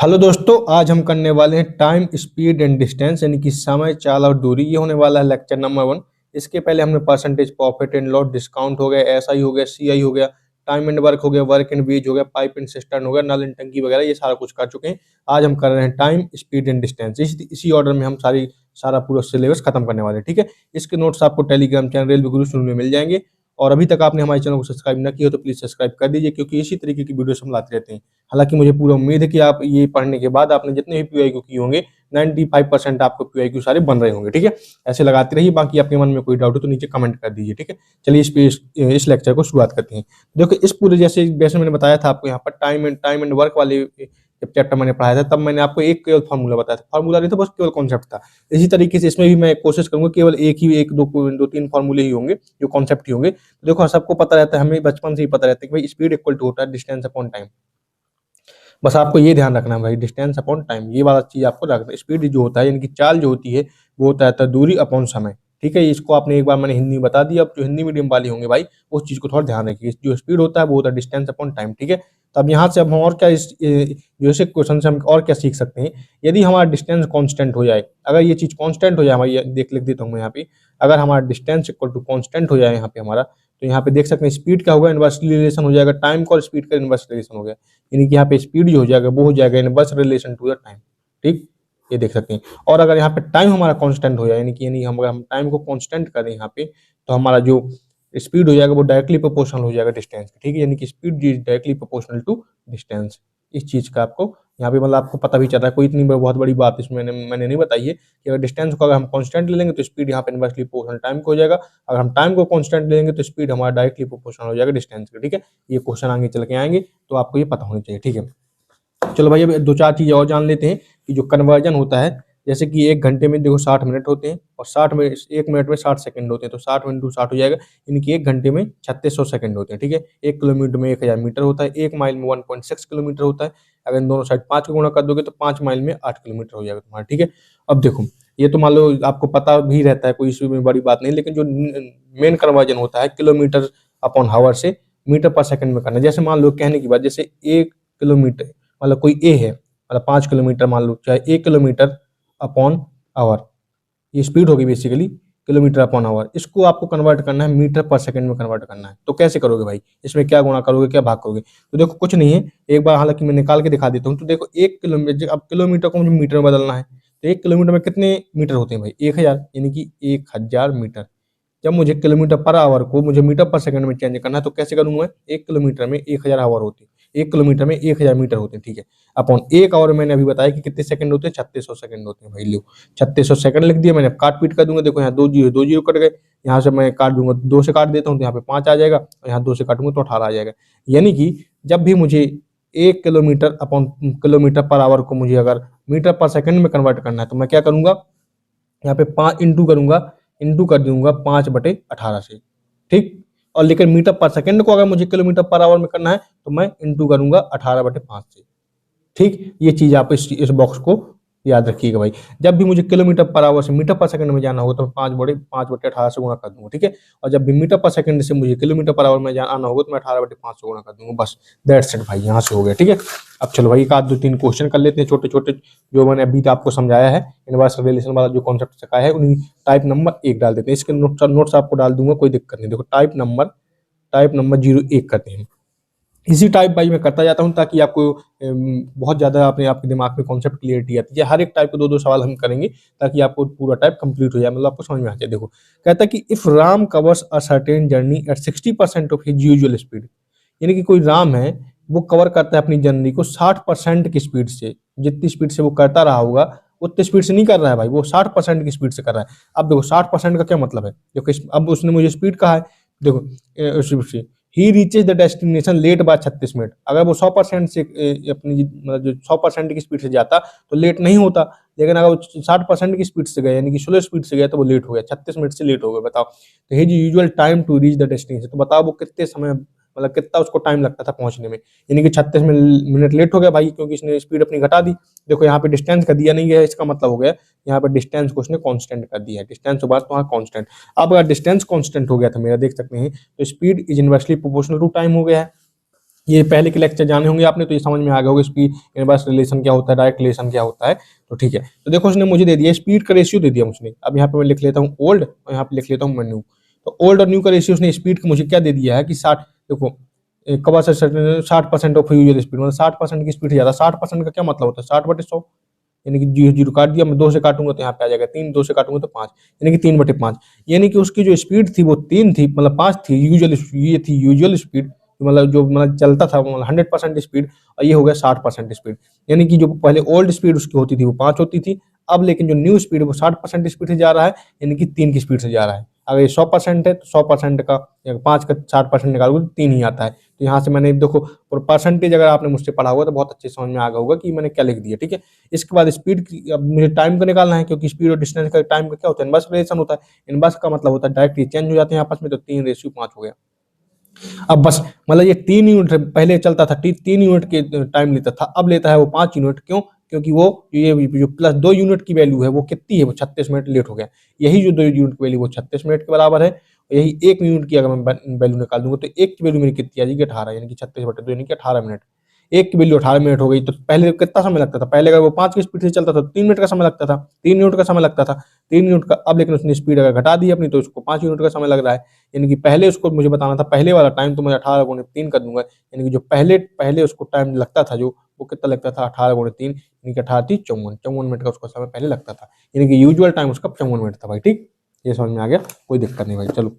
Hello दोस्तों, आज हम करने वाले हैं टाइम स्पीड एंड डिस्टेंस यानी कि समय, चाल और दूरी। ये होने वाला है लेक्चर नंबर 1। इसके पहले हमने percentage, profit and loss, discount हो गया, एसआई हो गया, सीआई हो गया, टाइम एंड वर्क हो गया, वर्क एंड वेज हो गया, पाइप एंड सिस्टम हो गया, नल एंड टंकी वगैरह, ये सारा कुछ कर चुके हैं। आज हम कर रहे हैं टाइम स्पीड एंड डिस्टेंस। इसी ऑर्डर में हम सारा पूरा सिलेबस खत्म करने वाले हैं। ठीक है, इसके नोट्स आपको टेलीग्राम चैनल रेलवे गुरु शुरू में मिल जाएंगे। और अभी तक आपने हमारे चैनल को सब्सक्राइब न किया हो तो प्लीज सब्सक्राइब कर दीजिए, क्योंकि इसी तरीके की वीडियोस हम लाते रहते हैं। हालांकि मुझे पूरा उम्मीद है कि आप ये पढ़ने के बाद आपने जितने भी पीआईक्यू किए होंगे 95% आपको पीआईक्यू सारे बन रहे होंगे। ठीक है, ऐसे लगाते रहिए। बाकी आपके मन में कोई डाउट हो तो नीचे कमेंट कर दीजिए। ठीक है, चलिए इस लेक्चर को शुरुआत करते हैं। देखो, इस पूरे जैसे मैंने बताया था आपको, यहाँ पर टाइम एंड वर्क वाले जब चैप्टर मैंने पढ़ाया था, तब मैंने आपको एक केवल फार्मूला बताया था। फार्मूला नहीं था, बस केवल कॉन्सेप्ट था। इसी तरीके से इसमें भी मैं कोशिश करूंगा केवल एक दो तीन फार्मूले ही होंगे, जो कॉन्सेप्ट ही होंगे। तो देखो, सबको पता रहता है, हमें बचपन से ही पता रहता है कि भाई स्पीड इक्वल टू होता है डिस्टेंस अपॉन टाइम। बस आपको ये ध्यान रखना है भाई, डिस्टेंस अपॉन टाइम, ये वाला चीज आपको रखना है। स्पीड जो होता है यानी कि चाल जो होती है, वो होता है दूरी अपॉन समय। ठीक है, इसको आपने एक बार मैंने हिंदी में बता दिया। अब जो हिंदी मीडियम वाले होंगे भाई, उस चीज को थोड़ा ध्यान रखिए। जो स्पीड होता है वो होता है डिस्टेंस अपॉन टाइम। ठीक है, तो अब यहाँ से अब हम और क्या जो ऐसे क्वेश्चन से हम और क्या सीख सकते हैं। यदि हमारा डिस्टेंस कांस्टेंट हो जाए, अगर ये चीज कांस्टेंट हो जाए हमारी, लिख देता हूँ मैं यहाँ पे। अगर हमारा डिस्टेंस इक्वल टू कांस्टेंट हो जाए यहाँ पे हमारा, तो यहाँ पे देख सकते हैं स्पीड का होगा इनवर्सली रिलेशन हो जाएगा, टाइम का और स्पीड का इनवर्स रिलेशन हो गया। यानी कि यहाँ पे स्पीड जो हो जाएगा वो हो जाएगा inverse relation to the time. ठीक, ये देख सकते हैं। और अगर यहाँ पे टाइम हमारा कांस्टेंट हो जाए, यानी हम अगर हम टाइम को कांस्टेंट करें यहाँ पे, तो हमारा जो स्पीड हो जाएगा वो डायरेक्टली प्रोपोर्शनल हो जाएगा डिस्टेंस। ठीक है, यानी कि speed is directly proportional to distance. इस चीज का आपको यहाँ पे मतलब आपको पता भी चल रहा है। कोई इतनी बहुत बड़ी बात इसमें मैंने नहीं बताई है कि अगर डिस्टेंस को अगर हम कांस्टेंट ले लेंगे तो स्पीड यहाँ पे इनवर्सली प्रोपोर्शनल टाइम को हो जाएगा। अगर हम टाइम को कांस्टेंट ले लेंगे तो स्पीड हमारा डायरेक्टली प्रोपोर्शनल हो जाएगा डिस्टेंस के। ठीक है, ये क्वेश्चन आगे चल के आएंगे तो आपको ये पता होना चाहिए। ठीक है, चलो भाई, अब दो चार चीजें और जान लेते हैं कि जो कन्वर्जन होता है, जैसे कि एक घंटे में देखो 60 मिनट होते हैं और 1 मिनट में 60 सेकंड होते हैं, तो 60 × 60 हो जाएगा। यानी कि एक घंटे में 3600 सेकंड होते हैं। ठीक है, 1 किलोमीटर में 1000 मीटर होता है, 1 माइल में 1.6 किलोमीटर होता है। अगर इन दोनों साइड 5 का गुणा कर दोगे तो 5 माइल में 8 किलोमीटर हो जाएगा तुम्हारा। ठीक है, अब देखो, ये तो मान लो आपको पता भी रहता है, कोई इश्यू में बड़ी बात नहीं, लेकिन जो मेन कन्वर्जन होता है किलोमीटर अपॉन हावर से मीटर पर सेकंड में करना है। जैसे मान लो कहने की बात, जैसे 1 किलोमीटर मतलब कोई ए है, मतलब 5 किलोमीटर मान लो, चाहे 1 किलोमीटर अपॉन आवर, ये स्पीड होगी बेसिकली, किलोमीटर अपॉन आवर। इसको आपको कन्वर्ट करना है मीटर पर सेकंड में कन्वर्ट करना है। तो कैसे करोगे भाई, इसमें क्या गुणा करोगे, क्या भाग करोगे? तो देखो, कुछ नहीं है, एक बार हालांकि मैं निकाल के दिखा देता हूँ। तो देखो, 1 किलोमीटर, अब किलोमीटर को मुझे मीटर में बदलना है, तो 1 किलोमीटर में कितने मीटर होते हैं भाई? 1000, यानी कि 1000 मीटर। जब मुझे किलोमीटर पर आवर को मुझे मीटर पर सेकंड में चेंज करना है, तो कैसे करूंगा मैं? 1 किलोमीटर में 1000 आवर होती है, 1 किलोमीटर में 1000 मीटर होते हैं। ठीक है, अपॉन 1 आवर मैंने अभी बताया कि कितने सेकंड होते हैं, 3600 सेकंड होते हैं भाई। लो, 3600 सेकंड लिख दिया मैंने। अब काट पीट कर दूंगा, देखो यहाँ दो जीरो कट गए, यहाँ से मैं काट दूंगा, 2 से काट देता हूँ तो यहाँ पे 5 आ जाएगा, और यहाँ 2 से काटूंगा तो 18 आ जाएगा। यानी कि जब भी मुझे 1 kilometre upon kilometre per our को मुझे अगर मीटर पर सेकंड में कन्वर्ट करना है, तो मैं क्या करूंगा, यहाँ पे 5 इंटू करूंगा, इंटू कर दूंगा 5/18 से। ठीक, और लेकिन मीटर पर सेकंड को अगर मुझे किलोमीटर पर आवर में करना है, तो मैं इंटू करूंगा 18/5 से। ठीक, ये चीज आप इस बॉक्स को याद रखिएगा भाई। जब भी मुझे किलोमीटर पर आवर से मीटर पर सेकंड में जाना होगा तो मैं 5/18 से गुणा कर दूंगा। ठीक है, और जब भी मीटर पर सेकंड से मुझे किलोमीटर पर आवर में आना होगा तो मैं 18/5 से गुणा कर दूंगा। बस, दैट्स इट भाई, यहाँ से हो गया। ठीक है, अब चलो भाई, एक आध दो तीन क्वेश्चन कर लेते हैं छोटे छोटे, जो मैंने अभी आपको समझाया है। इनवर्स रिलेशन वाला जो कॉन्सेप्ट सिखाया है, उन्हीं टाइप नंबर 1 डाल देते हैं। इसके नोट्स आपको डाल दूंगा, कोई दिक्कत नहीं। देखो, टाइप नंबर 01 करते हैं। इसी टाइप वाइज मैं करता जाता हूं, ताकि आपको बहुत ज्यादा अपने आपके दिमाग में कॉन्सेप्ट क्लियरिटी आती है। हर एक टाइप के 2-2 सवाल हम करेंगे, ताकि आपको पूरा टाइप कंप्लीट हो जाए, मतलब आपको समझ में आ जाए। देखो, कहता है कि if Ram covers a certain journey at 60% of his usual speed, यानी कि कोई राम है, वो कवर करता है अपनी जर्नी को 60% की स्पीड से। जितनी स्पीड से वो करता रहा होगा, उतनी स्पीड से नहीं कर रहा है भाई, वो 60% की स्पीड से कर रहा है। अब देखो, 60% का क्या मतलब है? देखो, अब उसने मुझे स्पीड कहा है। देखो, he reaches the destination late by 36 minute. अगर वो 100% से अपनी मतलब जो 100% की स्पीड से जाता तो लेट नहीं होता, लेकिन अगर वो 60% की स्पीड से गया, यानी कि स्लो स्पीड से गया, तो वो लेट हो गया, 36 मिनट से लेट हो गया। बताओ, तो his usual time to reach the destination, तो बताओ वो कितने समय, मतलब कितना उसको टाइम लगता था पहुंचने में। यानी कि 36 मिनट लेट हो गया भाई, क्योंकि इसने स्पीड अपनी घटा दी। देखो, यहाँ पे डिस्टेंस का दिया नहीं है, इसका मतलब हो गया यहाँ पे डिस्टेंस को उसने कांस्टेंट कर दिया है। डिस्टेंस के बाद तो कांस्टेंट। अब अगर डिस्टेंस कांस्टेंट हो गया था मेरा, देख सकते हैं, तो speed is inversely proportional to time हो गया है। ये पहले के लेक्चर जाने होंगे आपने, तो ये समझ में आ गया होगा स्पीड इनवर्स रिलेशन क्या होता है, डायरेक्ट रिलेशन क्या होता है। तो ठीक है, तो देखो उसने मुझे दे दिया स्पीड का रेशियो दे दिया उसने। अब यहाँ पे मैं लिख लेता हूँ ओल्ड और यहाँ पे लिख लेता हूँ न्यू। तो ओल्ड और न्यू का रेशियो उसने स्पीड का मुझे क्या दे दिया है कि 60, देखो कब से 60% ऑफ यूजुअल स्पीड, मतलब 60% की स्पीड ज्यादा। 60% का क्या मतलब होता है, 60/100, यानी कि जीरो जीरो काट दिया, मैं 2 से काटूंगा तो यहाँ पे आ जाएगा 3, 2 से काटूंगा तो 5, यानी कि 3/5। यानी कि उसकी जो स्पीड थी वो 3 थी, मतलब 5 थी यूजुअल, ये थी यूजुअल स्पीड, मतलब जो मतलब चलता था, मतलब 100% स्पीड, और ये हो गया 60% स्पीड। यानी कि जो पहले ओल्ड स्पीड उसकी होती थी वो 5 होती थी, अब लेकिन जो न्यू स्पीड वो 60% स्पीड से जा रहा है, यानी कि 3 की स्पीड से जा रहा है। अगर ये 100% है तो 100% का 5 का 60% निकालोगे तो 3 ही आता है। तो यहाँ से मैंने देखो परसेंटेज अगर आपने मुझसे पढ़ा हुआ तो बहुत अच्छे समझ में आ गया होगा कि मैंने क्या लिख दिया। ठीक है, इसके बाद स्पीड की, अब मुझे टाइम का निकालना है, क्योंकि स्पीड और डिस्टेंस का टाइम का क्या होता है, इनवर्स रिलेशन होता है। इनवर्स का मतलब होता है डायरेक्ट ये चेंज हो जाते हैं आपस में, तो 3:5 हो गया। अब बस मतलब ये 3 यूनिट पहले चलता था, 3 यूनिट के टाइम लेता था, अब लेता है वो 5 यूनिट। क्यों? क्योंकि वो ये जो प्लस 2 यूनिट की वैल्यू है वो कितनी है, वो 36 मिनट लेट हो गया। यही जो 2 यूनिट की वैल्यू वो 36 मिनट के बराबर है। यही 1 यूनिट की अगर मैं वैल्यू निकाल दूंगा तो एक की वैल्यू मेरी कितनी आ जाएगी, 18, यानी कि 36/2 यानी कि 18 मिनट। एक की वैल्यू 18 मिनट हो गई। तो पहले कितना समय लगता था, पहले अगर वो 5 की स्पीड से चलता था तो 3 मिनट का समय लगता था, 3 यूनिट का समय लगता था, 3 यूनिट का। अब लेकिन उसने स्पीड अगर घटा दी अपनी तो उसको 5 यूनिट का समय लग रहा है। यानी कि पहले उसको मुझे बताना था पहले वाला टाइम, तो मैं 18 × 3 कर दूंगा, यानी कि जो पहले पहले उसको टाइम लगता था जो, वो कितना लगता था, 18 × 3, यानी कि 18 × 3 = 54, 54 मिनट का उसका समय पहले लगता था, यानी कि यूजुअल टाइम उसका 54 मिनट था भाई। ठीक, ये समझ में आ गया, कोई दिक्कत नहीं भाई। चलो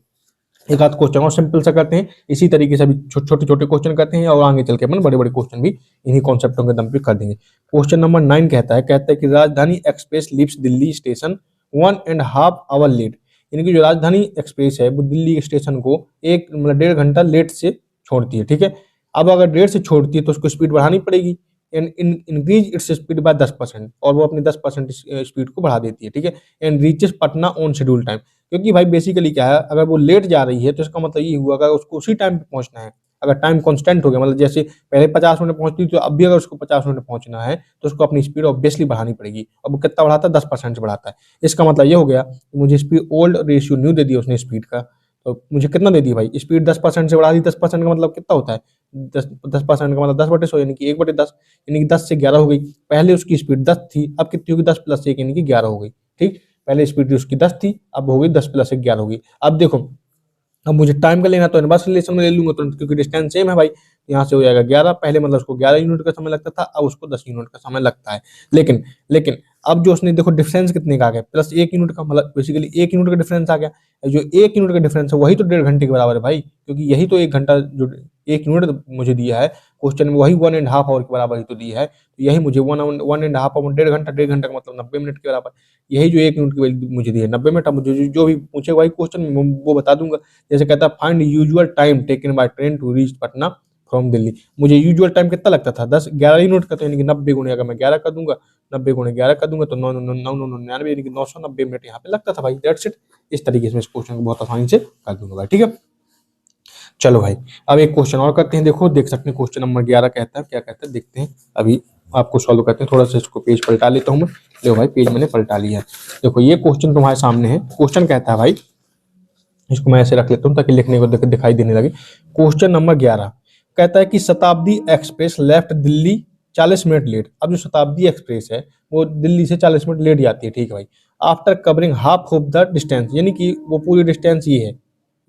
एक आध क्वेश्चन और सिंपल सा करते हैं, इसी तरीके से अभी छोटे छोटे क्वेश्चन करते हैं और आगे चल के अपन बड़े बड़े क्वेश्चन भी इन्हीं कॉन्सेप्टों के दम पे कर देंगे। क्वेश्चन नंबर 9 कहता है कि Rajdhani express leaves Delhi station 1.5 hour late, यानी कि जो राजधानी एक्सप्रेस है वो दिल्ली स्टेशन को एक मतलब 1.5 घंटा लेट से छोड़ती है। ठीक है, अब अगर 1.5 से छोड़ती है तो उसको स्पीड बढ़ानी पड़ेगी, and increase its speed bye 10%, और वो अपनी 10% स्पीड को बढ़ा देती है। ठीक है, and reaches Patna on schedule time, क्योंकि भाई बेसिकली क्या है, अगर वो लेट जा रही है तो इसका मतलब ये हुआ अगर उसको उसी टाइम पे पहुंचना है, अगर टाइम कांस्टेंट हो गया, मतलब जैसे पहले 50 मिनट पहुंचती तो अब भी अगर उसको 50 मिनट पहुंचना है तो उसको अपनी स्पीड ऑब्वियसली बढ़ानी पड़ेगी। अब वो कितना बढ़ाता है, 10% से बढ़ाता है। इसका मतलब ये हो गया कि मुझे स्पीड ओल्ड रेशियो न्यू दे दिया उसने स्पीड का, तो मुझे कितना दे दिया भाई, स्पीड 10% से बढ़ा दी। 10% का मतलब कितना होता है, 10% का मतलब 10/100, यानी कि 1/10, यानी कि 10 से 11 हो गई। पहले उसकी स्पीड 10 थी, अब कितनी होगी, 10+1 यानी कि 11 हो गई। ठीक, पहले स्पीड उसकी 10 थी, अब हो गई 10+1 11 हो गई। अब देखो, अब मुझे टाइम का लेना तो इनवर्स रिलेशन में ले लूंगा तुरंत, क्योंकि डिस्टेंस सेम है भाई। यहाँ से हो जाएगा 11, पहले मतलब उसको 11 यूनिट का समय लगता था, अब उसको 10 यूनिट का समय लगता है। लेकिन लेकिन अब जो उसने देखो डिफरेंस कितने का आ गया, +1 यूनिट का, मतलब बेसिकली 1 यूनिट का डिफरेंस आ गया। जो 1 यूनिट का डिफरेंस है वही तो 1.5 घंटे के बराबर है भाई, क्योंकि यही तो 1 घंटा जो 1 यूनिट मुझे दिया है क्वेश्चन में, वही 1.5 आवर के बराबर ही तो दिया है। तो यही मुझे 1.5 आवर, 1.5 घंटा, 1.5 घंटा का मतलब 90 मिनट के बराबर, यही जो 1 यूनिट की वैल्यू मुझे दी है 90 मिनट। अब मुझे जो भी पूछे वही क्वेश्चन वो बता दूंगा। जैसे कहता है find usual time taken by train to reach Patna from Delhi. मुझे यूजुअल टाइम कितना लगता था, 11 यूनिट का, तो यानी कि 90 गुणे अगर मैं 11 कर दूंगा, 90 × 11 कर दूंगा तो 999 यानी कि 990 मिनट यहाँ पे लगता था भाई। That's it. इस तरीके से इस क्वेश्चन को बहुत आसानी से कर दूंगा भाई। ठीक है, चलो भाई अब एक क्वेश्चन और करते हैं। देखो देख सकते हैं क्वेश्चन नंबर 11 कहता है, क्या कहता है देखते हैं। अभी आपको सॉल्व करते हैं, थोड़ा सा इसको पेज पलटा लेता हूँ मैं। देखो भाई पेज मैंने पलटा लिया है। देखो ये क्वेश्चन तुम्हारे सामने है। क्वेश्चन कहता है भाई, इसको मैं ऐसे रख लेता हूँ ताकि लिखने को दिखाई देने लगे। क्वेश्चन नंबर 11 कहता है कि Shatabdi express left Delhi 40 minute late. अब जो शताब्दी एक्सप्रेस है वो दिल्ली से 40 मिनट लेट जाती है। ठीक है भाई, after covering half of the distance, यानी कि वो पूरी डिस्टेंस ये है,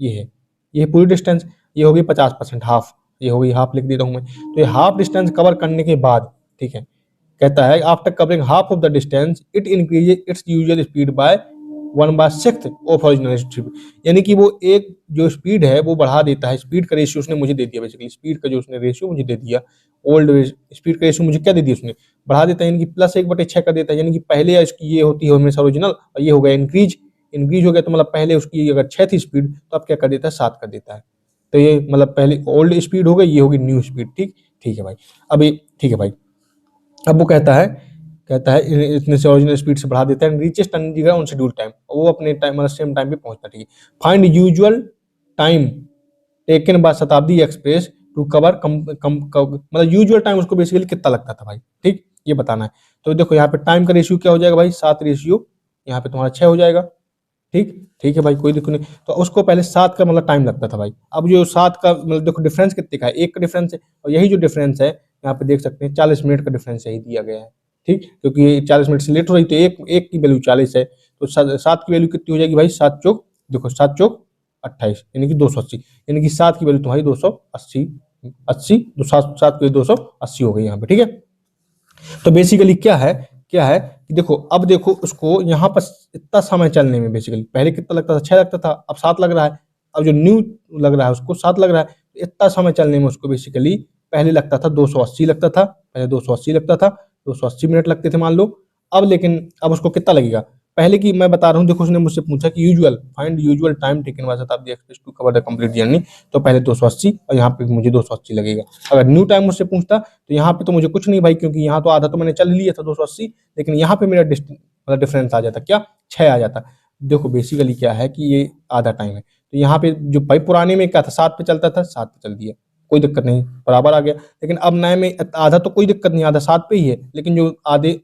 ये है, ये पूरी डिस्टेंस, ये होगी 50%, हाफ, ये होगी हाफ, लिख देता हूँ मैं। तो ये हाफ डिस्टेंस कवर करने के बाद, ठीक है, कहता है after covering half of the distance it increase its usual speed bye 1/6 of original speed, यानी कि वो एक जो स्पीड है वो बढ़ा देता है। स्पीड का रेशियो उसने मुझे दे दिया, बेसिकली स्पीड का जो उसने रेशियो मुझे दे दिया, ओल्ड स्पीड का रेशियो मुझे क्या दे दिया उसने, बढ़ा देता है, यानी कि +1/6 कर देता है। यानी कि पहले इसकी ये होती है हमेशा ओरिजिनल, और ये हो गया इंक्रीज, इंक्रीज हो गया, तो मतलब पहले उसकी अगर 6 थी स्पीड तो अब क्या कर देता है, 7 कर देता है। तो ये मतलब पहले ओल्ड स्पीड हो गई, ये होगी न्यू स्पीड। ठीक, ठीक है भाई। अभी ठीक है भाई, अब वो कहता है इतने से ओरिजिनल स्पीड से बढ़ा देता है, reaches Chandigarh on schedule time, वो अपने टाइम मतलब सेम टाइम पे पहुंचता है। ठीक है, find usual time taken by Shatabdi express to cover मतलब यूजुअल टाइम उसको बेसिकली कितना लगता था भाई। ठीक, ये बताना है। तो देखो यहाँ पे टाइम का रेशियो क्या हो जाएगा भाई, 7 रेशियो यहाँ पे तुम्हारा 6 हो जाएगा। ठीक ठीक है भाई, कोई दिक्कत नहीं। तो उसको पहले 7 का मतलब टाइम लगता था भाई। अब जो 7 का मतलब देखो डिफरेंस कितने का है, 1 का डिफरेंस है, और यही जो डिफरेंस है यहाँ पे देख सकते हैं 40 मिनट का डिफरेंस यही दिया गया है। ठीक, क्योंकि 40 मिनट से लेट हो रही तो एक एक की वैल्यू 40 है, तो 7 की वैल्यू कितनी हो जाएगी भाई, 7 चौक देखो 7 चौक 28 यानी कि 280, यानी कि 7 की वैल्यू तुम्हारी 280, 80 तो 7 की 280 हो गई यहाँ पे। ठीक है, तो बेसिकली क्या है कि देखो, अब देखो उसको यहाँ पर इतना समय चलने में, बेसिकली पहले कितना लगता था, 6 लगता था, अब 7 लग रहा है। अब जो न्यू लग रहा है उसको 7 लग रहा है, तो इतना समय चलने में उसको बेसिकली पहले लगता था 280 लगता था, पहले 280 लगता था, 280 मिनट लगते थे मान लो। अब लेकिन अब उसको कितना लगेगा, पहले की मैं बता रहा हूँ, देखो उसने मुझसे पूछा कि usual find usual time taken by Shatabdi express to cover the complete journey, तो पहले 280 और यहाँ पे मुझे 280 लगेगा। अगर न्यू टाइम मुझसे पूछता तो यहाँ पे तो मुझे कुछ नहीं भाई, क्योंकि यहाँ तो आधा तो मैंने चल लिया था 280, लेकिन यहाँ पे मेरा मतलब डिफरेंस आ जाता, क्या 6 आ जाता। देखो बेसिकली क्या है कि ये आधा टाइम है, तो यहाँ पे जो भाई पुराने में क्या था 7 पे चलता था, 7 पे चल दिया, कोई दिक्कत नहीं, बराबर आ गया। लेकिन अब नए में आधा तो कोई दिक्कत नहीं, आधा 7 पे ही है, लेकिन जो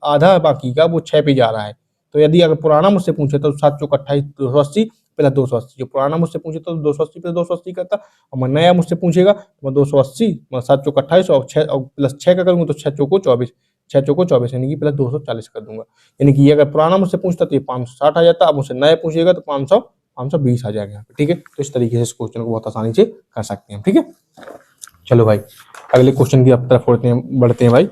आधा बाकी का वो 6 पे जा रहा है। तो यदि अगर पुराना मुझसे पूछे तो 7 चौक 28 280 प्लस 280, जो पुराना मुझसे पूछे तो 280 प्लस 280 करता, और मैं नया मुझसे पूछेगा तो मैं 280 मैं 7 चौक 28 और 6 और प्लस 6 का करूंगा तो 6 चौको 24, 6 चौको 24 यानी कि प्लस 240 कर दूंगा। यानी कि ये अगर पुराना मुझसे पूछता तो ये 560 आ जाता, अब मुझसे नया पूछेगा तो 520 आ जाएगा यहाँ पे। ठीक है, तो इस तरीके से इस क्वेश्चन को बहुत आसानी से कर सकते हैं। ठीक है, चलो भाई अगले क्वेश्चन की तरफ बढ़ते हैं भाई।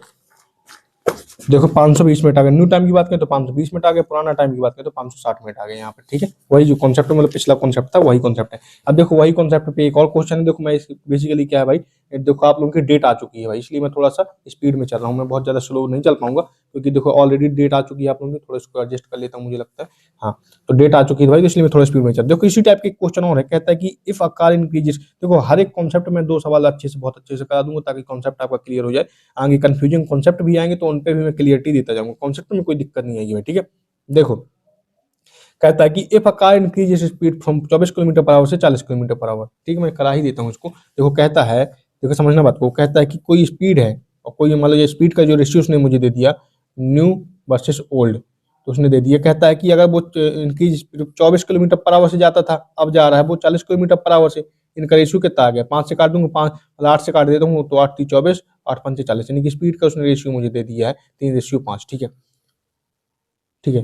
देखो 520 मिनट आ गए, न्यू टाइम की बात करें तो 520 मिनट आ गए, पुराना टाइम की बात करें तो 560 मिनट आ गए यहाँ पे। ठीक है, वही जो कॉन्सेप्ट मतलब पिछला कॉन्सेप्ट था वही कॉन्सेप्ट है। अब देखो वही कॉन्सेप्ट पे एक और क्वेश्चन है, देखो मैं बेसिकली क्या है भाई, देखो आप लोगों की डेट आ चुकी है भाई, इसलिए मैं थोड़ा सा स्पीड में चल रहा हूँ, मैं बहुत ज्यादा स्लो नहीं चल पाऊंगा, क्योंकि देखो ऑलरेडी डेट आ चुकी है, आप लोगों की थोड़ा इसको एडजस्ट कर लेता हूँ मुझे लगता है। हाँ, तो डेट आ चुकी है भाई, तो इसलिए मैं थोड़ा स्पीड में चल। देखो इसी टाइप के क्वेश्चन और है, कहता है कि इफ अ कार इंक्रीजेस, देखो हर एक कॉन्सेप्ट में 2 सवाल अच्छे से बहुत अच्छे से करा दूंगा ताकि कॉन्सेप्ट आपका क्लियर हो जाए। आगे कंफ्यूजिंग कॉन्सेप्ट भी आएंगे तो उन पे भी मैं क्लियरिटी देता जाऊंगा, कॉन्सेप्ट में कोई दिक्कत नहीं आएगी भाई। ठीक है, देखो कहता है कि if a car increase speed from 24 kilometre per hour से 40 किलोमीटर पर आवर। ठीक है, मैं करा ही देता हूँ इसको। देखो कहता है, देखो समझना बात को, कहता है कि कोई स्पीड है और कोई मतलब ये स्पीड का जो रेशियो उसने मुझे दे दिया, न्यू वर्सेस ओल्ड, तो उसने दे दिया। कहता है कि अगर वो इंक्रीज 24 किलोमीटर पर आवर से जाता था, अब जा रहा है वो 40 किलोमीटर पर आवर से, इनका रेशियो कितना आ गया, 5 से काट दूंगा, 5 मतलब 8 से काट देता हूँ तो 8 3 24, 8 5 40, यानी कि स्पीड का उसने रेशियो मुझे दे दिया है 3:5। ठीक है, ठीक है,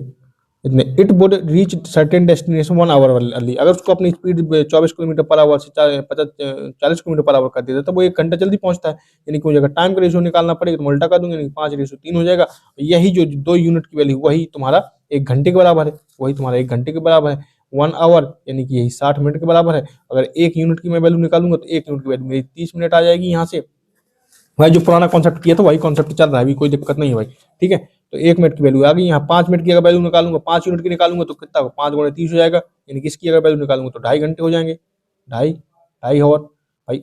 इतने it would reach certain destination 1 hour early, अगर उसको अपनी स्पीड 24 किलोमीटर पर आवर से 40 किलोमीटर पर आवर कर देता तो वो 1 घंटा जल्दी पहुंचता है। यानी कि मुझे अगर टाइम का रेशियो निकालना पड़ेगा तो मैं उल्टा कर दूंगा, यानी 5:3 हो जाएगा। यही जो 2 यूनिट की वैल्यू वही तुम्हारा 1 घंटे के बराबर है, वही तुम्हारा 1 घंटे के बराबर है। 1 आवर यानी कि यही 60 मिनट के बराबर है। अगर 1 यूनिट की मैं वैल्यू निकालूंगा तो 1 यूनिट की वैल्यू मेरी 30 मिनट आ जाएगी यहाँ से। भाई जो पुराना कॉन्सेप्ट किया था वही कॉन्सेप्ट चल रहा है, अभी कोई दिक्कत नहीं है भाई। ठीक है, तो 1 मिनट की वैल्यू आ गई यहाँ, 5 मिनट की अगर वैल्यू निकालूंगा, 5 यूनिट की निकालूंगा तो कितना 5 × 30 हो जाएगा, यानी कि इसकी अगर वैल्यू निकालूंगा तो 2.5 घंटे हो जाएंगे, ढाई ढाई आवर भाई।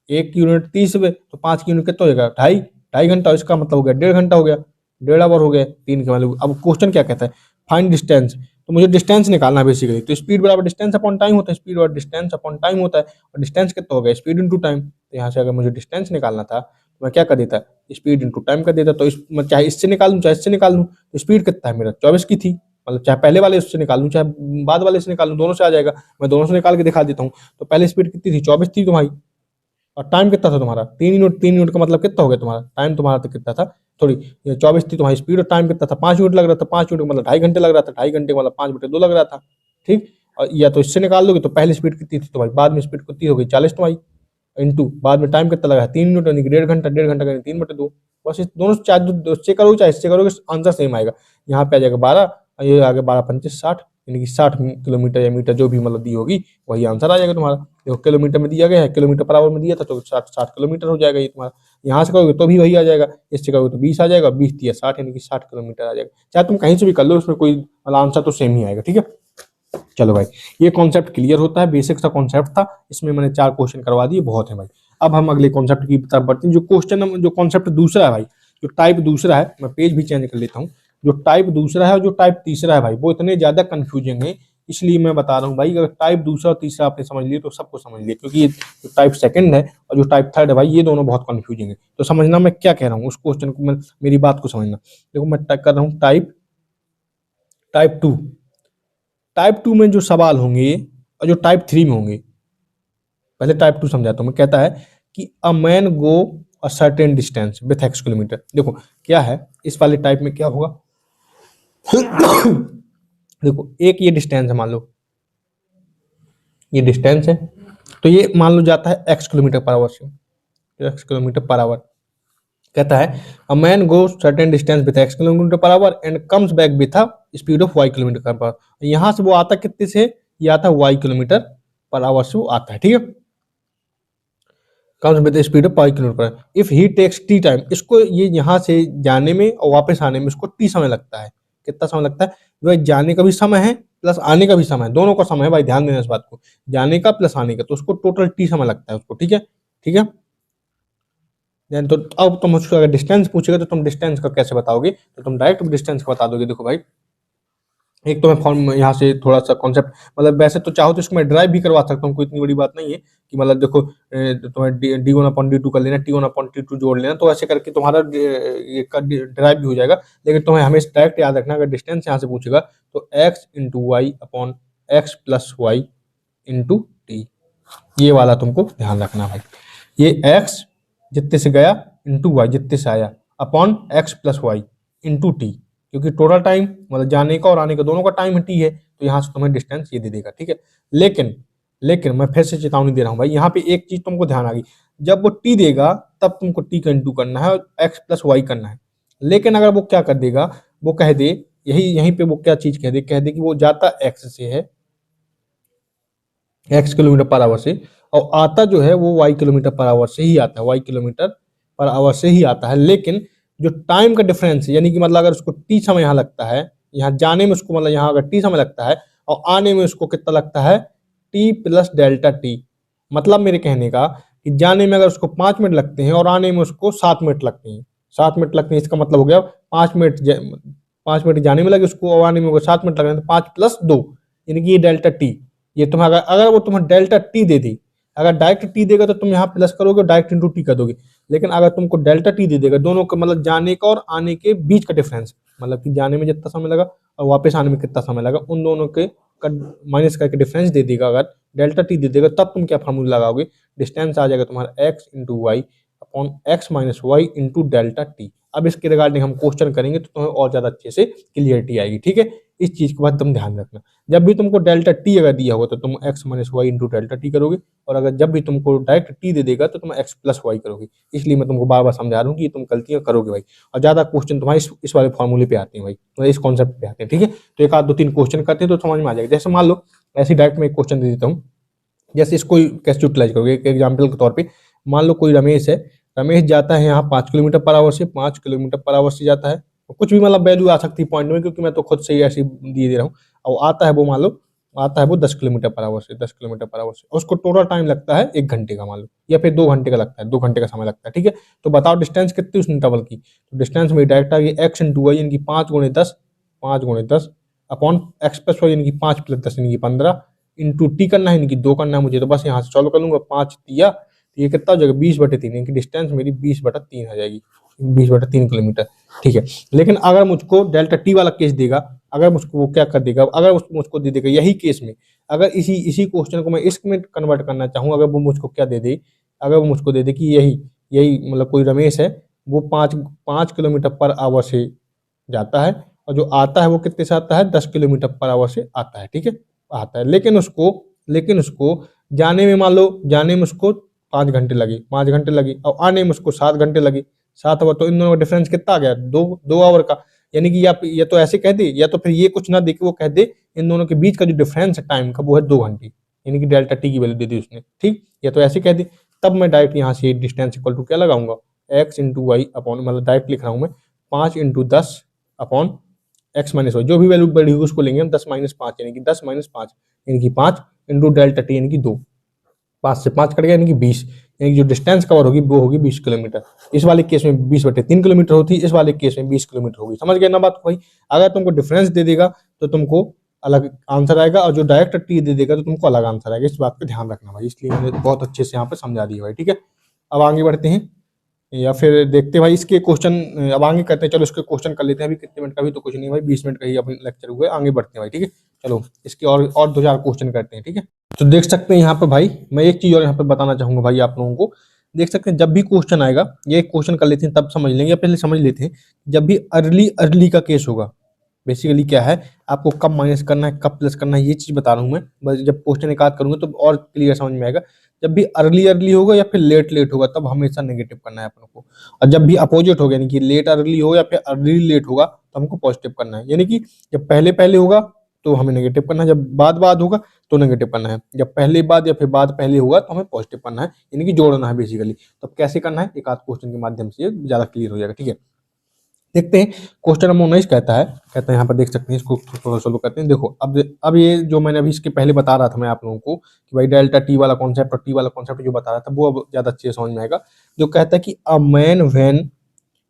1 यूनिट 30 में तो 5 की यूनिट कितना हो जाएगा, ढाई ढाई घंटा, इसका मतलब हो गया 1.5 घंटा हो गया, 1.5 आवर हो गया। 3 की वैल्यू। अब क्वेश्चन क्या कहता है, फाइंड डिस्टेंस, तो मुझे डिस्टेंस निकालना है बेसिकली। तो स्पीड बराबर डिस्टेंस अपॉन टाइम होता है, स्पीड और डिस्टेंस अपॉन टाइम होता है, और डिस्टेंस कितना हो गया, स्पीड इनटू टाइम। तो यहाँ से अगर मुझे डिस्टेंस निकालना था तो मैं क्या कर देता, स्पीड इनटू टाइम कर देता। तो मैं चाहे इससे निकाल लूँ चाहे इससे निकाल लूँ, तो स्पीड कितना है मेरा 24 की थी, मतलब चाहे पहले वाले उससे निकाल लूँ चाहे बाद वाले से निकाल लूँ, दोनों से आ जाएगा। मैं दोनों से निकाल के दिखा देता हूँ। तो पहले स्पीड कितनी थी, 24 थी तुम्हारी, और टाइम कितना था तुम्हारा 3 यूनिट। 3 यूनिट का मतलब कितना हो गया तुम्हारा टाइम, तुम्हारा तो कितना था, थोड़ी 24 थी तुम्हारी स्पीड, और टाइम कितना था 5 यूनिट लग रहा था। 5 यूनिट का मतलब 2.5 घंटे लग रहा था, 2.5 घंटे का मतलब 5/2 लग रहा था। ठीक, और या तो इससे निकाल दोगे तो पहले स्पीड कितनी थी तुम्हारी, बाद में स्पीड कितनी हो गई 40 तुम्हारी, इंटू बाद में टाइम कितना लगा है 3 यूनिट, यानी कि 1.5 घंटा, 1.5 घंटा का 3/2। बस इस दोनों चाहे उससे करो चाहे इससे करोगे आंसर सेम आएगा। यहाँ पे आ जाएगा 12, ये आ गया 12 पंचे 60, यानी कि 60 किलोमीटर या मीटर जो भी मतलब दी होगी वही आंसर आ जाएगा तुम्हारा। देखो किलोमीटर में दिया गया है, किलोमीटर पर आवर में दिया था तो 60 किलोमीटर हो जाएगा ये तुम्हारा। यहाँ से करोगे तो भी वही आ जाएगा, इससे करोगे तो 20 आ जाएगा, 20 × 30 = 60, यानी कि 60 किलोमीटर आ जाएगा। चाहे तुम कहीं से भी कर लो उसमें कोई मतलब आंसर तो सेम ही आएगा। ठीक है, चलो भाई ये कॉन्सेप्ट क्लियर होता है, बेसिक सा कॉन्सेप्ट था, इसमें मैंने 4 क्वेश्चन करवा दिए, बहुत है भाई। अब हम अगले कॉन्सेप्ट की तरफ बढ़ते हैं। जो कॉन्सेप्ट दूसरा है भाई, जो टाइप दूसरा है, मैं पेज भी चेंज कर लेता हूँ। जो टाइप दूसरा है और जो टाइप तीसरा है भाई, वो इतने ज्यादा कंफ्यूजिंग है, इसलिए मैं बता रहा हूँ भाई। अगर टाइप दूसरा और तीसरा आपने समझ लिया तो सबको समझ लिया, क्योंकि ये जो टाइप सेकंड है और जो टाइप थर्ड है भाई, ये दोनों बहुत कंफ्यूजिंग है। तो समझना मैं क्या कह रहा हूँ, उस क्वेश्चन को, मेरी बात को समझना। देखो मैं कर रहा हूँ टाइप 2। टाइप 2 में जो सवाल होंगे और जो टाइप 3 में होंगे, पहले टाइप 2 समझाता हूं मैं। कहता है कि a man go a certain distance with x kilometre. देखो क्या है इस वाले टाइप में क्या होगा देखो एक ये डिस्टेंस है, मान लो ये डिस्टेंस है, तो ये मान लो जाता है एक्स किलोमीटर पर आवर से, एक्स किलोमीटर पर आवर। कहता है a man go certain distance with x kilometre per hour and comes back with a speed of Y kilometre per hour. यहां से वो आता कितने से, ये आता वाई किलोमीटर पर आवर से वो आता है, ठीक है। Comes with speed of Y kilometre पर if he takes T time, इसको ये यहाँ से जाने में और वापस आने में इसको टी समय लगता है। कितना समय लगता है भाई, जाने का भी समय है प्लस आने का भी समय है, दोनों का समय है भाई, ध्यान देना इस बात को, जाने का प्लस आने का, तो उसको टोटल टी समय लगता है उसको, ठीक है। ठीक है, तो अब तुम उसको अगर डिस्टेंस पूछेगा तो तुम डिस्टेंस का कैसे बताओगे, तो तुम डायरेक्ट डिस्टेंस का बता दोगे। देखो भाई एक तो मैं फॉर्म यहाँ से थोड़ा सा कॉन्सेप्ट, मतलब वैसे तो चाहो तो इसको मैं ड्राइव भी करवा सकता हूँ, कोई इतनी बड़ी बात नहीं है कि मतलब देखो तुम्हें D1/D2 कर लेना, T1/T2 जोड़ लेना, तो ऐसे करके तुम्हारा ड्राइव भी हो जाएगा। लेकिन तुम्हें हमेशा डायरेक्ट याद रखना, अगर डिस्टेंस यहाँ से पूछेगा तो x into y upon x plus y into t, ये वाला तुमको ध्यान रखना भाई। ये x जितने से गया इंटू वाई जितने से आया upon x plus y into t, क्योंकि टोटल टाइम मतलब जाने का और आने का दोनों का टाइम टी है, तो यहाँ से तुम्हें डिस्टेंस ये दे देगा, ठीक है। लेकिन लेकिन मैं फिर से चेतावनी दे रहा हूँ भाई, यहाँ पे एक चीज तुमको ध्यान आ गई, जब वो टी देगा तब तुमको टी का इंटू करना है और एक्स प्लस वाई करना है। लेकिन अगर वो क्या कर देगा, वो कह दे यही यहीं पे वो क्या चीज कह दे कि वो जाता एक्स से है, एक्स किलोमीटर पर आवर से, और आता जो है वो वाई किलोमीटर पर आवर से ही आता है, वाई किलोमीटर पर आवर से ही आता है। लेकिन जो टाइम का डिफरेंस है, यानी कि मतलब अगर उसको टी समय यहाँ लगता है, यहाँ जाने में उसको मतलब यहाँ अगर टी समय लगता है और आने में उसको कितना लगता है, टी प्लस डेल्टा टी। मतलब मेरे कहने का कि जाने में अगर उसको 5 मिनट लगते हैं और आने में उसको 7 मिनट लगते हैं, 7 मिनट लगते हैं, इसका मतलब हो गया 5 मिनट, 5 मिनट जाने में लगे उसको और आने में 7 मिनट लग रहे हैं, तो 5 + 2 यानी कि ये डेल्टा टी। ये तुम्हें अगर अगर वो तुम्हें डेल्टा टी दे दी, अगर डायरेक्ट टी देगा तो तुम यहाँ प्लस करोगे, डायरेक्ट इंटू टी कर दोगे। लेकिन अगर तुमको डेल्टा टी दे देगा, दोनों का मतलब जाने का और आने के बीच का डिफरेंस, मतलब कि जाने में जितना समय लगा और वापस आने में कितना समय लगा, उन दोनों के माइनस करके डिफरेंस दे देगा, अगर डेल्टा टी दे देगा, तब तुम क्या फार्मूला लगाओगे, डिस्टेंस आ जाएगा तुम्हारा x into y upon x minus y into delta t. अब इसके रिगार्डिंग हम क्वेश्चन करेंगे तो तुम्हें और ज्यादा अच्छे से क्लियरिटी आएगी, ठीक है। इस चीज के बाद तुम ध्यान रखना, जब भी तुमको डेल्टा टी अगर दिया होगा तो तुम x minus y into delta t करोगे, और अगर जब भी तुमको डायरेक्ट टी दे देगा तो तुम एक्स प्लस वाई करोगे। इसलिए मैं तुमको बार बार समझा रहा हूँ कि ये तुम गलतियां करोगे भाई, और ज्यादा क्वेश्चन तुम्हारे इस वाले फॉर्मूले पे आते हैं भाई, मतलब इस कॉन्सेप्ट पे आते हैं, ठीक है। तो एक आध दो तीन क्वेश्चन करते हैं तो समझ में आ जाएगा। जैसे मान लो ऐसे डायरेक्ट मैं एक क्वेश्चन दे देता हूँ, जैसे इसको कैसे यूटिलाइज करोगे, एक एग्जाम्पल के तौर पर मान लो कोई रमेश है, रमेश जाता है यहाँ 5 किलोमीटर पर आवर से, 5 किलोमीटर पर आवर से जाता है, कुछ भी मतलब वैल्यू आ सकती है पॉइंट में, क्योंकि मैं तो खुद से ही ऐसे दिए दे रहा हूँ। और आता है वो मान लो आता है वो 10 किलोमीटर पर आवर से, 10 किलोमीटर पर आवर से, उसको टोटल टाइम लगता है 1 घंटे का मान लो, या फिर 2 घंटे का लगता है, 2 घंटे का समय लगता है, ठीक है। तो बताओ डिस्टेंस कितनी उस इंटरवल की, तो डिस्टेंस में डायरेक्ट आ गई एक्स इंटू वाई यानी कि 5 × 10, 5 × 10 अपॉन एक्स प्लस वाई यानी कि 5 + 10 यानी कि 15 इंटू टी करना है यानी कि 2 करना है मुझे, तो बस यहाँ से सॉल्व कर लूंगा, 5 दिया ये कितना हो जाएगा 20/3, यानी कि डिस्टेंस मेरी 20/3 आ जाएगी, 20/3 किलोमीटर, ठीक है। लेकिन अगर मुझको डेल्टा टी वाला केस देगा, अगर मुझको वो क्या कर देगा, अगर मुझको दे देगा यही केस में, अगर इसी क्वेश्चन को मैं इसमें कन्वर्ट करना चाहूँ, अगर वो मुझको क्या दे दे, अगर वो मुझको दे दे कि यही यही मतलब कोई रमेश है, वो 5 किलोमीटर पर आवर से जाता है, और जो आता है वो कितने से आता है, 10 किलोमीटर पर आवर से आता है, ठीक है, आता है। लेकिन उसको जाने में मान लो जाने में उसको 5 घंटे लगे, 5 घंटे लगे, और आने में उसको 7 घंटे लगे, 7 आवर, तो इन दोनों का डिफरेंस कितना आ गया, 2 आवर का। यानी कि या तो ऐसे कह दे, या तो फिर ये कुछ ना दे के वो कह दे इन दोनों के बीच का जो डिफरेंस है टाइम का वो है 2 घंटे, यानी कि डेल्टा टी की वैल्यू दे दी उसने, ठीक। या तो ऐसे कह दे, तब मैं डायरेक्ट यहाँ से डिस्टेंस इक्वल टू क्या लगाऊंगा, एक्स इंटू वाई अपॉन, मतलब डायरेक्ट लिख रहा हूँ मैं 5 × 10 अपॉन एक्स माइनस वाई, जो भी वैल्यू बढ़ी हुई उसको लेंगे हम 10-5 यानी कि 10-5 यानी कि 5 इंटू डेल्टा टी यानी कि 2, 5 से 5 कट गया यानी कि 20, यानी कि जो डिस्टेंस कवर होगी वो होगी 20 किलोमीटर। इस वाले केस में 20/3 किलोमीटर होती है, इस वाले केस में 20 किलोमीटर होगी। समझ गए ना बात को भाई। अगर तुमको डिफरेंस दे देगा तो तुमको अलग आंसर आएगा, और जो डायरेक्ट टी दे देगा तो तुमको अलग आंसर आएगा, इस बात का ध्यान रखना भाई। इसलिए मैंने बहुत अच्छे से यहाँ पे समझा दिया भाई, ठीक है। अब आगे बढ़ते हैं। या फिर देखते हैं भाई इसके क्वेश्चन अब आगे करते हैं। चलो इसके क्वेश्चन कर लेते हैं। अभी कितने मिनट का भी तो कुछ नहीं भाई, 20 मिनट का ही अपने लेक्चर हुए, आगे बढ़ते हैं भाई। ठीक है, चलो इसके और 2-4 क्वेश्चन करते हैं। ठीक है, तो देख सकते हैं यहाँ पे भाई, मैं एक चीज और यहाँ पे बताना चाहूंगा भाई आप लोगों को। देख सकते हैं जब भी क्वेश्चन आएगा, ये क्वेश्चन कर लेते हैं तब समझ लेंगे, पहले समझ लेते हैं। जब भी अर्ली अर्ली का केस होगा, बेसिकली क्या है, आपको कब माइनस करना है कब प्लस करना है ये चीज बता रहा हूँ मैं। बस जब क्वेश्चन एक आध करूंगा तो और क्लियर समझ में आएगा। जब भी अर्ली अर्ली होगा या फिर लेट लेट होगा तब हमेशा नेगेटिव करना है अपन को। और जब भी अपोजिट होगा, यानी कि लेट अर्ली हो या फिर अर्ली लेट होगा तो हमको पॉजिटिव करना है। यानी कि जब पहले पहले होगा तो हमें नेगेटिव करना है, जब बाद बाद होगा तो नेगेटिव करना है, जब पहले बाद या फिर बाद पहले होगा तो हमें पॉजिटिव करना है, यानी कि जोड़ना है बेसिकली। तो अब कैसे करना है एक आध क्वेश्चन के माध्यम से ज्यादा क्लियर हो जाएगा। ठीक है, देखते हैं। क्वेश्चन नंबर 19 कहता है यहाँ पर देख सकते हैं, इसको थोड़ा सोल्व करते हैं। देखो अब ये जो मैंने अभी इसके पहले बता रहा था मैं आप लोगों को कि भाई डेल्टा टी वाला कॉन्सेप्ट और टी वाला कॉन्सेप्ट जो बता रहा था वो अब ज्यादा अच्छे से समझ में आएगा। जो कहता है कि a man when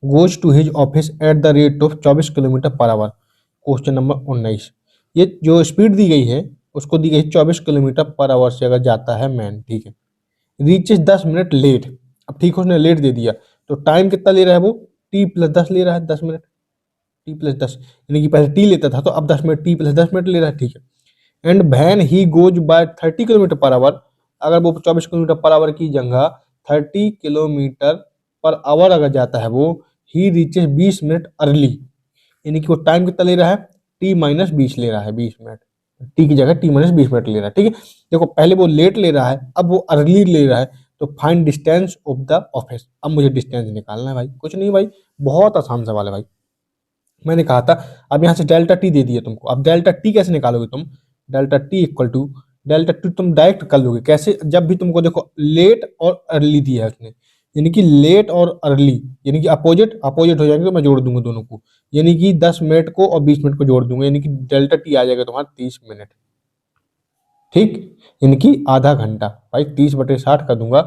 goes to his office at the rate of 24 kilometre per hour. Question number 19, ये जो स्पीड दी गई है उसको दी गई 24 किलोमीटर पर आवर से अगर जाता है मैन, ठीक है, रीचेस 10 मिनट लेट। अब ठीक है उसने लेट दे दिया तो टाइम कितना ले रहा है वो, टी प्लस 10 ले रहा है, 10 मिनट, टी प्लस 10, यानी कि पहले टी लेता था तो अब 10 मिनट, टी प्लस 10 मिनट ले रहा है। ठीक है, and when he goes by 30 kilometre per our, अगर वो 24 किलोमीटर पर आवर की जगह 30 किलोमीटर पर आवर अगर जाता है वो, ही रीचेस 20 मिनट अर्ली, यानी कि वो टाइम कितना ले रहा है, टी माइनस 20 ले रहा है, 20 मिनट, टी की जगह टी माइनस 20 मिनट ले रहा है। ठीक है, देखो पहले वो लेट ले रहा है अब वो अर्ली ले रहा है, तो find distance of the office. अब मुझे डिस्टेंस निकालना है भाई, कुछ नहीं भाई, बहुत आसान सवाल है भाई। मैंने कहा था अब यहाँ से डेल्टा टी दे दिया तुमको, अब डेल्टा टी कैसे निकालोगे तुम, delta T equal to delta T तुम डायरेक्ट कर लोगे कैसे, जब भी तुमको देखो लेट और अर्ली दिया है उसने, यानी कि लेट और अर्ली यानी कि अपोजिट अपोजिट हो जाएंगे तो मैं जोड़ दूंगा दोनों को, यानी कि 10 मिनट को और 20 मिनट को जोड़ दूंगा, यानी कि डेल्टा टी आ जाएगा तुम्हारा 30 मिनट। ठीक, यानी कि आधा घंटा भाई, 30/60 कर दूंगा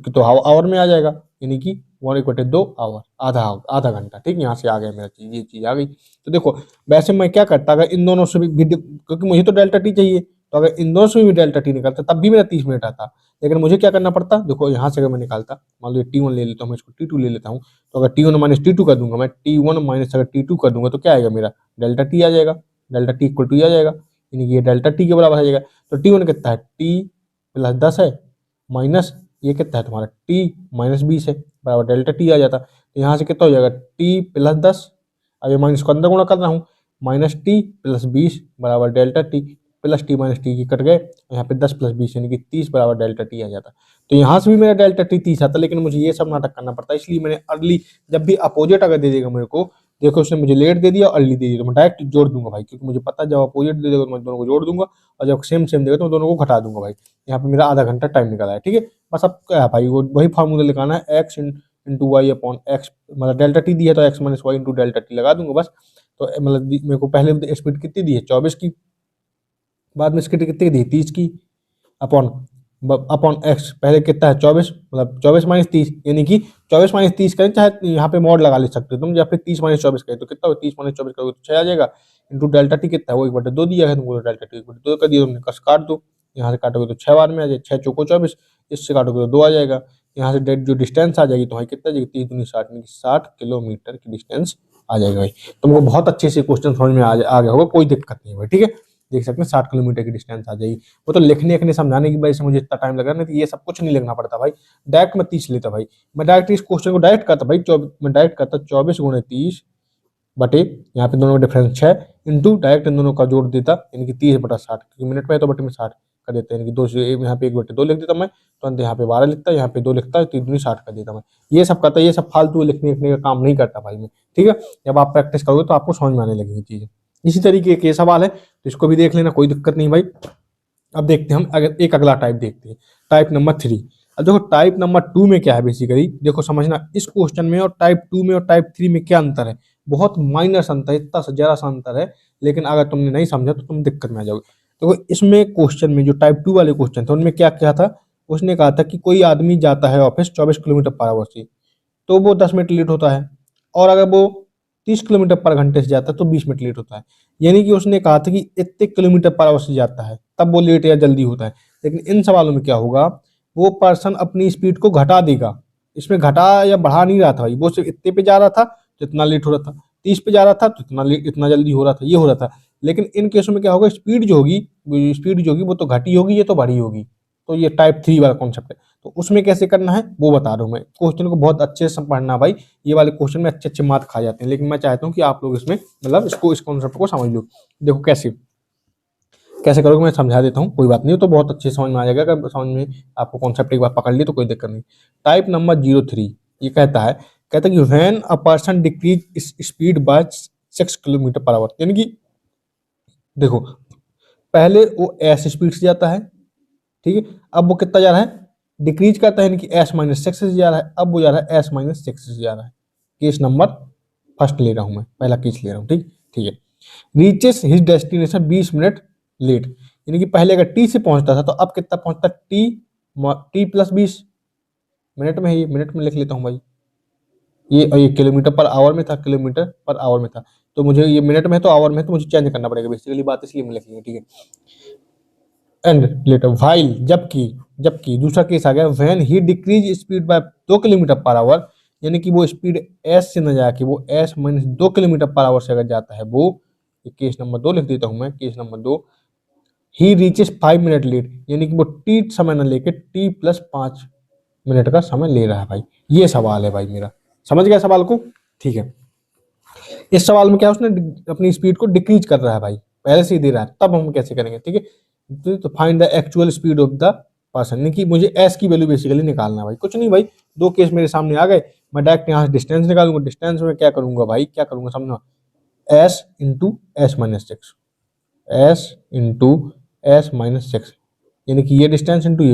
तो आवर में आ जाएगा, यानी कि 1/2 आवर, आधा आधा घंटा। ठीक, यहाँ से आ गया मेरा चीज, ये चीज आ गई। तो देखो वैसे मैं क्या करता, अगर इन दोनों से भी क्योंकि मुझे तो डेल्टा टी चाहिए, तो अगर इन दोनों से भी डेल्टा टी निकालता तब भी मेरा 30 मिनट आता, लेकिन मुझे क्या करना पड़ता, देखो यहाँ से अगर मैं निकालता, मान लो टी वन ले लेता हूँ मैं, इसको टी टू ले लेता हूँ, तो अगर T one minus T two कर दूंगा मैं, टी वन माइनस अगर टी टू कर दूंगा तो क्या आएगा मेरा, डेल्टा टी आ जाएगा, डेल्टा टी इक्वल टू आ जाएगा, यानी कि ये डेल्टा टी के बराबर आ जाएगा। तो टी वन कितना है, टी प्लस 10 है, माइनस ये कितना है तुम्हारा, टी माइनस 20 है, बराबर डेल्टा टी आ जाता। तो यहाँ से कितना हो जाएगा, टी प्लस 10, अब ये माइनस को अंदर गुणा कर रहा हूँ, माइनस टी प्लस 20 बराबर delta T, plus T minus T की कट गए, यहाँ पे 10 + 20 यानी कि 30 बराबर डेल्टा टी आ जाता। तो यहाँ से भी मेरा डेल्टा टी 30 आता, लेकिन मुझे ये सब नाटक करना पड़ता है, इसलिए मैंने अर्ली, जब भी अपोजिट अगर दे देगा मेरे को, देखो उसने मुझे लेट दे दिया अर्ली दे दिया तो मैं डायरेक्ट जोड़ दूंगा भाई, क्योंकि मुझे पता है जब अपोजिट दे देगा तो मैं दोनों को जोड़ दूंगा, और जब सेम सेम देगा तो मैं दोनों को घटा दूंगा भाई। यहाँ पे मेरा आधा घंटा टाइम निकला है। ठीक है, बस अब क्या है भाई, वो वही फार्मूला लिखाना है, x into y upon x, मतलब डेल्टा टी दी है तो x minus y into delta T लगा दूंगा बस। तो मतलब मेरे को पहले स्पीड कितनी दी है 24 की, बाद में स्पीड कितनी दी 30 की, अपॉन अपॉन एक्स, पहले कितना है 24, मतलब 24 माइनस 30, यानी कि 24 माइनस 30 करें, चाहे यहाँ पे मॉड लगा ले सकते हो तुम, या फिर 30 माइनस 24 करें तो कितना हो, 30 माइनस 24 करोगे तो 6 आ जाएगा, इंटू डेल्टा टी कितना है वो 1/2 दिया है तुमको, डेल्टा टी 1/2 कर दिया तुमने, कस काट दो, यहाँ से काटोगे तो 6 बार में आ जाए, 6 चौको 24, इससे काटोगे तो 2 आ जाएगा, यहाँ से जो डिस्टेंस आ जाएगी तुम्हारी कितना जाएगी, 30 दूनी 60, यानी कि 60 किलोमीटर की डिस्टेंस आ जाएगा भाई। तुमको बहुत अच्छे से क्वेश्चन समझ में आ गया होगा, कोई दिक्कत नहीं है भाई। ठीक है, देख सकते हैं 60 किलोमीटर की डिस्टेंस आ जाएगी। वो तो लिखने लिखने समझाने की वजह से मुझे इतना टाइम लगा, नहीं तो ये सब कुछ नहीं लिखना पड़ता भाई, डायरेक्ट मैं 30 लेता भाई, मैं डायरेक्ट इस क्वेश्चन को डायरेक्ट करता भाई, मैं डायरेक्ट करता 24 × 30 बटे, यहाँ पे दोनों का डिफरेंस 6 इंटू डायरेक्ट इन दोनों का जोड़ देता, यानी कि 30/60, क्योंकि मिनट में है तो बटे में 60 कर देते हैं, यानी कि 2 से यहाँ पे 1/2 लिख देता मैं, तो अंत यहाँ पे 12 लिखता, यहाँ पे 2 लिखता, 3 दूनी 60 कर देता मैं। ये सब करता, ये सब फालतू लिखने लिखने का काम नहीं करता भाई मैं। ठीक है, जब आप प्रैक्टिस करोगे तो आपको समझ में आने लगेगी चीजें। इसी तरीके के सवाल है तो इसको भी देख लेना, कोई दिक्कत नहीं भाई। अब देखते हैं हम अगर एक अगला टाइप देखते हैं, टाइप नंबर 3। अब देखो टाइप नंबर 2 में क्या है, बेसिकली देखो समझना इस क्वेश्चन में और टाइप 2 में और टाइप 3 में क्या अंतर है, बहुत माइनर अंतर है, इतना सा जरा सा अंतर है, लेकिन अगर तुमने नहीं समझा तो तुम दिक्कत में आ जाओगे। देखो इसमें क्वेश्चन में जो टाइप 2 वाले क्वेश्चन थे उनमें क्या क्या था, उसने कहा था कि कोई आदमी जाता है ऑफिस 24 किलोमीटर पर आवर से, तो वो 10 मिनट लेट होता है, और अगर वो 30 किलोमीटर पर घंटे से जाता है तो 20 मिनट लेट होता है। यानी कि उसने कहा था कि इतने किलोमीटर पर आवर से जाता है तब वो लेट या जल्दी होता है, लेकिन इन सवालों में क्या होगा, वो पर्सन अपनी स्पीड को घटा देगा, इसमें घटा या बढ़ा नहीं रहा था भाई, वो सिर्फ इतने पे जा रहा था तो इतना लेट हो रहा था, 30 पे जा रहा था तो इतना जल्दी हो रहा था, ये हो रहा था। लेकिन इन केसों में क्या होगा, स्पीड जो होगी वो तो घटी होगी, ये तो बढ़ी होगी। तो ये टाइप 3 वाला कॉन्सेप्ट है। तो उसमें कैसे करना है वो बता रहा हूँ मैं। क्वेश्चन को बहुत अच्छे से पढ़ना भाई, ये वाले क्वेश्चन में अच्छे अच्छे मार्क्स खा जाते हैं, लेकिन मैं चाहता हूँ कि आप लोग इसमें मतलब इस कॉन्सेप्ट को समझ लो। देखो कैसे कैसे करोगे मैं समझा देता हूँ, कोई बात नहीं, तो बहुत अच्छे समझ में आ जाएगा। अगर समझ में आपको कॉन्सेप्ट एक बार पकड़ ली तो कोई दिक्कत नहीं। टाइप नंबर 03 ये कहता है कि when a person decrease speed bye 6 kilometre per hour, यानी कि देखो पहले वो एस स्पीड से जाता है, ठीक है, अब वो कितना जा रहा है, डिक्रीज करता है, यानी कि एस माइनस सिक्स से जा रहा है, अब वो जा रहा है एस माइनस सिक्स से जा रहा है। केस नंबर फर्स्ट ले रहा हूं मैं, पहला केस ले रहा हूं, ठीक ठीक है। Reaches his destination 20 minute late, यानी कि पहले अगर टी से पहुंचता था तो अब कितना पहुंचता, टी प्लस 20 मिनट में है, ये मिनट में लिख लेता हूं भाई। ये किलोमीटर पर आवर में था, किलोमीटर पर आवर में था, तो मुझे ये मिनट में है तो आवर में है, तो मुझे चेंज करना पड़ेगा बेसिकली बात, इसलिए मैं लिख लिया, ठीक है। एंड लेटर वाइल, जबकि जबकि दूसरा केस आ गया, when he decrease speed bye 2 kilometre per hour, यानी कि वो स्पीड एस से न जाके वो S minus 2 kilometre per hour से अगर जाता है वो, केस नंबर 2 लिख देता हूं मैं, केस नंबर 2, ही रीचेस 5 मिनट लेट, यानी कि वो टी समय न लेके टी प्लस 5 मिनट का समय ले रहा है भाई। ये सवाल है भाई मेरा, समझ गया सवाल को, ठीक है। इस सवाल में क्या उसने अपनी स्पीड को डिक्रीज कर रहा है भाई, पहले से ही दे रहा है, तब हम कैसे करेंगे, ठीक है। तो find the actual speed of the person, यानी कि मुझे एस की वैल्यू बेसिकली निकालना है भाई, कुछ नहीं भाई, दो केस मेरे सामने आ गए, मैं डायरेक्ट यहाँ से डिस्टेंस निकालूंगा, डिस्टेंस में क्या करूंगा भाई, क्या करूंगा समझना, S into S minus six, S into S minus six, यानी कि ये डिस्टेंस इंटू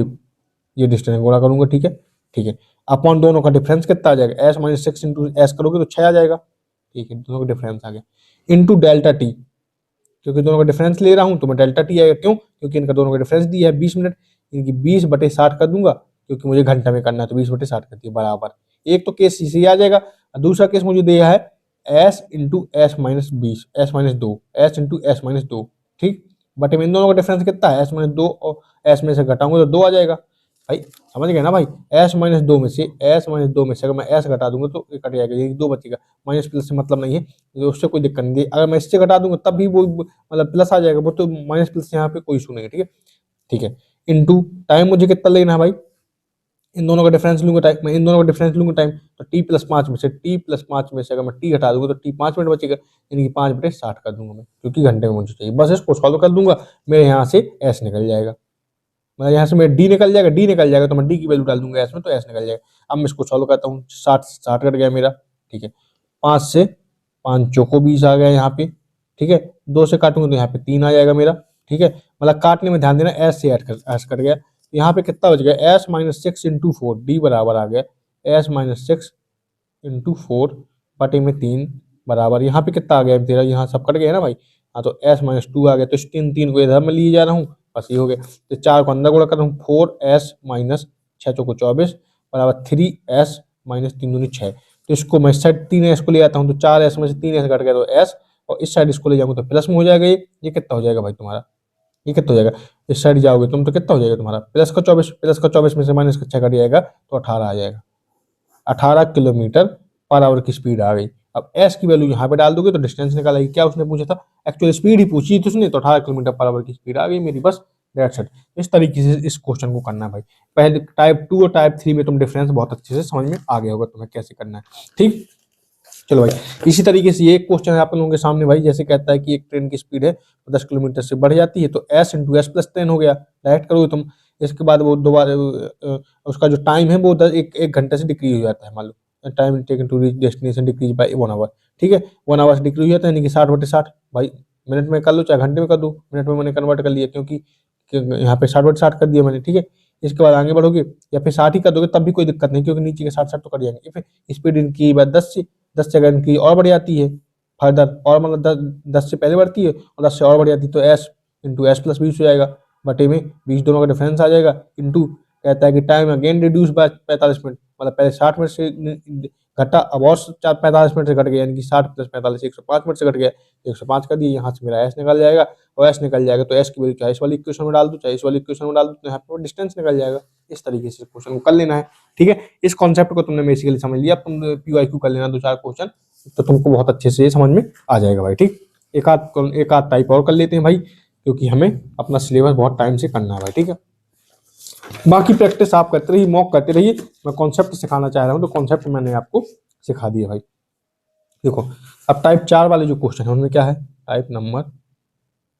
ये डिस्टेंस गुणा करूंगा, ठीक है ठीक है। अपॉन दोनों का डिफरेंस कितना आ जाएगा, S minus six into S करोगे तो 6 आ जाएगा, ठीक है, दोनों का डिफरेंस आ गया, इंटू डेल्टा टी, क्योंकि दोनों का डिफरेंस ले रहा हूं तो मैं डेल्टा टी आएगा, क्यों, क्योंकि इनका दोनों का डिफरेंस दिया है 20 मिनट, इनकी 20/60 कर दूंगा, क्योंकि मुझे घंटा में करना है तो 20/60 कर दिया बराबर। एक तो केस इसी आ जाएगा, दूसरा केस मुझे दिया है S into S minus 20, S minus 2, S into S minus 2, ठीक, बट इन दोनों का डिफरेंस कितना है, एस माइनस 2 और एस में से घटाऊंगा तो 2 आ जाएगा भाई, समझ गए ना भाई। एस माइनस 2 में से अगर मैं एस घटा दूंगा तो ये कट जाएगा, ये 2 बचेगा, माइनस प्लस से मतलब नहीं है, तो उससे कोई दिक्कत नहीं है। अगर मैं इससे घटा दूंगा तब भी वो मतलब प्लस आ जाएगा, वो तो माइनस प्लस यहाँ पे कोई इशू नहीं है, ठीक है ठीक है। इंटू टाइम मुझे कितना लेना है भाई, इन दोनों का डिफरेंस लूंगा टाइम, मैं इन दोनों का डिफरेंस लूंगा टाइम, तो टी प्लस 5 में से अगर मैं टी हटा दूंगा तो टी 5 मिनट बचेगा, यानी कि 5/60 कर दूंगा मैं, क्योंकि घंटे में मुझे चाहिए, बस इसको सॉल्व कर दूंगा, मेरे यहाँ से एस निकल जाएगा, मतलब यहाँ से मेरा डी निकल जाएगा तो मैं डी की वैल्यू डाल दूंगा एस में तो एस निकल जाएगा। अब मैं इसको सॉल्व करता हूँ, 60 कट गया मेरा, ठीक है, 5 से 5 चौको 20 आ गया यहाँ पे, ठीक है, 2 से काटूंगा तो यहाँ पे 3 आ जाएगा मेरा, ठीक है, मतलब काटने में ध्यान देना, एस से एस कट गया, यहाँ पे कितना बच गया, S minus six into four, D बराबर आ गया S minus six into four बटे में 3 बराबर, यहाँ पे कितना आ गया तेरा, यहाँ सब कट गया ना भाई, हाँ तो एस माइनस 2 आ गया, तो इस तीन को इधर में लिए जा रहा हूँ, बस ये हो गया, तो 4 को अंदर गुणा कर रहा हूँ, 4s माइनस 6 चौको 24 बराबर 3s माइनस 3 दूनी 6, तो इसको मैं इस साइड 3s को ले आता हूँ तो 4s में से 3s घट गया तो s, और इस साइड इसको ले जाऊंगा तो प्लस में हो जाएगा, ये कितना हो जाएगा भाई तुम्हारा, ये कितना हो जाएगा, इस साइड जाओगे तुम तो कितना हो जाएगा तुम्हारा, प्लस का 24 में से माइनस का 6 कट जाएगा तो 18 आ जाएगा, 18 किलोमीटर पर आवर की स्पीड आ गई। अब एस की वैल्यू यहाँ पे डाल दोगे तो डिस्टेंस निकाल आएगी, क्या उसने पूछा था, एक्चुअल स्पीड ही पूछी थी उसने, तो 18 किलोमीटर पर आवर की स्पीड आ गई मेरी, बस दैट्स इट। इस तरीके से इस क्वेश्चन को करना है भाई, पहले टाइप 2 और टाइप 3 में तुम डिफरेंस बहुत अच्छे से समझ में आ गया होगा तुम्हें कैसे करना है, ठीक। चलो भाई, इसी तरीके से ये एक क्वेश्चन है आप लोगों के सामने भाई, जैसे कहता है कि एक ट्रेन की स्पीड है 10 किलोमीटर से बढ़ जाती है तो S into S plus train हो गया, डायरेक्ट करोगे तुम, इसके बाद वो दोबारा उसका जो टाइम है वो एक घंटे से डिक्रीज हो जाता है, मान लो time taken to reach destination decrease by 1 hour, ठीक है, 1 आवर से डिक्रीज हो जाता है, यानी कि 60/60 भाई, मिनट में कर लो चाहे घंटे में कर दो, मिनट में मैंने कन्वर्ट कर लिया क्योंकि यहाँ पे 60/60 कर दिया मैंने, ठीक है। इसके बाद आगे बढ़ोगे या फिर 60 ही कर दोगे तब भी कोई दिक्कत नहीं, क्योंकि नीचे के 60 तो कट जाएंगे, फिर स्पीड इनकी बात 10 से अगर इनकी और बढ़ जाती है फर्दर, और मतलब 10 से पहले बढ़ती है और 10 से और बढ़ जाती है तो एस इंटू एस प्लस 20 हो जाएगा, बटे में 20 दोनों का डिफरेंस आ जाएगा, इंटू कहता है कि time again reduce by 45 minute, मतलब पहले 60 मिनट से घटा, अब और 45 मिनट से घट गया, यानी कि 60 + 45 105 मिनट से घट गया, 105 कर दिए, यहाँ से मेरा एस निकल जाएगा, और एस निकल जाएगा तो एस की वैल्यू चाहे इस वाली इक्वेशन में डाल दो, चाहे इस वाली इक्वेशन में डाल दो, तो यहाँ पे डिस्टेंस निकल जाएगा। इस तरीके से क्वेश्चन को कर लेना है, ठीक है। इस कॉन्सेप्ट को तुमने बेसिकली समझ लिया, तुम PYQ कर लेना 2-4 क्वेश्चन, तो तुमको बहुत अच्छे से समझ में आ जाएगा भाई, ठीक। एक आध टाइप और कर लेते हैं भाई, क्योंकि हमें अपना सिलेबस बहुत टाइम से करना है भाई, ठीक है। बाकी प्रैक्टिस आप करते रहिए, मॉक करते रहिए। मैं कॉन्सेप्ट सिखाना चाह रहा हूँ, तो कॉन्सेप्ट मैंने आपको सिखा दिया भाई। देखो अब टाइप 4 वाले जो क्वेश्चन है उनमें क्या है, टाइप नंबर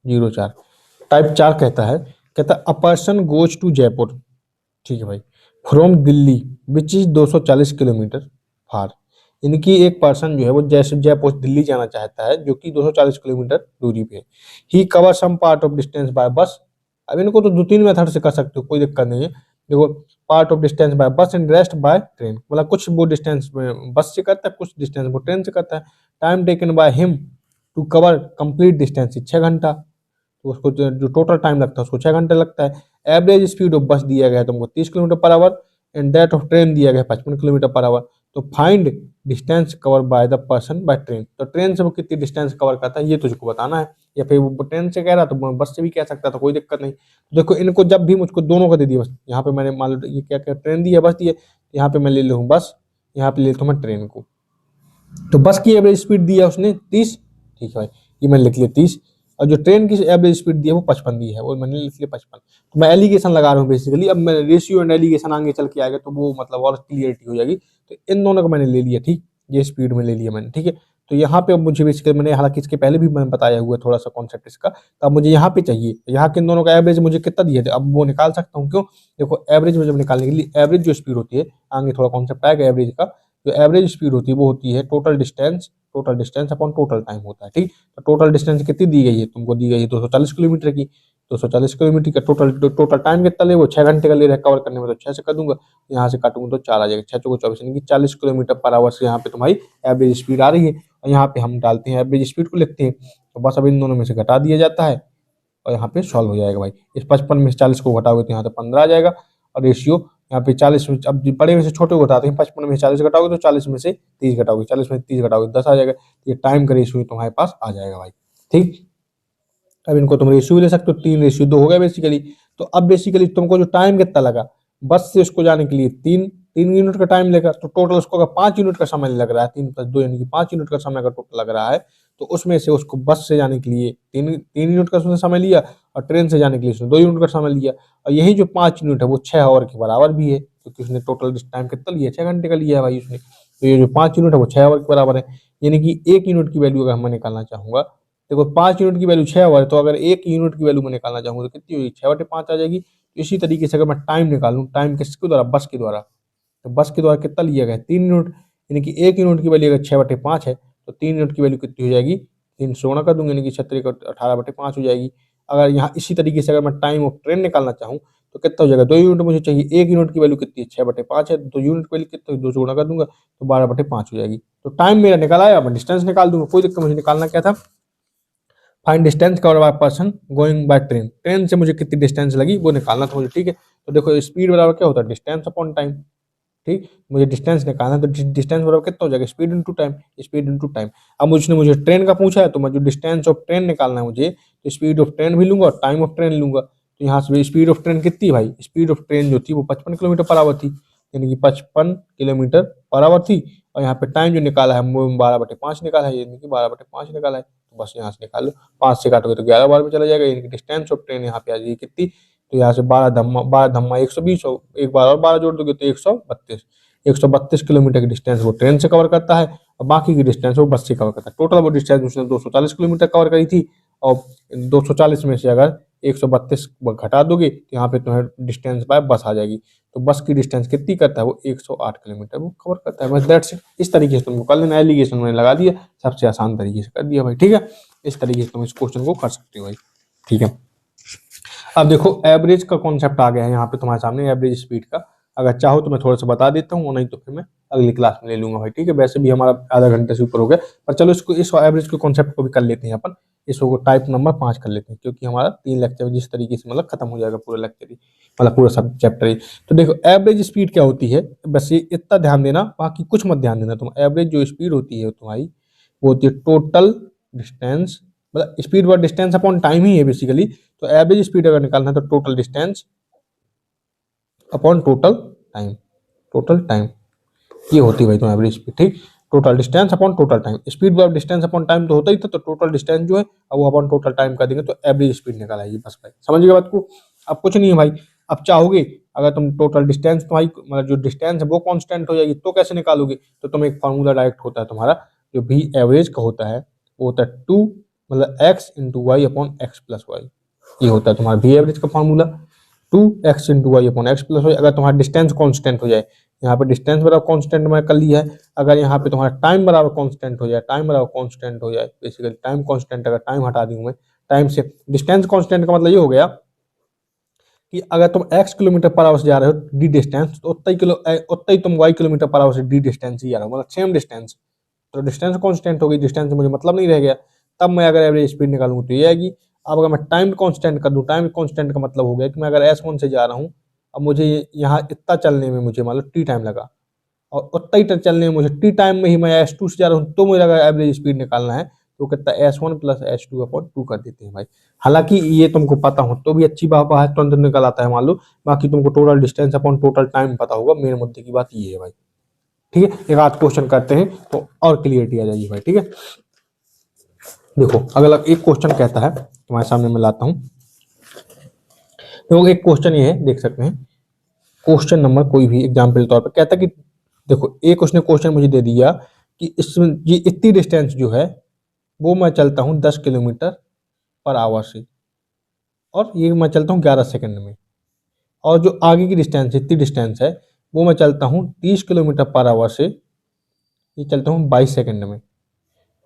04। टाइप 4 कहता है a person goes to Jaipur, ठीक है भाई, from Delhi which is 240 kilometre far. इनकी एक पर्सन जो है वो जैसे जयपुर दिल्ली जाना चाहता है, जो कि 240 किलोमीटर दूरी पे है। He cover some part of distance by bus. अब इनको तो 2-3 मेथड से कर सकते हो, कोई दिक्कत नहीं है। देखो, पार्ट ऑफ डिस्टेंस बाय बस एंड रेस्ट बाय ट्रेन, मतलब कुछ वो डिस्टेंस बस से करता है, कुछ डिस्टेंस वो ट्रेन से करता है। Time taken by him to cover complete distance 6 घंटा, तो उसको जो टोटल टाइम लगता है उसको 6 घंटे लगता है। एवरेज स्पीड ऑफ बस दिया गया है तुमको 30 kilometre per hour, and that of train दिया गया है 55 किलोमीटर पर आवर। तो find distance cover by the person by train, तो ट्रेन से वो कितनी डिस्टेंस कवर करता है ये तुझको बताना है, या फिर वो ट्रेन से कह रहा तो बस से भी कह सकता था, कोई दिक्कत नहीं। तो देखो इनको जब भी मुझको दोनों का दे दिया, बस यहाँ पे मैंने मान लो ये क्या क्या ट्रेन दी है, बस दी है, यहाँ पे मैं ले लूँ बस, यहाँ पे ले लेता हूँ मैं ट्रेन को। तो बस की एवरेज स्पीड दी है उसने 30, ठीक है भाई, ये मैंने लिख लिया 30, और जो ट्रेन की एवरेज स्पीड दी है वो 55 दी है, वो मैंने लिख लिया 55। तो मैं एलिगेशन लगा रहा हूँ बेसिकली, अब मैं रेशियो एंड एलिगेशन आगे चल के आएगा तो वो मतलब और क्लियरिटी हो जाएगी। तो इन दोनों को मैंने ले लिया, ठीक, ये स्पीड में ले लिया मैंने, ठीक है। तो यहाँ पे अब मुझे बेसिकली मैंने, हालांकि इसके पहले भी मैंने बताया हुआ थोड़ा सा कॉन्सेप्ट इसका, तो अब मुझे यहाँ पे चाहिए, यहाँ के इन दोनों का एवरेज मुझे कितना दिया था, अब वो निकाल सकता हूँ। क्यों, देखो एवरेज में जब निकालने के लिए एवरेज जो स्पीड होती है, आगे थोड़ा कॉन्सेप्ट आएगा एवरेज का, जो एवरेज स्पीड होती है वो होती है total distance upon total time होता है, ठीक। तो टोटल डिस्टेंस कितनी दी गई है तुमको, दी गई है 240 किलोमीटर की। 240 किलोमीटर का टोटल टाइम कितना ले, वो 6 घंटे का ले रहा है कवर करने में, तो 6 से कर दूंगा, यहाँ से काटूंगा तो 4 आ जाएगा, 6 चौको 24, यानी कि 40 किलोमीटर पर आवर से यहाँ पे तुम्हारी एवरेज स्पीड आ रही है। और यहाँ पे हम डालते हैं एवरेज स्पीड को, लिखते हैं, तो बस अब इन दोनों में से घटा दिया जाता है, और यहाँ पे सॉल्व हो जाएगा भाई। इस 55 में से 40 को घटाओगे तो यहाँ तो 15 आ जाएगा, और रेशियो यहाँ पे 40 में, अब बड़े में से छोटे को घटाते हैं, 55 में से 40 घटाओगे तो 40 में से 30 घटाओगे, 40 में से 30 घटाओगे 10 आ जाएगा। ये टाइम का रेशियो तुम्हारे पास आ जाएगा भाई, ठीक। अब इनको तुम रेशियो ले सकते हो, 3:2 हो गया बेसिकली। तो अब बेसिकली तुमको जो टाइम कितना लगा बस से उसको जाने के लिए, 3 यूनिट का टाइम लेगा, तो टोटल उसको अगर 5 यूनिट का समय लग रहा है, 3+2 यानी कि 5 यूनिट का समय अगर टोटल लग रहा है, तो उसमें से उसको बस से जाने के लिए 3 यूनिट का उसने समय लिया, और ट्रेन से जाने के लिए उसने 2 यूनिट का समय लिया। और यही जो 5 यूनिट है वो 6 आवर के बराबर भी है, क्योंकि उसने टोटल टाइम कितना लिया, 6 घंटे का लिया है भाई उसने। तो ये जो 5 यूनिट है वो 6 आवर के बराबर है, यानी कि 1 यूनिट की वैल्यू अगर मैं निकालना चाहूंगा, देखो 5 यूनिट की वैल्यू 6 आवर है, तो अगर 1 यूनिट की वैल्यू मैं निकालना चाहूंगा तो कितनी होगी, 6/5 आ जाएगी। तो इसी तरीके से अगर मैं टाइम निकालूं, टाइम किसके द्वारा, बस के द्वारा, तो बस के द्वारा कितना लिया गया, 3 यूनिट, यानी कि 1 यूनिट की वैल्यू अगर 6/5 है, तो 3 यूनिट की वैल्यू कितनी हो जाएगी, 3 से गुणा कर दूंगा, यानी कि 18/5 हो जाएगी। अगर यहाँ इसी तरीके से अगर मैं टाइम ऑफ ट्रेन निकालना चाहूँ तो कितना हो जाएगा, 2 यूनिट मुझे चाहिए, 1 यूनिट की वैल्यू कितनी है, 6/5 है, तो यूनिट की वैल्यू कितनी, 2 से गुणा कर दूंगा तो 12/5 हो जाएगी। तो टाइम मेरा निकाला है, अब मैं डिस्टेंस निकाल दूंगा, कोई दिक्कत, मुझे निकालना क्या था, find distance cover by person going by train, train से मुझे कितनी डिस्टेंस लगी वो निकालना था मुझे, ठीक है। तो देखो स्पीड बराबर क्या होता है, डिस्टेंस अपॉन टाइम, ठीक। मुझे डिस्टेंस निकालना है, तो डिस्टेंस बराबर कितना हो जाएगा, speed into time, speed into time. अब मुझे ट्रेन का पूछा है, तो मैं जो डिस्टेंस ऑफ ट्रेन निकालना है मुझे, तो स्पीड ऑफ ट्रेन भी लूंगा और टाइम ऑफ ट्रेन लूंगा। तो यहाँ से स्पीड ऑफ ट्रेन कितनी भाई, स्पीड ऑफ ट्रेन जो थी वो 55 किलोमीटर पर आवर थी, यानी कि 55 किलोमीटर पर आवर थी। और यहाँ पे टाइम जो निकाला है वो 12/5 निकाला है, यानी कि 12/5 निकाला है। तो बस यहाँ से निकाल लो, 5 से काटोगे तो 11 बार में चला जाएगा, यानी कि डिस्टेंस ऑफ ट्रेन यहाँ पे आ जाएगी कितनी, तो यहाँ से 12 धम्मा 120 हो, एक बार और 12 जोड़ दोगे तो 132 किलोमीटर की डिस्टेंस वो ट्रेन से कवर करता है, और बाकी की डिस्टेंस वो बस से कवर करता है। टोटल वो डिस्टेंस उसने 240 किलोमीटर कवर करी थी, और 240 में से अगर 132 घटा दोगे तो यहाँ पे तुम्हें डिस्टेंस बाय बस आ जाएगी। तो बस की डिस्टेंस कितनी करता है, वो 108 किलोमीटर वो कवर करता है, बस दैट्स इट। इस तरीके से तुमको कर लेना, एलिगेशन मैंने लगा दिया, सबसे आसान तरीके से कर दिया भाई, ठीक है। इस तरीके से तुम इस क्वेश्चन को कर सकते हो भाई, ठीक है। अब देखो एवरेज का कॉन्सेप्ट आ गया है यहाँ पे तुम्हारे सामने, एवरेज स्पीड का। अगर चाहो तो मैं थोड़ा सा बता देता हूँ, नहीं तो फिर मैं अगली क्लास में ले लूंगा भाई, ठीक है। वैसे भी हमारा आधा घंटे से ऊपर हो गया, पर चलो इसको इस एवरेज के कॉन्सेप्ट को भी कर लेते हैं अपन। इसको टाइप नंबर 5 कर लेते हैं, क्योंकि हमारा 3 लेक्चर जिस तरीके से मतलब खत्म हो जाएगा पूरा लेक्चर ही, मतलब पूरा सब चैप्टर ही। तो देखो एवरेज स्पीड क्या होती है, बस ये इतना ध्यान देना, बाकी कुछ मत ध्यान देना तुम। एवरेज जो स्पीड होती है तुम्हारी वो होती है टोटल डिस्टेंस, मतलब स्पीड व डिस्टेंस अपॉन टाइम ही है बेसिकली। तो एवरेज स्पीड अगर निकालना है तो total distance upon total time, total time ये होती है भाई तो एवरेज स्पीड, ठीक। Total distance upon total time, speed by distance upon time तो होता ही था, तो टोटल डिस्टेंस जो है अब वो अपॉन टोटल टाइम कर देंगे तो एवरेज स्पीड निकल आएगी बस भाई, समझ गए बात को। अब कुछ नहीं है भाई, अब चाहोगे अगर तुम टोटल डिस्टेंस तुम्हारी मतलब जो डिस्टेंस है वो कांस्टेंट हो जाएगी तो कैसे निकालोगे, तो तुम एक फार्मूला डायरेक्ट होता है तुम्हारा जो भी एवरेज का होता है, वो होता है 2 मतलब x into y upon x plus y, ये होता है तुम्हारा भी एवरेज का formula. 2x into y upon x plus y, अगर तुम्हारा डिस्टेंस कांस्टेंट हो जाए, यहाँ पे डिस्टेंस बराबर कांस्टेंट मैंने कर लिया है, अगर यहाँ पे तुम्हारा टाइम बराबर कांस्टेंट हो जाए, टाइम बराबर कांस्टेंट हो जाए, बेसिकली टाइम कांस्टेंट, अगर टाइम हटा दूं मैं टाइम से, डिस्टेंस कांस्टेंट का मतलब ये हो गया कि अगर तुम x किलोमीटर पर आवर से जा रहे हो डी डिस्टेंस, तो उतना ही तुम y किलोमीटर पर आवर से डी डिस्टेंस ही जा रहे हो, मतलब सेम डिस्टेंस, तो डिस्टेंस कांस्टेंट हो गई, डिस्टेंस से मुझे मतलब नहीं रह गया। तब मैं अगर एवरेज स्पीड निकालूंगा तो ये आएगी। अब अगर मैं टाइम कांस्टेंट कर दूं, टाइम कांस्टेंट का मतलब हो गया कि मैं अगर S1 से जा रहा हूँ, अब मुझे यहाँ इतना चलने में मुझे मतलब टी टाइम लगा, और उतना ही चलने में मुझे टी टाइम में ही मैं S2 से जा रहा हूँ, तो मुझे अगर एवरेज स्पीड निकालना है तो कितना S1 प्लस S2 अपॉन 2 कर देते हैं भाई। हालांकि ये तुमको पता हो तो भी अच्छी बात है, तुरंत निकल आता है मान लो, बाकी तुमको total distance upon total time पता होगा, मेरे मुद्दे की बात ये है भाई, ठीक है। एक आध क्वेश्चन करते हैं तो और क्लियरिटी आ जाएगी भाई, ठीक है। देखो अगला एक क्वेश्चन कहता है, तुम्हारे सामने मैं लाता हूँ। देखो एक क्वेश्चन ये है, देख सकते हैं क्वेश्चन नंबर कोई भी एग्जाम्पल तौर पर कहता है कि देखो एक उसने क्वेश्चन मुझे दे दिया कि इसमें ये इतनी डिस्टेंस जो है वो मैं चलता हूँ 10 किलोमीटर पर आवर से, और ये मैं चलता हूँ 11 सेकंड में, और जो आगे की डिस्टेंस इतनी डिस्टेंस है वो मैं चलता हूँ 30 किलोमीटर पर आवर से, ये चलता हूँ 22 सेकंड में,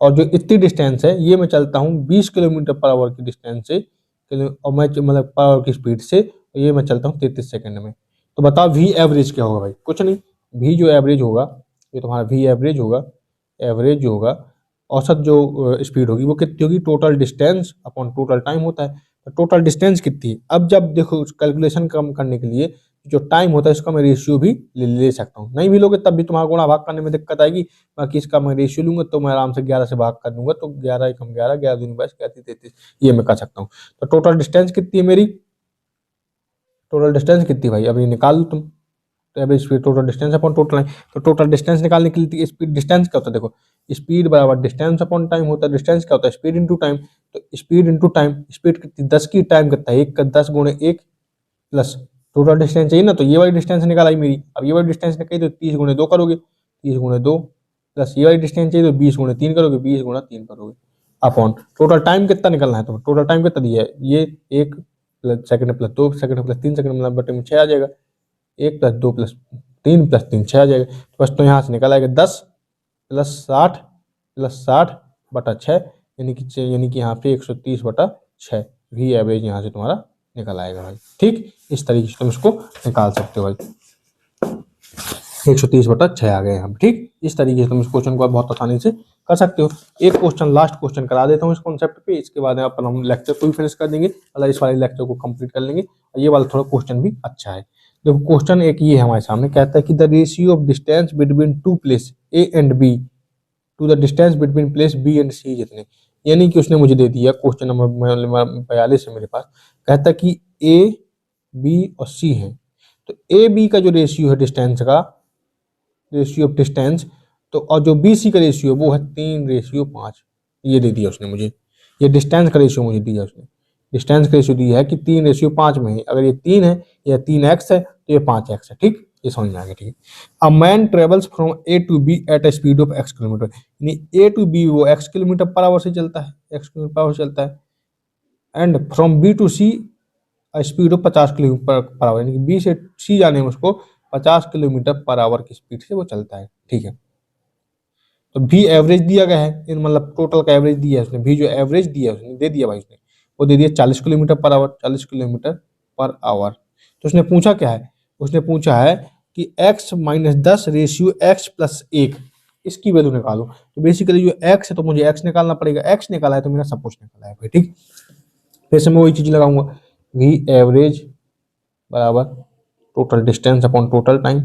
और जो इतनी डिस्टेंस है ये मैं चलता हूँ 20 किलोमीटर पर आवर की डिस्टेंस से, और मैं मतलब पर आवर की स्पीड से, ये मैं चलता हूँ 33 सेकंड में। तो बताओ वी एवरेज क्या होगा भाई, कुछ नहीं, वी जो एवरेज होगा, ये तुम्हारा वी एवरेज होगा, एवरेज जो होगा औसत जो स्पीड होगी वो कितनी होगी, total distance upon total time होता है, तो टोटल डिस्टेंस कितनी है। अब जब देखो कैलकुलेशन कम करने के लिए जो टाइम होता है इसका मैं रेशियो भी ले सकता हूँ, नहीं भी लोगे तब भी तुम्हारा गुणा भाग करने में दिक्कत आएगी, बाकी इसका मैं रेशियो लूंगा तो मैं आराम से 11 से भाग कर दूंगा, तो 11 एकम 11, 11 दूनी 22, 33, ये मैं कर सकता हूँ। तो टोटल डिस्टेंस कितनी है मेरी, टोटल डिस्टेंस कितनी भाई, अभी निकाल लो तुम, तो average speed total distance upon total time, तो टोटल डिस्टेंस निकालने के लिए स्पीड डिस्टेंस क्या होता है, देखो स्पीड बराबर डिस्टेंस अपॉन टाइम होता है, डिस्टेंस क्या होता है स्पीड इंटू टाइम, तो स्पीड इंटू टाइम, स्पीड कितनी 10 की, टाइम कितना है 1 का, 10 गुणे 1 प्लस टोटल डिस्टेंस चाहिए ना, तो ये वाली डिस्टेंस निकाल आई मेरी। अब ये वाली डिस्टेंस निकाली तो 30 गुणे 2 करोगे, 30 गुणे 2 प्लस ये वाली डिस्टेंस चाहिए तो 20 गुणे 3 करोगे, 20 गुणा 3 करोगे अपॉन टोटल टाइम कितना निकलना है, तो टोटल टाइम कितना दिया है, ये 1 plus second plus 2 second plus 3 second मतलब बटे में 6 आ जाएगा, 1 प्लस 2 प्लस 3 प्लस 3 6 आ जाएगा, तो बस तो यहाँ से निकल आएगा 10 प्लस 60 बटा 6, यानी कि यहाँ पे 130 बटा 6 वी एवरेज यहाँ से तुम्हारा निकल आएगा भाई, ठीक। इस तरीके से तुम इसको निकाल सकते हो भाई, 130 बटा 6 आ गए हम, ठीक। इस तरीके से तुम इस क्वेश्चन को बहुत आसानी से कर सकते हो। एक क्वेश्चन लास्ट क्वेश्चन करा देता हूँ इस कॉन्सेप्ट पे, इसके बाद अपन हम लेक्चर को भी फिनिश कर देंगे, मतलब इस वाले लेक्चर को कंप्लीट कर लेंगे, और ये वाला थोड़ा क्वेश्चन भी अच्छा है। देखो क्वेश्चन एक ये हमारे सामने कहता है कि the ratio of distance between two place A and B to the distance between place B and C जितने, यानी कि उसने मुझे दे दिया क्वेश्चन नंबर 42 है मेरे पास, कहता है कि ए बी और सी है, तो ए बी का जो रेशियो है डिस्टेंस का, रेशियो ऑफ डिस्टेंस, तो और जो बी सी का रेशियो वो है 3:5, ये दे दिया उसने मुझे, ये डिस्टेंस का रेशियो मुझे दिया उसने, डिस्टेंस का रेशियो दिया है कि 3:5 में है, अगर ये 3 है या 3x है तो ये 5x है, ठीक, ये समझ में आ गया, ठीक है। A man travels from A to B at a speed of x kilometre, यानी ए टू बी वो x किलोमीटर पर आवर से चलता है, x किलोमीटर पर आवर से चलता है, and from B to C speed of 50 kilometre per hour, यानी कि बी से सी जाने में उसको 50 किलोमीटर पर आवर की स्पीड से वो चलता है, ठीक है। तो भी एवरेज दिया गया है, इन मतलब टोटल का एवरेज दिया है उसने, भी जो एवरेज दिया उसने दे दिया भाई उसने, वो दे दिया 40 kilometre per our, 40 kilometre per our. तो उसने पूछा क्या है, उसने पूछा है कि x minus 10 ratio x plus 1, इसकी वैल्यू निकालो। तो बेसिकली जो x है तो मुझे x निकालना पड़ेगा, x निकाला है तो मेरा सब कुछ निकाला है भाई, ठीक। फिर से मैं वही चीज लगाऊंगा, v एवरेज बराबर total distance upon total time.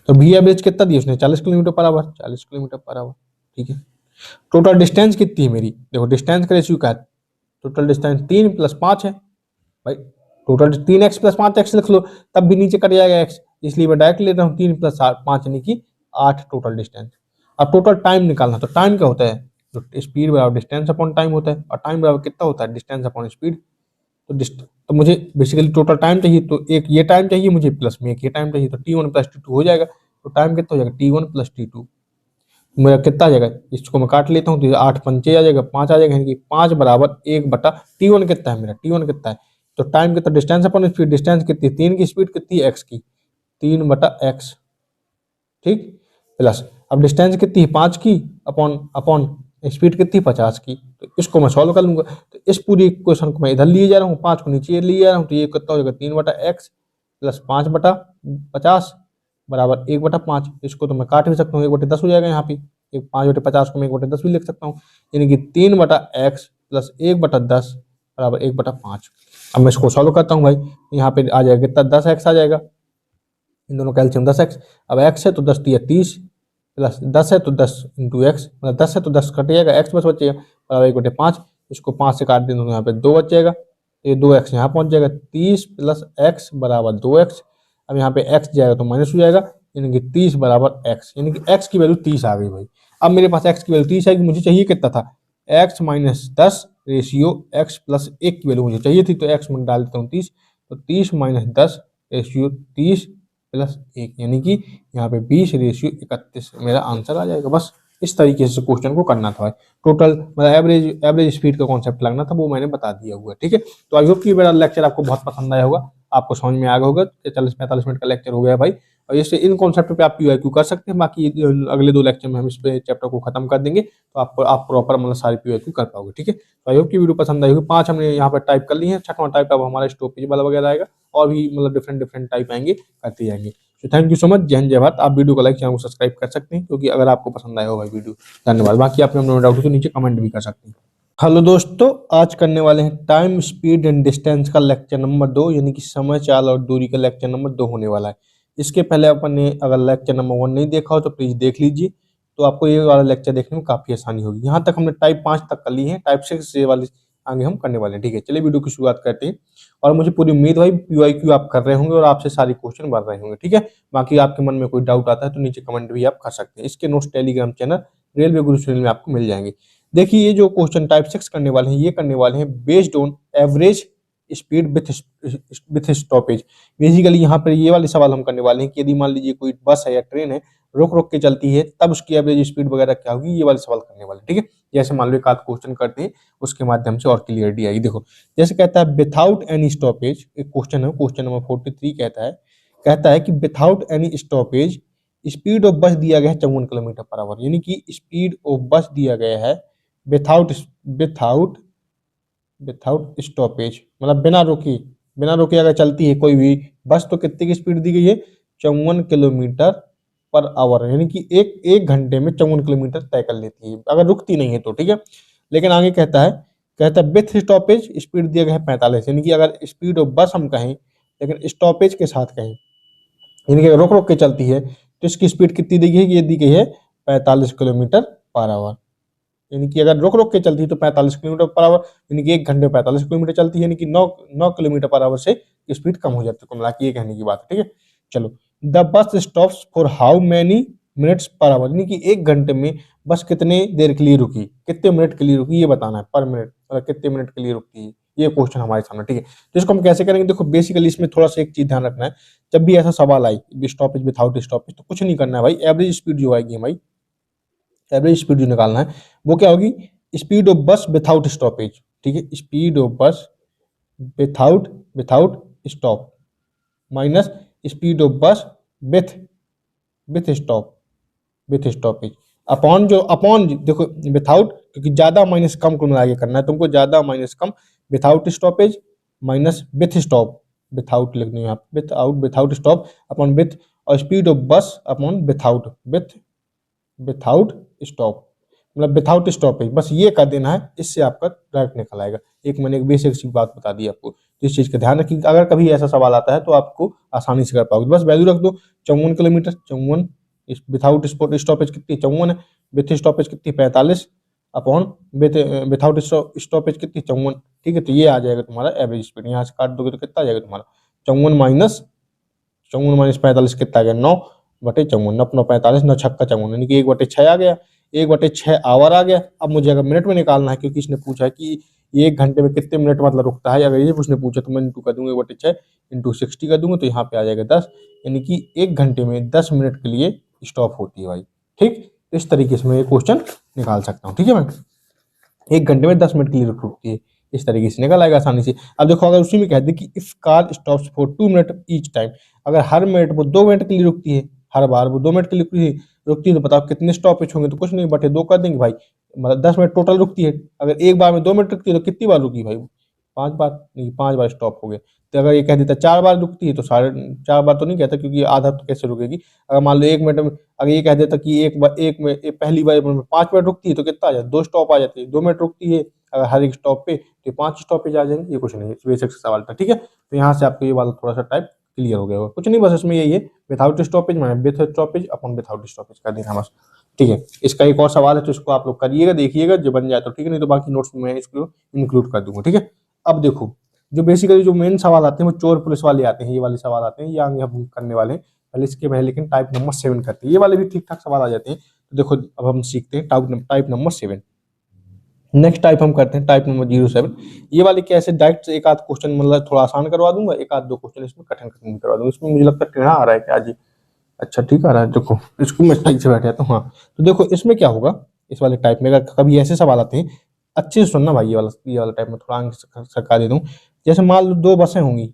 तो v एवरेज कितना दिया उसने, 40 kilometre per our, 40 kilometre per our, ठीक है। टोटल डिस्टेंस कितनी है मेरी, देखो डिस्टेंस का रेशियो क्या है, टोटल डिस्टेंस 3 + 5 है भाई, टोटल 3x + 5x लिख लो, तब भी नीचे कट जाएगा x, इसलिए मैं डायरेक्ट ले रहा हूँ 3 + 5 यानी कि 8 टोटल डिस्टेंस। अब टोटल टाइम निकालना, तो टाइम क्या होता है, तो स्पीड बराबर डिस्टेंस अपॉन टाइम होता है, और टाइम बराबर कितना होता है, डिस्टेंस अपॉन स्पीड। तो मुझे बेसिकली टोटल टाइम चाहिए, तो एक ये टाइम चाहिए मुझे प्लस में एक ये टाइम चाहिए, तो t1 + t2 हो जाएगा। तो टाइम कितना हो जाएगा, t1 + t2, मेरा कितना आ जाएगा, इसको मैं काट लेता हूँ तो 8 पंचे आ जाएगा, 5 आ जाएगा, यानी कि 5 बराबर 1/t1 कितना है मेरा, t1 कितना है, तो टाइम कितना, डिस्टेंस अपॉन स्पीड, डिस्टेंस कितनी, 3 की स्पीड कितनी है, x की, 3/x, ठीक, प्लस अब डिस्टेंस कितनी है 5 की, अपॉन अपॉन स्पीड कितनी 50 की, तो इसको मैं सॉल्व कर लूंगा। तो इस पूरी इक्वेशन को मैं इधर लिए जा रहा हूँ, 5 को नीचे लिए जा रहा हूँ, तो ये कितना हो जाएगा 3/x प्लस 5/50 बराबर 1/5। इसको तो मैं काट भी सकता हूँ, 1/10 हो जाएगा यहाँ पे, 5/50 को मैं 1/10 भी लिख सकता हूँ, यानी कि 3/x प्लस 1/10 बराबर 1/5। अब मैं इसको सॉल्व करता हूँ भाई, यहाँ पे आ जाएगा कितना, 10x आ जाएगा, इन दोनों का एलसीएम 10x, अब x है तो 10 × 30 प्लस 10 है तो 10 × x, मतलब 10 है तो 10 कट जाएगा, x बस बचेगा बराबर 1/5, इसको 5 से काट दें तो यहाँ पे 2 बच जाएगा, ये 2x यहाँ पहुँच जाएगा, 30 + x बराबर 2x। अब यहाँ पे x जाएगा तो माइनस हो जाएगा, यानी कि 30 बराबर x, यानी कि x की वैल्यू 30 आ गई भाई। अब मेरे पास x की वैल्यू 30 है, कि मुझे चाहिए कितना था, x minus 10 ratio x plus 1 की वैल्यू मुझे चाहिए थी, तो x में डाल देता हूँ 30, तो 30 माइनस 10 रेशियो 30 प्लस 1, यानी कि यहाँ पे 20 रेशियो 31 मेरा आंसर आ जाएगा। बस इस तरीके से क्वेश्चन को करना था भाई। टोटल मतलब एवरेज स्पीड का कॉन्सेप्ट लगना था, वो मैंने बता दिया हुआ है, ठीक है। तो आई होप कि मेरा लेक्चर आपको बहुत पसंद आया होगा, आपको समझ में आ गया होगा। 40-45 मिनट का लेक्चर हो गया भाई, और इससे इन कॉन्सेप्ट पे आप पीवाईक्यू कर सकते हैं। बाकी अगले 2 लेक्चर में हम इस पे चैप्टर को खत्म कर देंगे, तो आप प्रॉपर मतलब सारी पीवाईक्यू कर पाओगे, ठीक है। तो आई होप कि वीडियो पसंद आई होगी। 5 हमने यहाँ पर टाइप कर ली है, 6वां टाइप अब हमारा स्टॉपेज वाला वगैरह आएगा, और भी मतलब डिफरेंट टाइप आएंगे, करते जाएंगे। तो थैंक यू सो मच, जय हिंद जय भारत। आप वीडियो को लाइक, चैनल को सब्सक्राइब कर सकते हैं, क्योंकि अगर आपको पसंद आया हो भाई वीडियो। धन्यवाद। बाकी आपने अपना डाउट हो तो नीचे कमेंट भी कर सकते हैं। हेलो दोस्तों, आज करने वाले हैं टाइम स्पीड एंड डिस्टेंस का लेक्चर नंबर 2, यानी कि समय, चाल और दूरी का लेक्चर नंबर 2 होने वाला है। इसके पहले अपन ने अगर लेक्चर नंबर 1 नहीं देखा हो तो प्लीज देख लीजिए, तो आपको ये वाला लेक्चर देखने में काफी आसानी होगी। यहाँ तक हमने टाइप 5 तक कर ली है, टाइप 6 से वाली आगे हम करने वाले हैं, ठीक है। चलिए वीडियो की शुरुआत करते हैं, और मुझे पूरी उम्मीद भाई पीवाईक्यू आप कर रहे होंगे और आपसे सारी क्वेश्चन बन रहे होंगे, ठीक है। बाकी आपके मन में कोई डाउट आता है तो नीचे कमेंट भी आप कर सकते हैं। इसके नोट्स टेलीग्राम चैनल रेलवे गुरु चैनल में आपको मिल जाएंगे। देखिए, ये जो क्वेश्चन टाइप 6 करने वाले हैं, ये करने वाले हैं based on average speed with stoppage. Basically यहाँ पर ये वाले सवाल हम करने वाले हैं कि यदि मान लीजिए कोई बस है या ट्रेन है, रुक रुक के चलती है, तब उसकी एवरेज स्पीड वगैरह क्या होगी, ये वाले सवाल करने वाले, ठीक है। जैसे मान लो एक आध क्वेश्चन करते हैं, उसके माध्यम से और क्लियरिटी आएगी। देखो, जैसे कहता है विथआउट एनी स्टॉपेज, एक क्वेश्चन है, क्वेश्चन नंबर 43 कहता है कि without any stoppage speed of बस दिया गया है 54 किलोमीटर पर आवर, यानी कि स्पीड ऑफ बस दिया गया है विथआउट विथआउट विथआउट स्टॉपेज, मतलब बिना रुके अगर चलती है कोई भी बस, तो कितनी की स्पीड दी गई है, 54 किलोमीटर पर आवर, यानी कि एक घंटे में 54 किलोमीटर तय कर लेती है अगर रुकती नहीं है तो, ठीक है। लेकिन आगे कहता है विथ स्टॉपेज स्पीड दिया गया है 45, यानी कि अगर स्पीड ऑफ बस हम कहें लेकिन स्टॉपेज के साथ कहें, यानी कि रुक रुक के चलती है, तो इसकी स्पीड कितनी दी गई है, ये दी गई है 45 किलोमीटर पर आवर। यानी कि अगर रुक रुक के चलती है तो 45 किलोमीटर पर आवर, यानी कि 1 घंटे 45 किलोमीटर चलती है, यानी कि 9 किलोमीटर पर आवर से स्पीड कम हो जाती है। कुल ये कहने की बात है, ठीक है। चलो, the bus stops for how many minutes पर आवर, यानी कि 1 घंटे में बस कितने देर के लिए रुकी, कितने मिनट के लिए रुकी, ये बताना है, पर मिनट मतलब कितने मिनट के लिए रुकती है, ये क्वेश्चन हमारे सामने, ठीक है। तो इसको हम कैसे करेंगे, देखो बेसिकली इसमें थोड़ा सा एक चीज ध्यान रखना है, जब भी ऐसा सवाल आए स्टॉपेज विथआउट स्टॉपेज, तो कुछ नहीं करना है भाई, एवरेज स्पीड जो आएगी हमारी, एवरेज स्पीड जो निकालना है वो क्या होगी, स्पीड ऑफ बस विथआउट स्टॉपेज, ठीक है। स्पीड ऑफ बस without stop minus speed of बस विथ विथ स्टॉपेज अपॉन देखो विथआउट, क्योंकि ज्यादा माइनस कम को मिला के करना है तुमको, ज्यादा minus come without stoppage minus with stop, without लिखनी है यहाँ विथआउट स्टॉप अपॉन विथ और स्पीड ऑफ बस अपॉन विथआउट स्टॉप, मतलब विथआउट स्टॉपेज, बस ये कर देना है, इससे आपका डायरेक्ट निकल आएगा। एक मैंने एक बेसिक सी बात बता दी आपको, तो इस चीज का ध्यान रखिए, अगर कभी ऐसा सवाल आता है तो आपको आसानी से कर पाओगे। बस वैल्यू रख दो 54 किलोमीटर, 54 विथाउट स्टॉपेज कितनी 54 है, विथ स्टॉपेज कितनी 45 अपॉन विथाउट स्टॉपेज कितनी 54, ठीक है। तो ये आ जाएगा तुम्हारा एवरेज स्पीड, यहाँ से काट दोगे तो कितना आ जाएगा तुम्हारा 54 माइनस 45 कितना आ गया 9/54, 9×45 9×6 54, यानी कि 1/6 आ गया, 1/6 आवर आ गया। अब मुझे अगर मिनट में निकालना है, क्योंकि इसने पूछा है कि ये 1 घंटे में कितने मिनट मतलब रुकता है, अगर ये उसने पूछा तो मैं इंटू कर दूंगा 1/6 इंटू 60 कर दूंगा, तो यहाँ पे आ जाएगा 10, यानी कि 1 घंटे में 10 मिनट के लिए स्टॉप होती है भाई, ठीक। इस तरीके से मैं ये क्वेश्चन निकाल सकता हूँ, ठीक है भाई। 1 घंटे में 10 मिनट के लिए रुकती है, इस तरीके से निकल आएगा आसानी से। अब देखो अगर उसी में कह दे कि if car stops for 2 minute each time, अगर हर मिनट वो 2 मिनट के लिए रुकती है, हर बार वो 2 मिनट के लिए रुकती है, तो बताओ कितने स्टॉपेज होंगे, तो कुछ नहीं बटे 2 कर देंगे भाई, मतलब 10 मिनट टोटल रुकती है। अगर एक बार में 2 मिनट रुकती है तो कितनी बार रुकी भाई, 5 बार, नहीं 5 बार स्टॉप हो गए। तो अगर ये कह देता 4 बार रुकती है तो 4.5 बार तो नहीं कहता, क्योंकि आधा तो कैसे रुकेगी। अगर मान लो 1 मिनट में, अगर ये कह देता कि पहली बार में 5 मिनट रुकती है तो कितना आ जाता, 2 स्टॉप आ जाती है, 2 मिनट रुकती है अगर हर एक स्टॉप पे, तो 5 स्टॉपेज आ जाएंगे। ये कुछ नहीं है, बेसिक सवाल था, ठीक है। तो यहाँ से आपको ये वाला थोड़ा सा टाइप क्लियर हो गया होगा, कुछ नहीं, बस इसमें यही है without stoppage minus with stoppage upon without stoppage कर देना बस, ठीक है। इसका एक और सवाल है तो इसको आप लोग करिएगा, देखिएगा, जो बन जाए तो ठीक है, नहीं तो बाकी नोट्स में मैं इसको इंक्लूड कर दूंगा, ठीक है। अब देखो जो बेसिकली जो मेन सवाल आते हैं वो चोर पुलिस वाले आते हैं, ये वाले सवाल आते हैं, ये आगे हम करने वाले हैं, पहले इसके पहले लेकिन टाइप नंबर 7 करते हैं, ये वाले भी ठीक ठाक सवाल आ जाते हैं। तो देखो अब हम सीखते हैं टाइप नंबर 7। नेक्स्ट टाइप हम करते हैं टाइप नंबर 07। ये वाले कैसे डायरेक्ट एक आध क्वेश्चन मतलब थोड़ा आसान करवा दूंगा, एक आध दो क्वेश्चन इसमें कठिन कठिन करवा दूंगा। इसमें मुझे लगता है टेढ़ा आ रहा है क्या जी, अच्छा ठीक आ रहा है, देखो इसको मैं सही से बैठ जाता हूँ। हाँ तो देखो इसमें क्या होगा, इस वाले टाइप में अगर कभी ऐसे सवाल आते हैं, अच्छे से सुनना भाई, ये वाला टाइप में थोड़ा आगे सरका दे दूँ। जैसे मान लो 2 बसें होंगी,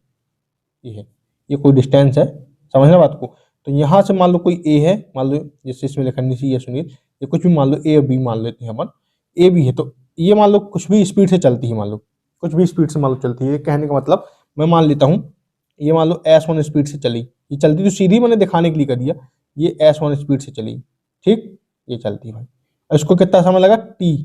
ये है, ये कोई डिस्टेंस है, समझना बात को। तो यहाँ से मान लो कोई ए है, मान लो जैसे इसमें लिखा नीचे ये सुनिए, ये कुछ भी मान लो ए और बी मान लेते हैं अपन, ए बी है, तो ये मान लो कुछ भी स्पीड से चलती है, मान लो कुछ भी स्पीड से मान लो चलती है, ये कहने का मतलब मैं मान लेता हूँ, ये मान लो S1 स्पीड से चली, ये चलती तो सीधी मैंने दिखाने के लिए कर दिया, ये S1 स्पीड से चली, ठीक, ये चलती है भाई। इसको कितना समय लगा टी,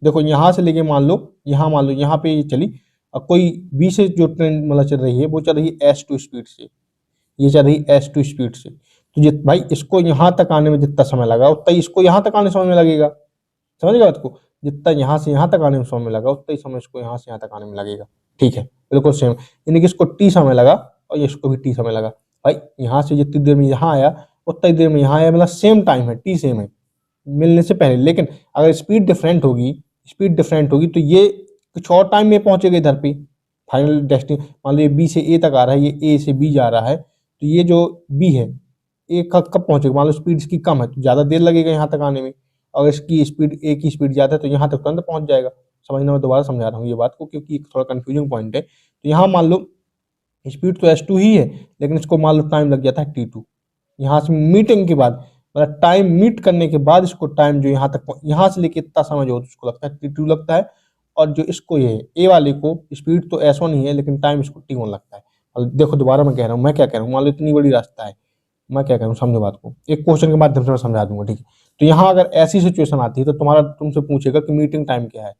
देखो यहाँ से लेके मान लो यहाँ पे ये चली, और कोई बी से जो ट्रेन मतलब चल रही है वो चल रही है S2 स्पीड से, ये चल रही है S2 स्पीड से, तो जित भाई इसको यहाँ तक आने में जितना समय लगा उतना ही इसको यहाँ तक आने समय में लगेगा, समझ गए बात को, जितना यहाँ से यहाँ तक आने में समय लगा उतना ही समय इसको यहाँ से यहाँ तक आने में लगेगा, ठीक है, बिल्कुल सेम, यानी कि इसको टी समय लगा और इसको भी टी समय लगा। भाई यहाँ से जितनी देर में यहाँ आया उतना ही देर में यहाँ आया, मतलब सेम टाइम है, टी सेम है मिलने से पहले, लेकिन अगर स्पीड डिफरेंट होगी तो ये कुछ और टाइम में पहुंचेगा इधर पे फाइनल डेस्टिनेशन। मान लो ये बी से ए तक आ रहा है, ये ए से बी जा रहा है, तो ये जो बी है ए कब पहुंचेगा, मान लो स्पीड इसकी कम है तो ज़्यादा देर लगेगा यहाँ तक आने में, अगर इसकी स्पीड ए की स्पीड ज़्यादा है तो यहाँ तक तुरंत पहुंच जाएगा। समझना, मैं दोबारा समझा रहा हूँ ये बात को क्योंकि थोड़ा कंफ्यूजिंग पॉइंट है। तो यहाँ मान लो स्पीड तो S2 ही है, लेकिन इसको मान लो टाइम लग जाता है T2, यहाँ से मीटिंग के बाद, मतलब टाइम मीट करने के बाद इसको टाइम जो यहाँ से लेके इतना समय जो उसको लगता है T2 लगता है, और जो इसको ये ए वाले को स्पीड तो S1 ही है लेकिन टाइम इसको T1 लगता है। और देखो दोबारा मैं कह रहा हूँ, मैं क्या कह रहा हूँ, मान लो इतनी बड़ी रास्ता है, मैं क्या कह रहा हूँ समझो बात को, एक क्वेश्चन के माध्यम से मैं समझा दूंगा, ठीक है। तो यहाँ अगर ऐसी सिचुएशन आती है तो तुमसे पूछेगा कि मीटिंग टाइम क्या है,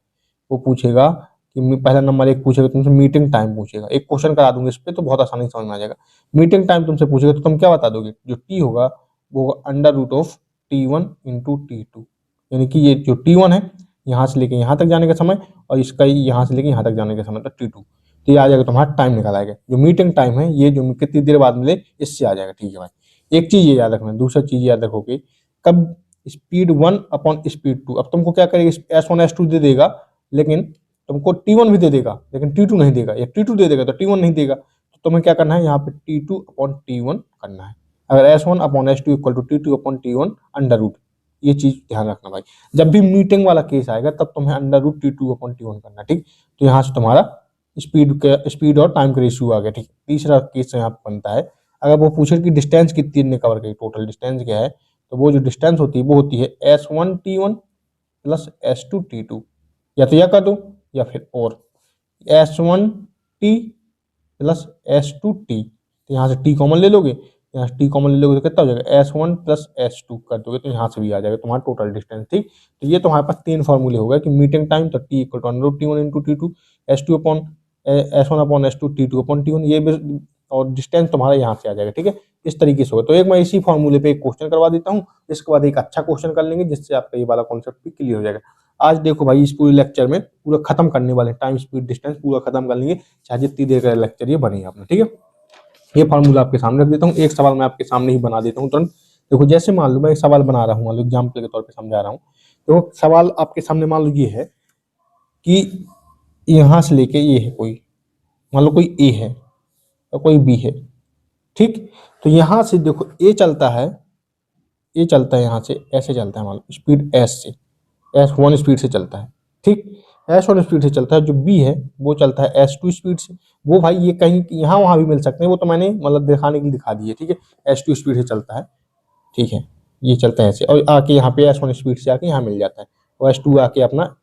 वो पूछेगा कि पहला नंबर एक पूछेगा तुमसे मीटिंग टाइम पूछेगा, एक क्वेश्चन करा दूंगा इस पे तो बहुत आसानी से समझ में आ जाएगा। मीटिंग टाइम तुमसे पूछेगा तो तुम क्या बता दोगे, जो टी होगा वो होगा √T1 × T2, यानी कि ये जो T1 है यहाँ से लेके यहाँ तक जाने का समय, और इसका यहाँ से लेके यहाँ तक जाने का समय तो T2, तो ये आ जाएगा तुम्हारा टाइम निकल आएगा। जो मीटिंग टाइम है ये जो कितनी देर बाद मिले इससे आ जाएगा, ठीक है भाई। एक चीज ये याद रखना, दूसरा चीज याद रखोगे कब स्पीड 1 अपॉन स्पीड 2, अब तुमको क्या करेगा S1 S2 दे देगा, लेकिन तुमको T1 भी दे देगा लेकिन T2 नहीं देगा, या T2 दे देगा तो T1 नहीं देगा, तो तुम्हें क्या करना है यहाँ पे T2 अपॉन T1 करना है। अगर S1 upon S2 equal to T2 upon T1 under root, ये चीज ध्यान रखना भाई, जब भी मीटिंग वाला केस आएगा तब तुम्हें √T2 अपॉन T1 करना, ठीक। तो यहाँ से तुम्हारा स्पीड और टाइम का रेशियो आ गया, ठीक। तीसरा केस यहाँ पे बनता है, अगर वो पूछे कि डिस्टेंस कितनी ने कवर की, टोटल डिस्टेंस क्या है, तो वो जो डिस्टेंस होती है वो होती है S1 T1 plus S2 T2, या तो यह कर दो या फिर और S1 T plus S2 T, तो यहाँ से T कॉमन ले लोगे, यहाँ टी कॉमन ले लोगे तो कितना हो जाएगा S1 प्लस S2 कर दोगे तो यहाँ से भी आ जाएगा तुम्हारा टोटल डिस्टेंस। ठीक, तो ये तुम्हारे पास 3 फॉर्मूले हो गए कि मीटिंग टाइम तो T equal to under root T1 into T2, S1 upon S2, T2 upon T1, ये भी और डिस्टेंस तुम्हारा यहाँ से आ जाएगा। ठीक है, इस तरीके से होगा। तो एक मैं इसी फॉर्मूले पे एक क्वेश्चन करवा देता हूँ, इसके बाद एक अच्छा क्वेश्चन कर लेंगे जिससे आपका ये वाला कॉन्सेप्ट भी क्लियर हो जाएगा। आज देखो भाई इस पूरे लेक्चर में पूरा खत्म करने वाले टाइम स्पीड डिस्टेंस पूरा खत्म कर लेंगे, चाहे जितनी देर का लेक्चर ये बने आपने। ठीक है, ये फार्मूला आपके सामने रख देता हूँ, एक सवाल मैं आपके सामने ही बना देता हूँ तुरंत। देखो जैसे मान लो मैं एक सवाल बना रहा हूँ, मान लो एग्जाम्पल के तौर पे समझा रहा हूँ। तो सवाल आपके सामने मान लो ये है कि यहाँ से लेके ये है कोई, मान लो कोई ए है और कोई बी है। ठीक, तो यहाँ से देखो ए चलता है, ये चलता है यहाँ से ऐसे चलता है, मान लो स्पीड एस से, S1 स्पीड से चलता है। ठीक, S1 स्पीड से चलता है। जो बी है वो चलता है S2 स्पीड से। वो भाई ये कहीं यहाँ वहाँ भी मिल सकते हैं, वो तो मैंने मतलब दिखाने के लिए दिखा दिए। ठीक है, S2 स्पीड से चलता है। ठीक है, ये चलता है ऐसे और आके यहाँ पे S1 स्पीड से आके यहाँ मिल जाता है और S2 आके अपना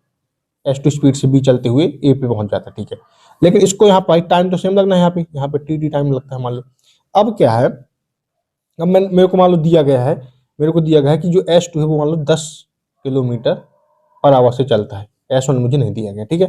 S2 स्पीड से बी चलते हुए ए पे पहुंच जाता है। ठीक है, लेकिन इसको यहाँ पर टाइम तो सेम लगना है, यहाँ पे टी टाइम लगता है मान लो। अब क्या है, अब मेरे को मान लो दिया गया है, मेरे को दिया गया है कि जो S2 है वो मान लो 10 किलोमीटर पर आवर से चलता है। S1 मुझे नहीं दिया गया। ठीक है,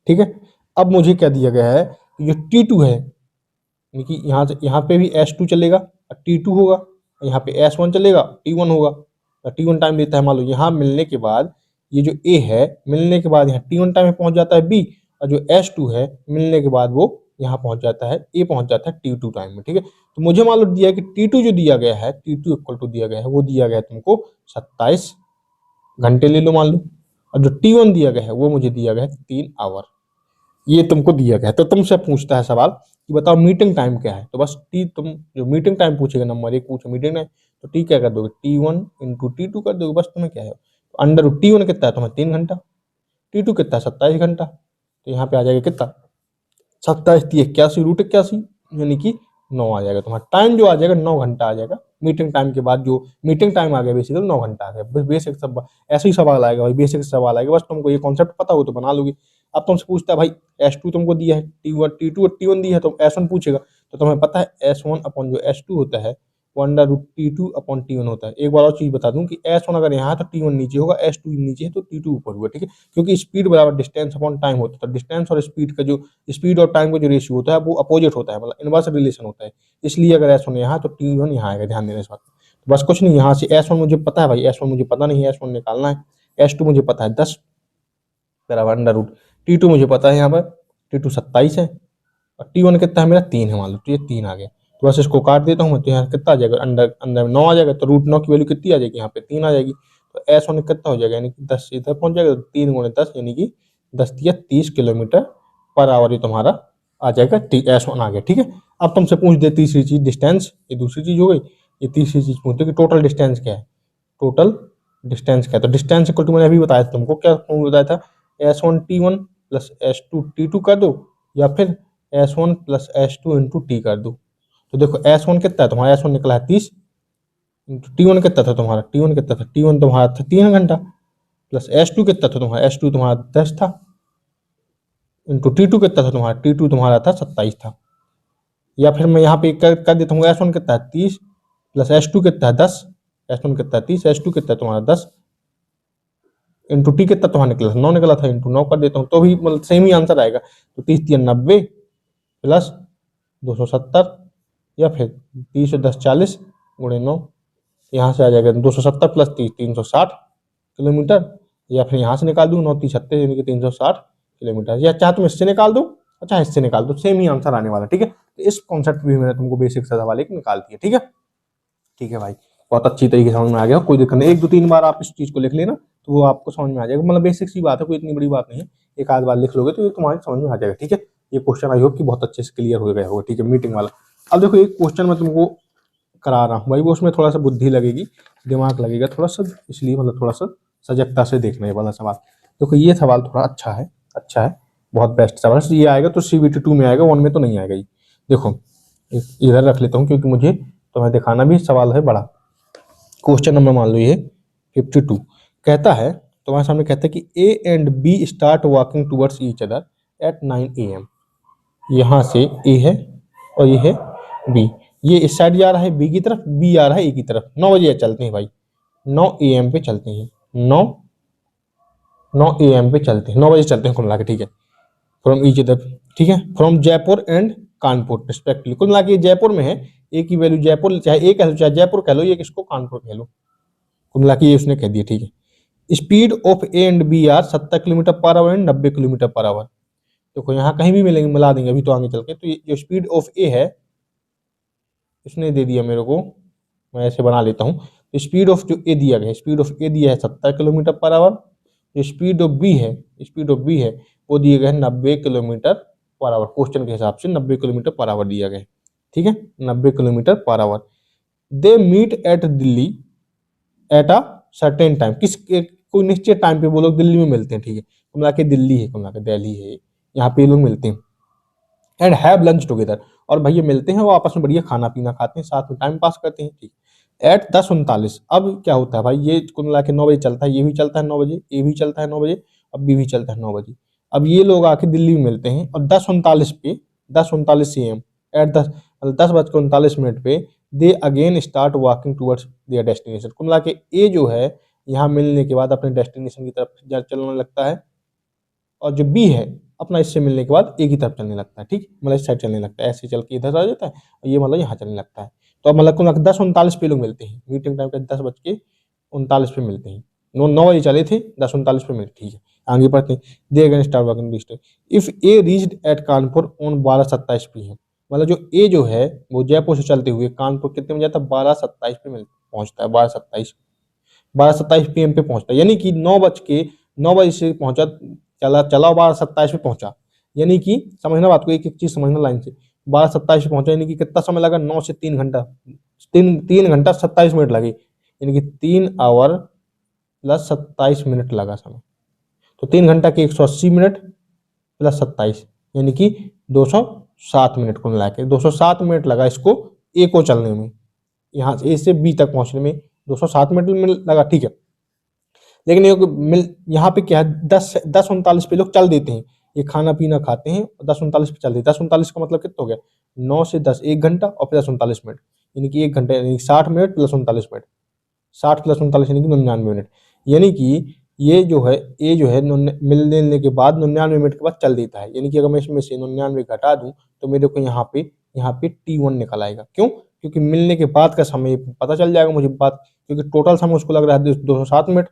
ठीक है, अब मुझे क्या दिया गया है कि जो T2 है, यानी कि यहाँ से यहाँ पे भी S2 चलेगा और T2 होगा, यहाँ पे S1 चलेगा, T1 होगा। T1 टाइम लेता है मान लो यहाँ मिलने के बाद, ये जो A है मिलने के बाद यहाँ T1 टाइम में पहुंच जाता है B, और जो S2 है मिलने के बाद वो यहाँ पहुंच जाता है, A पहुंच जाता है T2 टाइम में। ठीक है, तो मुझे मान लो दिया है कि T2 जो दिया गया है, T2 इक्वल टू दिया गया है, वो दिया गया है तुमको 27 घंटे ले लो मान लो, और जो T1 दिया गया है वो मुझे दिया गया है 3 आवर, ये तुमको दिया गया है। तो तुमसे पूछता है सवाल कि बताओ मीटिंग टाइम क्या है, तो बस टी तुम जो मीटिंग टाइम पूछेगा, नंबर 1 पूछो मीटिंग टाइम, तो टी क्या कर दोगे T1 इंटू T2 कर दोगे, बस तुम्हें क्या है तो अंडर T1 कितना है तुम्हें 3 घंटा, T2 कितना है 27 घंटा, तो यहाँ पे आ जाएगा कितना 27×3=81 यानी कि 9 आ जाएगा तुम्हारा टाइम, जो आ जाएगा 9 घंटा आ जाएगा मीटिंग टाइम के बाद। जो मीटिंग टाइम आ गया बेसिकली 9 घंटा आ गया। बस बेसिक सब ऐसे ही सवाल आएगा भाई, बेसिक सवाल आएगा, बस तुमको ये कॉन्सेप्ट पता हो तो बना लोगे। अब तुमसे पूछता है भाई S2 तुमको दिया है, T1 और T1 दिया है, तो S1 पूछेगा, तो तुम्हें पता है S1 अपॉन जो S2 होता है वो under root T2 upon T1 होता है। एक बार और चीज बता दूं कि S1 अगर यहाँ है तो T1 नीचे होगा, S2 नीचे है तो T2 ऊपर होगा। ठीक है, क्योंकि स्पीड बराबर डिस्टेंस अपॉन टाइम होता है, तो डिस्टेंस और स्पीड का जो स्पीड और टाइम का जो रेशियो होता है वो अपोजिट होता है, मतलब इनवर्स रिलेशन होता है। इसलिए अगर S1 यहाँ तो T1 यहाँ आएगा, ध्यान देना इस बात। तो बस कुछ नहीं, यहाँ से S1 मुझे पता है भाई, S1 मुझे पता नहीं है, S1 निकालना है। S2 मुझे पता है 10 बराबर अंडर रूट T2 मुझे पता है यहाँ पर T2 27 है, और T1 कितना है मेरा 3 है मान लो, तो ये 3 आ गया। तो बस इसको काट देता हूँ मैं, तो यहाँ कितना आ जाएगा अंदर अंदर 9 आ जाएगा, तो रूट 9 की वैल्यू कितनी आ जाएगी यहाँ पे 3 आ जाएगी। तो S1 कितना हो जाएगा, यानी कि 10 से इधर पहुंच जाएगा, तो 3 गुणे 10 यानी कि 10 या 30 किलोमीटर पर आवर ये तुम्हारा आ जाएगा, S1 आ गया। ठीक है, अब तुमसे पूछ दे तीसरी चीज डिस्टेंस, ये दूसरी चीज हो गई, ये तीसरी चीज पूछते कि टोटल डिस्टेंस क्या है, टोटल डिस्टेंस क्या है। तो डिस्टेंस इक्वल टू मैंने अभी बताया तुमको, क्या बताया था S1 T1 plus S2 T2 कर दो, या फिर S1 plus S2 into T कर दो। तो देखो S1 कितना है तुम्हारा, S1 निकला है 30, इंटू T1 कितना था तुम्हारा, T1 कितना था, T1 तुम्हारा था 3 घंटा, प्लस S2 कितना था तुम्हारा, S2 तुम्हारा 10 था, इंटू T2 कितना था तुम्हारा, T2 तुम्हारा था 27 था। या फिर मैं यहाँ पे कर देता हूँ S1 कितना है 30 प्लस S2 कितना है 10, S1 कितना है 30, S2 कितना है तुम्हारा 10, इंटू टी कितना तुम्हारा निकला था 9 निकला था, इंटू 9 कर देता हूँ तो भी मतलब सेम ही आंसर आएगा। तो 30×3=90 प्लस 270, या फिर 30×10=40 गुणे 9, यहाँ से आ जाएगा 270 प्लस 30 360 किलोमीटर, या फिर यहाँ से निकाल दूँ 9×3=36 यानी कि 360 किलोमीटर, या चाहे तुम इससे निकाल दो, अच्छा इससे निकाल दो, सेम ही आंसर आने वाला। ठीक है, तो इस कॉन्सेप्ट भी मैंने तुमको बेसिक सा सवाल एक निकाल दिया। ठीक है, ठीक है भाई, बहुत अच्छी तरीके से समझ में आ गया, कोई दिक्कत नहीं, 1 2 3 बार आप इस चीज को लिख लेना तो वो आपको समझ में आ जाएगा, मतलब बेसिक सी बात है, कोई इतनी बड़ी बात नहीं है, एक आध बार लिख लोगे तो ये तुम्हारे समझ में आ जाएगा। ठीक है, ये क्वेश्चन आई होप कि बहुत अच्छे से क्लियर हो गया होगा। ठीक है, मीटिंग वाला। अब देखो एक क्वेश्चन मैं तुमको करा रहा हूँ भाई, वो उसमें थोड़ा सा बुद्धि लगेगी, दिमाग लगेगा थोड़ा सा, इसलिए मतलब थोड़ा सा सजगता से देखना है वाला सवाल। देखो ये सवाल थोड़ा अच्छा है, अच्छा है, बहुत बेस्ट सवाल है। ये आएगा तो CBT2 में आएगा, 1 में तो नहीं आएगा ये। देखो इधर रख लेता हूँ क्योंकि मुझे तुम्हें दिखाना भी सवाल है बड़ा। क्वेश्चन नंबर मान लो ये 52 कहता है, तुम्हारे सामने कहता है कि A and B start walking towards each other at 9 AM। यहाँ से A है और ये है B, ये इस साइड जा रहा है बी की तरफ, बी आ रहा है ए की तरफ। 9 बजे चलते हैं भाई, 9 AM पे चलते हैं, 9 AM पे चलते हैं, 9 बजे चलते हैं कुल मिला के, ठीक है। फ्रॉम ईच अदर, ठीक है, from Jaipur and Kanpur respectively. कुल मिला के जयपुर में है, ए की वैल्यू जयपुर, चाहे ए कह लो चाहे जयपुर कह लो, ये किसको कानपुर कह लो, कुल मिला के ये उसने कह दिया, ठीक है। Speed of A and B are 70 kilometre per hour and 90 kilometre per hour. देखो यहाँ कहीं भी मिलेंगे, मिला देंगे अभी तो आगे चल के। तो ये जो स्पीड ऑफ ए है इसने दे दिया मेरे को, मैं ऐसे बना लेता हूँ। तो स्पीड ऑफ जो ए दिया गया, स्पीड ऑफ ए दिया है 70 किलोमीटर पर आवर। जो स्पीड ऑफ बी है, स्पीड ऑफ बी है वो दिए गए 90 किलोमीटर पर आवर। क्वेश्चन के हिसाब से 90 किलोमीटर पर आवर दिया गया है, ठीक है, 90 kilometre per hour. They meet at Delhi at a certain time, किस कोई निश्चित टाइम पे वो लोग दिल्ली में मिलते हैं, ठीक है। कुल के दिल्ली है, कुल के दिल्ली है, यहाँ पे ये लोग मिलते हैं। एंड हैव लंच टुगेदर, और भैया मिलते हैं वो आपस में बढ़िया खाना पीना खाते हैं, साथ में टाइम पास करते हैं, ठीक। एट 10:39, अब क्या होता है भाई, ये कुल मिला के 9 बजे चलता है, ये भी चलता है 9 बजे, ए भी चलता है 9 बजे, अब बी भी चलता है 9 बजे। अब ये लोग आके दिल्ली में मिलते हैं और 10:39 पे, 10:39 AM एट 10:39 पे they again start walking towards their destination. कुल मिला के ए जो है यहाँ मिलने के बाद अपने डेस्टिनेशन की तरफ चलने लगता है, और जो बी है अपना इससे मिलने के बाद ए की तरफ चलने लगता है, ठीक, मतलब इस साइड चलने लगता है, ऐसे चल के इधर आ जाता है और ये मतलब यहाँ चलने लगता है। तो अब मतलब कुल 10:39 पे लोग मिलते हैं, मीटिंग टाइम का 10:39 पे मिलते हैं। 9 बजे चले थे, 10:39 पे मिलते, ठीक है। आगे बढ़ते हैं, they again start working distance if A reached eight Kanpur on 12:27 PM। मतलब जो ए जो है वो जयपुर से चलते हुए कानपुर कितने में जाता है, 12:27 पे पहुंचता है, 12:27 PM पे पहुंचता है। यानी कि 9 बजे से पहुंचा, चला 12:27 पे पहुंचा, यानी कि समझना बात को, एक एक चीज समझना लाइन से। 12:27 पे पहुंचा यानी कि कितना समय लगा, 9 से 3 घंटा, 3 घंटा 27 मिनट लगे, यानी कि 3 आवर प्लस 27 मिनट लगा समय। तो 3 घंटा के 180 मिनट प्लस 27 यानी कि 207 मिनट को मिला के 207 मिनट लगा इसको ए को चलने में, यहाँ से ए से बी तक पहुंचने में 207 मिनट लगा, ठीक है। लेकिन यहाँ पे क्या है, 10:39 पे लोग चल देते हैं, ये खाना पीना खाते हैं, 10:39 पे चल देते हैं। 10:39 का मतलब कितना हो गया, 9 से 10 1 घंटा और प्लस 39 मिनट, यानी कि 1 घंटा यानी 60 मिनट प्लस 39 मिनट, 60 प्लस 39 यानी कि 99 मिनट। यानी कि ये जो है ए जो है मिलने के बाद 99 मिनट के बाद चल देता है, यानी कि अगर मैं इसमें से 99 घटा दूं तो मेरे को यहाँ पे T1 निकल आएगा। क्यों, क्योंकि मिलने के बाद का समय पता चल जाएगा मुझे बात, क्योंकि टोटल समय उसको लग रहा है 207 मिनट,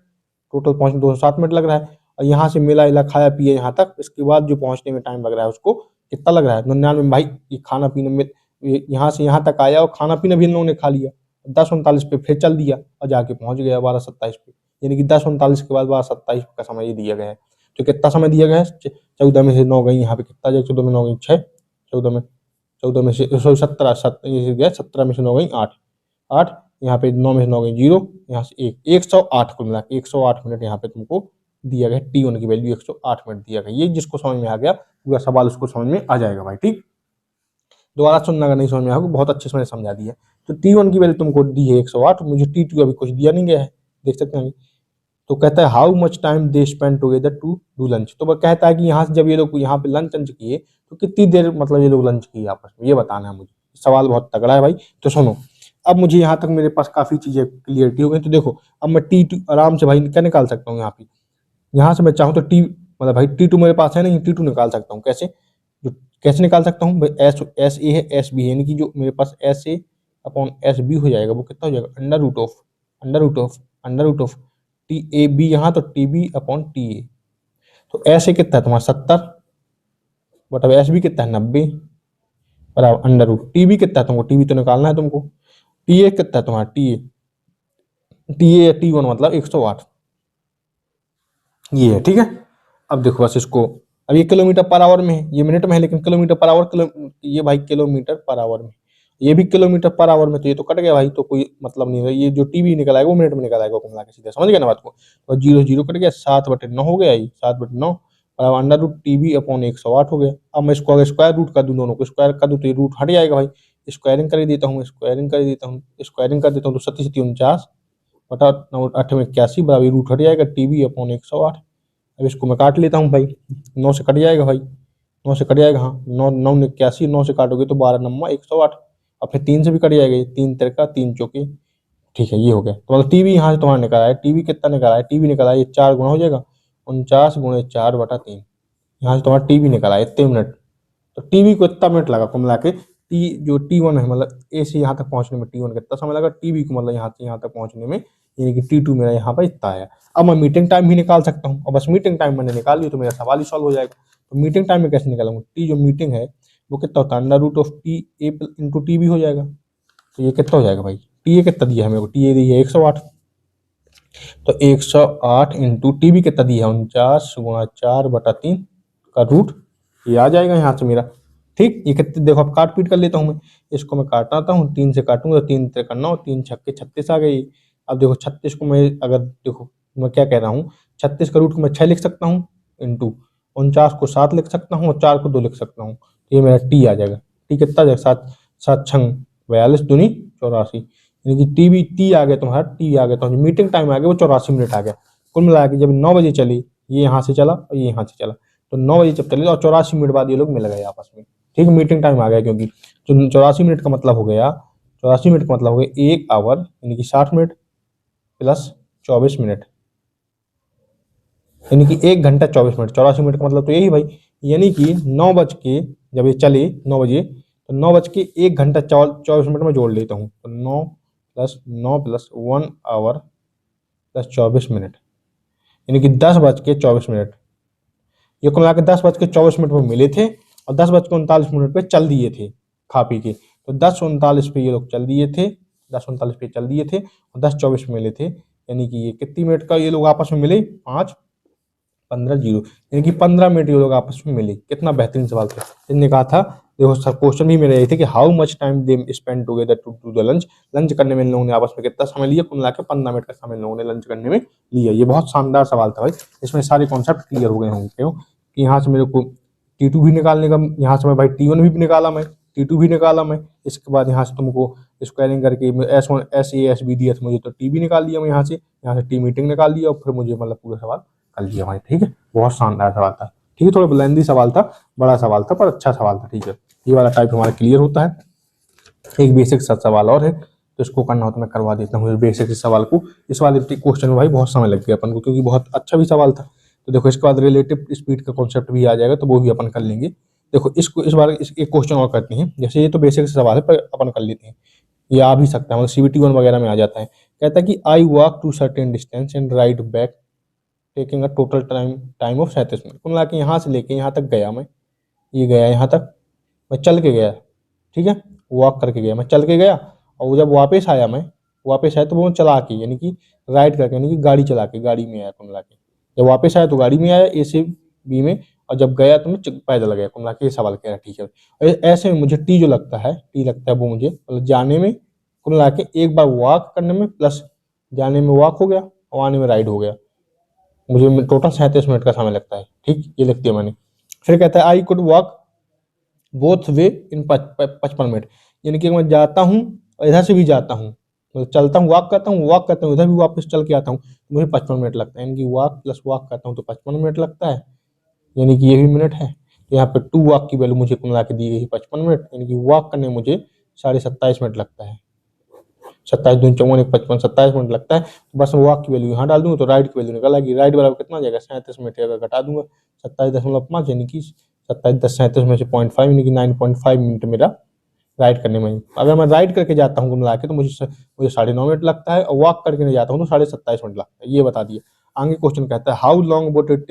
टोटल पहुंचने 207 मिनट लग रहा है, और यहाँ से मिला इला खाया पिया यहाँ तक, इसके बाद जो पहुंचने में टाइम लग रहा है उसको कितना लग रहा है 99 में। भाई ये खाना पीने में यहाँ से यहाँ तक आया और खाना पीना भी इन लोगों ने खा लिया, 10:39 पे फिर चल दिया और जाके पहुंच गया 12:27 पे, यानी कि 10:39 के बाद 12:27 का समय ये दिया गया है। तो कितना समय दिया गया है, 14 में से 9 गई, यहाँ पे कितना जाए, 14 में 9 गई 6, 14 में से 17 17 में से 9 गई 8, यहाँ पे 9 में से 9 गई 0, यहाँ से 108 को मिला 108 मिनट यहाँ पे तुमको दिया गया। T1 की वैल्यू 108 मिनट दिया गया। ये जिसको समझ में आ गया पूरा सवाल उसको समझ में आ जाएगा भाई, ठीक। दोबारा सुनना अगर नहीं समझ में आएगा, बहुत अच्छे से मैंने समझा दिया। तो T1 की वैल्यू तुमको दी है 108, मुझे T2 अभी कुछ दिया नहीं गया है, देख सकते हैं। तो कहता है how much time they spend together to do lunch. तो वह कहता है कि यहाँ से जब ये लोग यहाँ पे लंच किए तो कितनी देर मतलब ये लोग लंच किए आपस में, ये बताना है मुझे। सवाल बहुत तगड़ा है भाई। तो सुनो, अब मुझे यहाँ तक मेरे पास काफी चीजें क्लियरिटी हो गई। तो देखो अब मैं T2 आराम से भाई क्या निकाल सकता हूँ, यहाँ से मैं चाहूँ तो मतलब भाई T2 मेरे पास है नहीं, T2 निकाल सकता हूँ। कैसे निकाल सकता हूँ भाई, एस ए है एस बी है, यानी कि जो मेरे पास S A upon S B हो जाएगा वो कितना हो जाएगा, under root of T A B, यहाँ तो T B upon T A. तो एस ए कितना है तुम्हारा 70 बट अब एस बी कितना है 90 बराबर अंडर रूट, टी बी कितना है तुमको, टी बी तो निकालना है तुमको, टी ए कितना है तुम्हारा, टी ए T1 मतलब 108, ये है, ठीक है। अब देखो बस इसको, अब ये किलोमीटर पर आवर में है, ये मिनट में है लेकिन किलोमीटर पर आवर, ये भाई किलोमीटर पर आवर में, ये भी किलोमीटर पर आवर में, तो ये तो कट गया भाई, तो कोई मतलब नहीं है। ये जो टीवी निकल आएगा वो मिनट में निकल आएगा मिला के सीधे, समझ गया ना बात को। तो 0 कट गया, 7/9 हो गया, ये 7/9 और अंडर रूट टीवी अपॉन 108 हो गया। अब मैं इसको अगर स्क्वायर रूट कर दूं, दोनों को स्क्वायर कर दूं तो ये रूट हट जाएगा भाई, स्क्वायरिंग कर देता हूँ, स्क्वायरिंग कर देता हूँ तो 37 बटा 8 में 81 बराबर रूट हट जाएगा टीवी अपॉन 108। अब इसको मैं काट लेता हूँ भाई, 9 से कट जाएगा भाई, 9 से कट जाएगा, हाँ 9 9 81, 9 से काटोगे तो 12 9 108, और फिर 3 से भी कट जाएगी, 3 तिरका 3 चौके, ठीक है ये हो गया। तो मतलब टी भी यहाँ से तुम्हारा निकल आया, टी भी कितना निकल आया, टी भी निकल आया, ये 4 गुना हो जाएगा 49 × 4/3, यहाँ से तुम्हारा टी भी निकल आया इतने मिनट। तो टीवी को इतना मिनट लगा कुल मिला के, टी जो T1 है मतलब ए से यहाँ तक पहुंचने में T1 कितना समय लगा, टीवी को मतलब यहाँ से यहाँ तक पहुंचने में, यानी कि T2 मेरा यहाँ पर इतना आया। अब मैं मीटिंग टाइम भी निकाल सकता हूँ, और बस मीटिंग टाइम मैंने निकाल लिया तो मेरा सवाल ही सॉल्व हो जाएगा। तो मीटिंग टाइम में कैसे निकालूंगा, टी जो मीटिंग है वो कितना होता है, √T(A)×T भी हो जाएगा। तो ये कितना हो जाएगा भाई, टी ए कितना दिया है मेरे को, टी ए दी है 108, तो 108 इंटू टी भी कितना दिया है 49 × 4/3 का रूट, ये आ जाएगा यहाँ से मेरा। ठीक, ये कितने देखो अब काट पीट कर लेता हूँ मैं, इसको मैं काटता हूँ, 3 से काटूंगा तो 3 3 9, 3 छक्के 36 आ गई। अब देखो 36 को मैं अगर देखो मैं क्या कह रहा हूँ, 36 का रूट को मैं 6 लिख सकता हूँ, इंटू 49 को 7 लिख सकता हूँ, और 4 को 2 लिख सकता हूँ, तो ये मेरा टी आ जाएगा। टी कितना आ जाएगा, 7 7 छंग 42 दूनी 84, यानी कि टी आ गया तुम्हारा, टी आ गया तो मीटिंग टाइम आ गया वो 84 मिनट आ गया। कुल मिला के जब 9 बजे चली, ये यहाँ से चला और ये यहाँ से चला, तो 9 बजे जब चले और 84 मिनट बाद ये लोग मिल गए आपस में। ठीक, मीटिंग टाइम आ गया, क्योंकि जो 84 मिनट का मतलब हो गया, 84 मिनट का मतलब हो गया 1 आवर यानी कि 60 मिनट प्लस 24 मिनट, यानी कि 1 घंटा 24 मिनट। 84 मिनट का मतलब तो यही भाई, यानी कि 9 बज के जब ये चले 9 बजे, तो 9 बज के 1 घंटा 24 मिनट में जोड़ लेता हूँ, तो 9 प्लस 1 आवर प्लस 24 मिनट, यानी कि 10 बज के 24 मिनट। ये कुल मिला के 10 बज के 24 मिनट में मिले थे और 10 बज के 39 मिनट पे चल दिए थे खा पी के। तो 10:39 पे ये लोग चल दिए थे, 10:39 पे चल दिए थे और 10:24 में मिले थे, यानी कि ये कितनी मिनट का ये लोग आपस में मिले, 5:15 यानी कि 15 मिनट ये लोग आपस में मिले। कितना बेहतरीन सवाल था। इन्होंने कहा था देखो सर, क्वेश्चन भी मेरा यही थे कि how much time they spend together to do the lunch, lunch करने में इन लोगों ने आपस में कितना समय लिया, कुल मिला के 15 मिनट का समय इन लोगों ने लंच करने में लिया। ये बहुत शानदार सवाल था भाई, इसमें सारे कॉन्सेप्ट क्लियर हो गए होंगे। क्यों कि यहाँ से मेरे को T2 भी निकालने का, यहाँ से मैं भाई T1 भी निकाला, मैं T2 भी निकाला मैं, इसके बाद यहाँ से तुमको स्क्वायरिंग करके S1 SASB दिया था मुझे, तो T भी निकाल लिया मैं यहाँ से टी मीटिंग निकाल लिया और फिर मुझे मतलब पूरा सवाल कर लिया भाई। ठीक है, बहुत शानदार सवाल था। ठीक है, थोड़ा लेंथी सवाल था, बड़ा सवाल था पर अच्छा सवाल था। ठीक है, ये वाला टाइप हमारा क्लियर होता है। एक बेसिक सा सवाल और है, तो इसको करना हो तो मैं करवा देता हूँ बेसिक सवाल को। इस वाले क्वेश्चन में भाई बहुत समय लग गया अपन को, क्योंकि बहुत अच्छा भी सवाल था। तो देखो इसके बाद रिलेटिव स्पीड का कॉन्सेप्ट भी आ जाएगा, तो वो भी अपन कर लेंगे। देखो इसको इस बार एक क्वेश्चन और करते हैं, जैसे ये तो बेसिक सवाल है पर अपन कर लेते हैं, ये आ भी सकता है, मतलब CBT 1 वगैरह में आ जाता है। कहता है कि I walk to certain distance and ride back taking a total time of 37 minute. कुल मिला के यहाँ से लेके यहाँ तक गया मैं, ये गया यहाँ तक, मैं चल के गया, ठीक है, वॉक करके गया, मैं चल के गया, और वो जब वापस आया तो वो चला के, यानी कि राइड करके, यानी कि गाड़ी चला के, गाड़ी में आया कुल मिला के। जब वापस आया तो गाड़ी में आया A से B में, और जब गया तो मैं पैदल गया। कुल मिला के ये सवाल कह रहा है। ठीक है, और ऐसे में मुझे टी लगता है वो मुझे मतलब जाने में, कुल मिला के एक बार वॉक करने में प्लस जाने में वॉक हो गया और आने में राइड हो गया, मुझे टोटल 37 मिनट का समय लगता है। ठीक, ये लिख दिया मैंने। फिर कहता है I could walk both way in 55 minute, यानी कि मैं जाता हूँ और इधर से भी जाता हूँ, मतलब चलता हूँ वॉक करता हूँ इधर भी वापस चल के आता हूँ, तो मुझे 55 मिनट लगता है, यानी कि वॉक प्लस वॉक करता हूँ तो 55 मिनट लगता है, यानी कि ये भी मिनट है। तो यहाँ पे 2 वॉक की वैल्यू मुझे मिला के दी गई 55 मिनट, यानी कि वॉक करने में मुझे 27.5 मिनट लगता है। 27 दूनी 54 1 55 27 मिनट लगता है। तो बस वॉक की वैल्यू यहाँ डाल दूंगा तो राइड की वैल्यू निकल आएगी। राइड बराबर कितना आ जाएगा 37 मिनट, अगर घटा दूंगा 27.5, यानी कि 27 10 37 में से 0.5 यानी कि 9.5 मिनट मेरा राइड करने में। अगर मैं राइड करके जाता हूँ मिला के तो मुझे 9.5 मिनट लगता है, और वॉक करके नहीं जाता हूँ तो 27.5 मिनट लगता है। ये बता दिए। आगे क्वेश्चन कहता है how long would it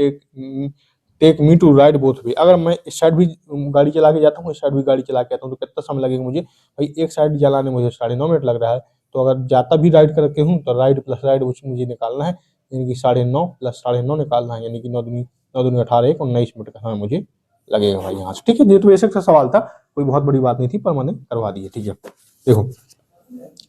take me to ride both way. अगर मैं इस साइड भी गाड़ी चला के जाता हूँ, इस साइड भी गाड़ी चला के आता हूँ, तो कितना समय लगेगा मुझे, भाई एक साइड चलाने मुझे 9.5 मिनट लग रहा है, तो अगर जाता भी राइड करके हूँ तो राइड प्लस राइड मुझे निकालना है, यानी कि 9.5 प्लस 9.5 निकालना है, यानी कि 9 दूनी 18 19 मिनट का समय मुझे लगेगा भाई यहाँ से। ठीक है, ये तो बेसिक सा सवाल था, कोई बहुत बड़ी बात नहीं थी, पर मैंने करवा दी है। ठीक है, देखो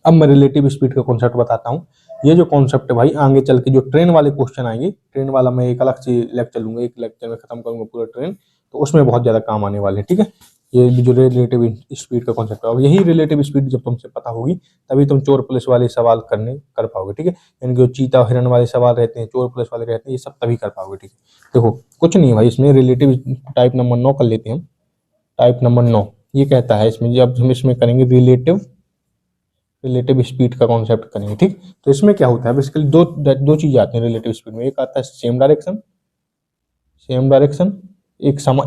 अब मैं रिलेटिव स्पीड का कॉन्सेप्ट बताता हूँ। ये जो कॉन्सेप्ट है भाई, आगे चल के जो ट्रेन वाले क्वेश्चन आएंगे, ट्रेन वाला मैं एक अलग से लेक्चर लूंगा, एक लेक्चर में खत्म करूंगा पूरा ट्रेन, तो उसमें बहुत ज्यादा काम आने वाले हैं। ठीक है, ये जो रिलेटिव स्पीड का कॉन्सेप्ट है, और यही रिलेटिव स्पीड जब तुमसे पता होगी तभी तुम चोर पुलिस वाले सवाल कर पाओगे। ठीक है, यानी कि जो चीता हिरण वाले सवाल रहते हैं, चोर पुलिस वाले रहते हैं, ये सब तभी कर पाओगे। ठीक है, देखो कुछ नहीं है भाई, इसमें रिलेटिव टाइप नंबर 9 कर लेते हैं हम। टाइप नंबर 9 ये कहता है इसमें, जब हम इसमें करेंगे रिलेटिव स्पीड का कॉन्सेप्ट करेंगे, ठीक। तो इसमें क्या होता है बेसिकली, दो चीज आती हैं रिलेटिव स्पीड में। एक आता है सेम डायरेक्शन,